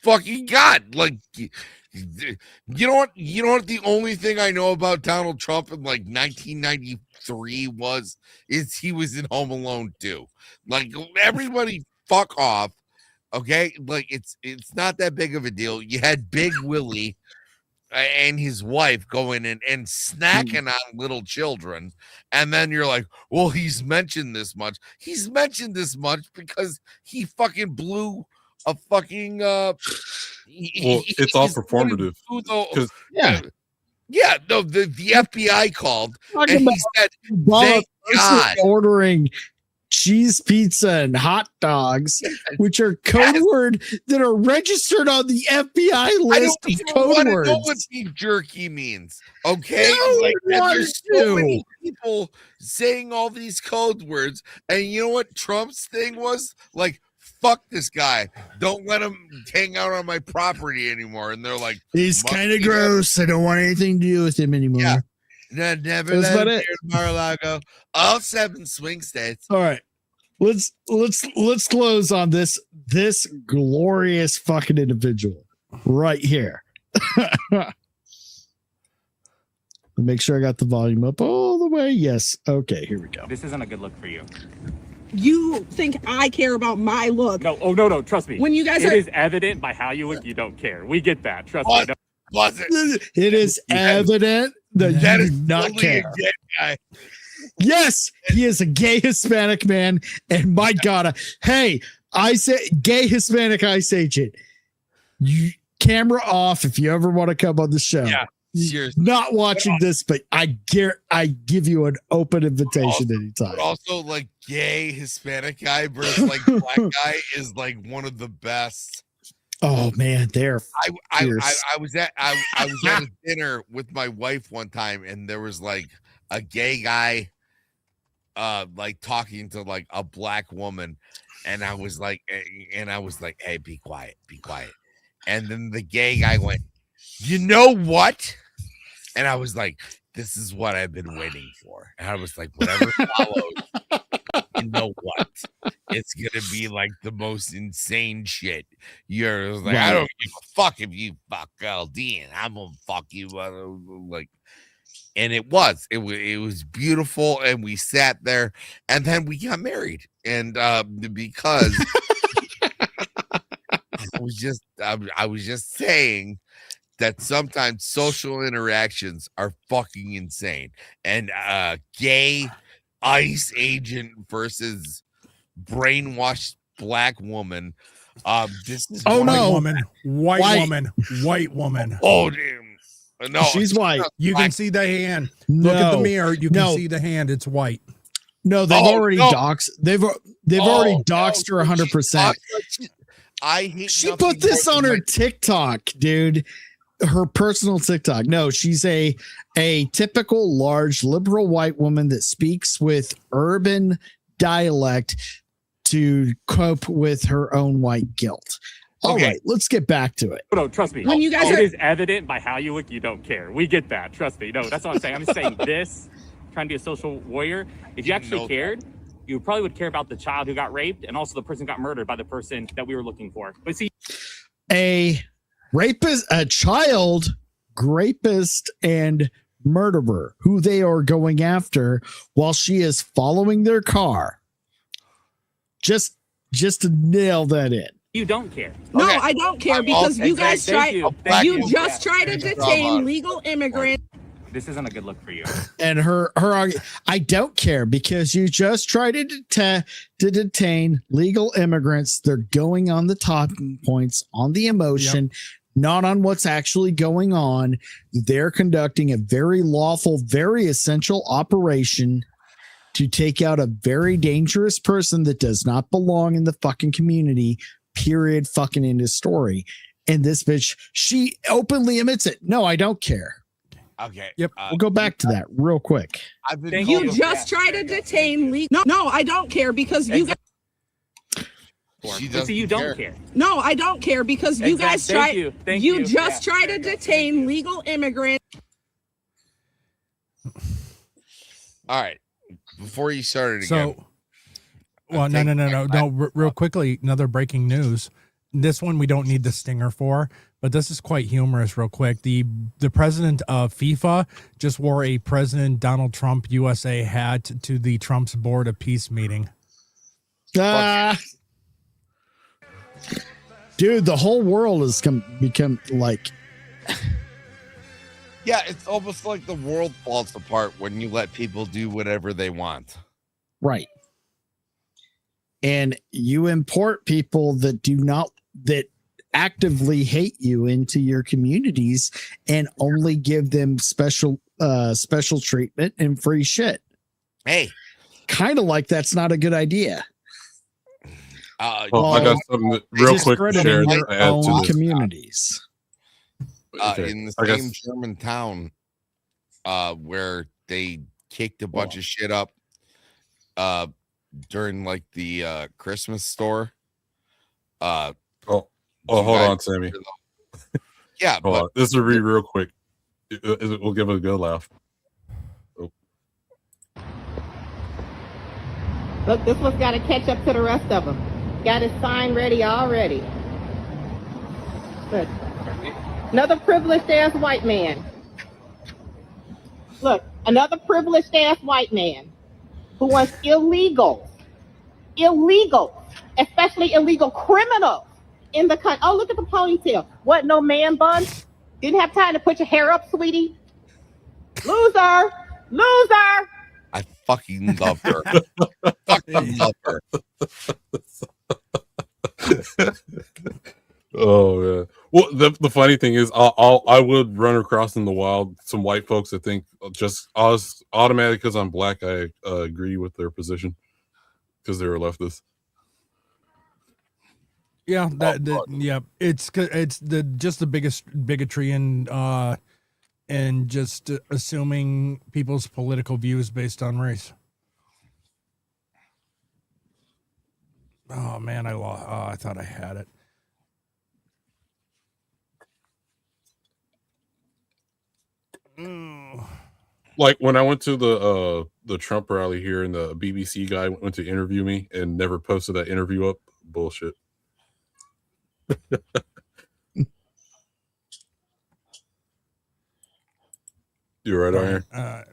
fucking God! You know what? The only thing I know about Donald Trump in 1993 is he was in Home Alone 2. Everybody, fuck off. Okay, it's not that big of a deal. You had Big Willie and his wife going in and snacking on little children, and then you're like, well, he's mentioned this much. He's mentioned this much because he fucking blew a fucking it's all performative. The FBI called and he said, thank God. Ordering cheese pizza and hot dogs, which are code word that are registered on the FBI list of code words. I don't know what beef jerky means. Okay, there's so many people saying all these code words, and you know what Trump's thing was? Fuck this guy. Don't let him hang out on my property anymore. And they're like, he's kind of gross. I don't want anything to do with him anymore. Yeah. Never let him near Mar-a-Lago. All 7 swing states. All right. Let's close on this glorious fucking individual right here. Make sure I got the volume up all the way. Yes. Okay, here we go. This isn't a good look for you. You think I care about my look? No, no, trust me. When you guys it is evident by how you look, you don't care. We get that. Trust me. It is evident that you do not care. Guy. Yes, he is a gay Hispanic man, and my God, hey, I say gay Hispanic ice agent. Camera off if you ever want to come on the show. Yeah. Seriously. Not watching this, but I give you an open invitation anytime. Also, gay Hispanic guy versus black guy is one of the best. Oh man, they're I was at a dinner with my wife one time, and there was a gay guy talking to a black woman, and I was like, hey, be quiet. And then the gay guy went, you know what? And I was like, this is what I've been waiting for. And I was like, whatever follows, you know what? it's gonna be like the most insane shit. You're like, Right. I don't give a fuck if you fuck LD, and I'm gonna fuck you. Like, and it was beautiful, and we sat there, and then we got married, and because I was just saying that sometimes social interactions are fucking insane, and gay ICE agent versus brainwashed black woman. This is white no, woman, white woman. Oh damn! No, she's white. You can see the hand. Look at the mirror. You can see the hand. It's white. No, they've already doxed. They've already doxed her 100%. I hate. She put this on her TikTok, dude. Her personal TikTok. No, she's a typical large liberal white woman that speaks with urban dialect to cope with her own white guilt. All right, let's get back to it. No, trust me. When you guys it are- is evident by how you look, you don't care. We get that. Trust me. No, that's what I'm saying. I'm just saying this, trying to be a social warrior. If you actually cared, you probably would care about the child who got raped and also the person who got murdered by the person that we were looking for. But see, A rapist, a child rapist and murderer who they are going after while she is following their car. Just to nail that in. you don't care. No, I don't care because you guys Thank tried. you. You just tried to detain legal immigrants. This isn't a good look for you. And her I don't care because you just tried to detain legal immigrants. They're going on the talking points, on the emotion, not on what's actually going on. They're conducting a very lawful, very essential operation to take out a very dangerous person that does not belong in the fucking community, period, fucking end of story. And this bitch, she openly admits it. No, I don't care. Okay. Yep. We'll go back to that real quick. You just tried to detain legal. No, I don't care because you guys. See, you don't care. No, I don't care because you guys tried. You just tried to detain legal immigrants. All right. Before you started again. So, well, no. Real quickly, another breaking news. This one we don't need the stinger for, but this is quite humorous. Real quick, the president of FIFA just wore a President Donald Trump USA hat to the Trump's Board of Peace meeting. Dude, the whole world has become like. Yeah, it's almost like the world falls apart when you let people do whatever they want. Right. And you import people that actively hate you into your communities and only give them special treatment and free shit. Hey, kind of like that's not a good idea. I got something real quick to share to add to this. Communities. In the same German town where they kicked a bunch of shit up during like the Christmas store. Hold on, Sammy. Yeah, but this will be real quick. We'll give it a good laugh. Look, this one's got to catch up to the rest of them. Got his sign ready already. Look. Another privileged ass white man. Look, another privileged ass white man who wants illegal, especially illegal criminals in the country. Oh, look at the ponytail. What, no man bun? Didn't have time to put your hair up, sweetie? Loser! I fucking love her. Fucking love her. Oh man. Well, the funny thing is, I would run across in the wild some white folks that think just automatically because I'm black, I agree with their position because they were leftists. Yeah, it's the biggest bigotry and just assuming people's political views based on race. Oh man, I thought I had it. Like when I went to the Trump rally here, and the BBC guy went to interview me and never posted that interview up. Bullshit. You're right, Iron.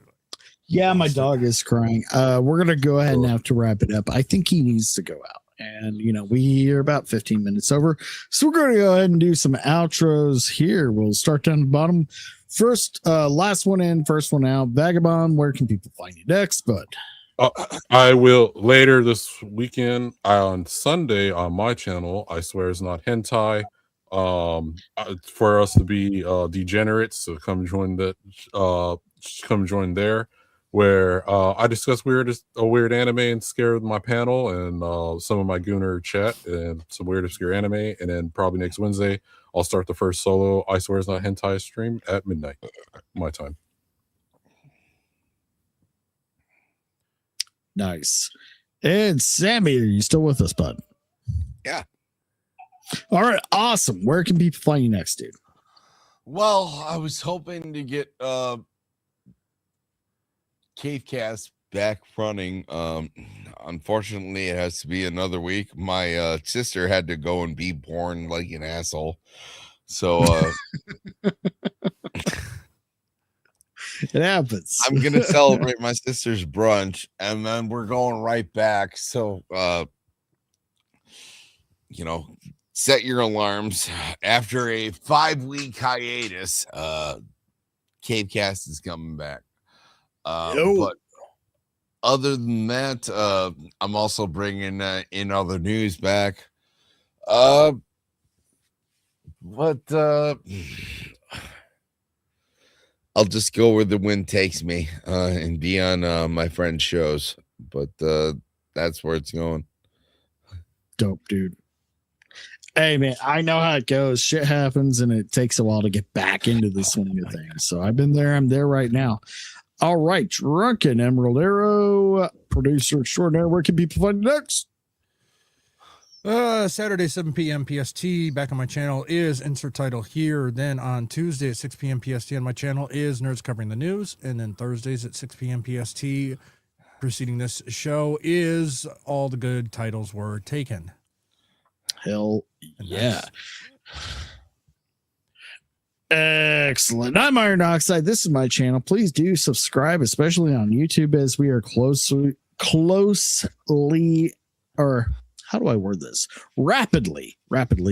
Yeah, my dog is crying. We're gonna go ahead now to wrap it up. I think he needs to go out, and we are about 15 minutes over, so we're gonna go ahead and do some outros here. We'll start down the bottom. First, last one in, first one out. Vagabond, where can people find you next, bud? I will later this weekend on Sunday on my channel. I swear it's not hentai. For us to be degenerates, so come join there, where I discuss a weird anime and scare with my panel and some of my Gooner chat and some weird obscure anime. And then probably next Wednesday I'll start the first solo I swear it's not hentai stream at midnight my time. Nice. And Sammy, are you still with us, bud? Yeah. All right, awesome. Where can people find you next, dude? Well, I was hoping to get Cavecast back running. Unfortunately, it has to be another week. My sister had to go and be born like an asshole. So it happens. I'm gonna celebrate my sister's brunch, and then we're going right back. So set your alarms. After a 5-week hiatus, Cavecast is coming back. But other than that, I'm also bringing in other news back. I'll just go where the wind takes me and be on my friend's shows. But that's where it's going. Dope, dude. Hey, man, I know how it goes. Shit happens, and it takes a while to get back into the swing of things. So I've been there. I'm there right now. All right, Drunken Emerald Arrow, producer extraordinaire. Where can people find you next? Saturday, 7 p.m. PST, back on my channel is insert title here. Then on Tuesday at 6 p.m. PST on my channel is Nerds Covering the News. And then Thursdays at 6 p.m. PST, preceding this show, is All the Good Titles Were Taken. Hell yeah. Excellent. I'm Iron Oxide. This is my channel. Please do subscribe, especially on YouTube, as we are closely, or how do I word this? Rapidly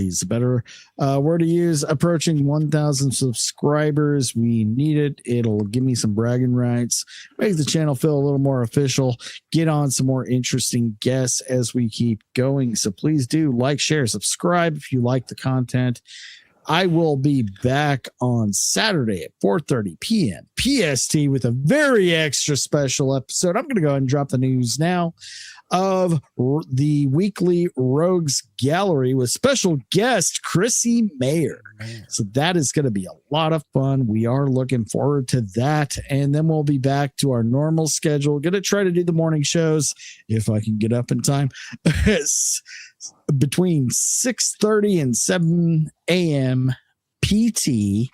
is a better word to use. Approaching 1,000 subscribers. We need it. It'll give me some bragging rights, make the channel feel a little more official, get on some more interesting guests as we keep going. So please do like, share, subscribe if you like the content. I will be back on Saturday at 4:30 p.m. PST with a very extra special episode. I'm going to go ahead and drop the news now of the weekly Rogues Gallery with special guest Chrissy Mayer. So that is going to be a lot of fun. We are looking forward to that. And then we'll be back to our normal schedule. Going to try to do the morning shows if I can get up in time. Between 6:30 and 7 a.m. PT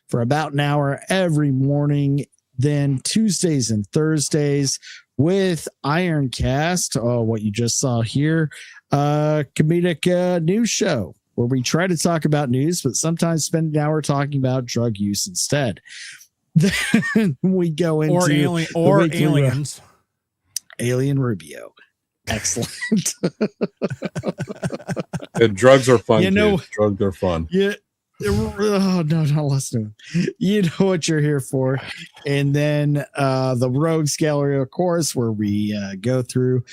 for about an hour every morning. Then Tuesdays and Thursdays with Ironcast, what you just saw here, comedic news show where we try to talk about news, but sometimes spend an hour talking about drug use instead. Then we go into aliens. Alien Rubio. Excellent. And drugs are fun. Drugs are fun. Yeah. Oh, no, listen. You know what you're here for. And then the Rogues Gallery, of course, where we go through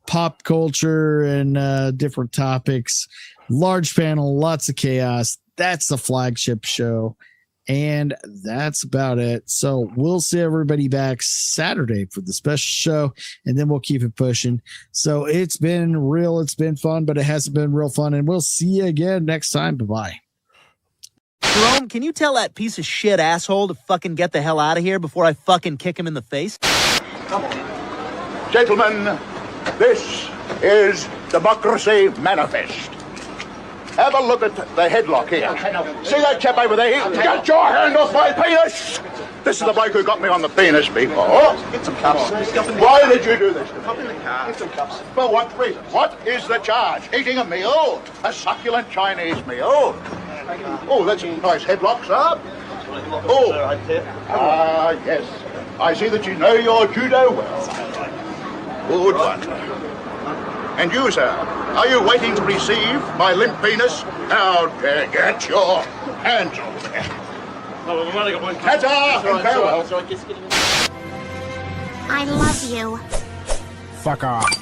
pop culture and different topics. Large panel, lots of chaos. That's the flagship show. And that's about it. So we'll see everybody back Saturday for the special show, and then we'll keep it pushing. So it's been real. It's been fun, but it hasn't been real fun. And we'll see you again next time. Bye-bye. Jerome, can you tell that piece of shit asshole to fucking get the hell out of here before I fucking kick him in the face? Come on. Gentlemen, this is Democracy Manifest. Have a look at the headlock here. See that chap over there? Get your hand off my penis! This is the bloke who got me on the penis before. Get some cups. Why did you do this? Get some cups. For what reason? What is the charge? Eating a meal? A succulent Chinese meal? Oh, that's a nice headlock, sir. Oh, yes. I see that you know your judo well. Good one. And you, sir, are you waiting to receive my limp penis? Now, get your hands off there. Ta-ta and farewell. I love you. Fuck off.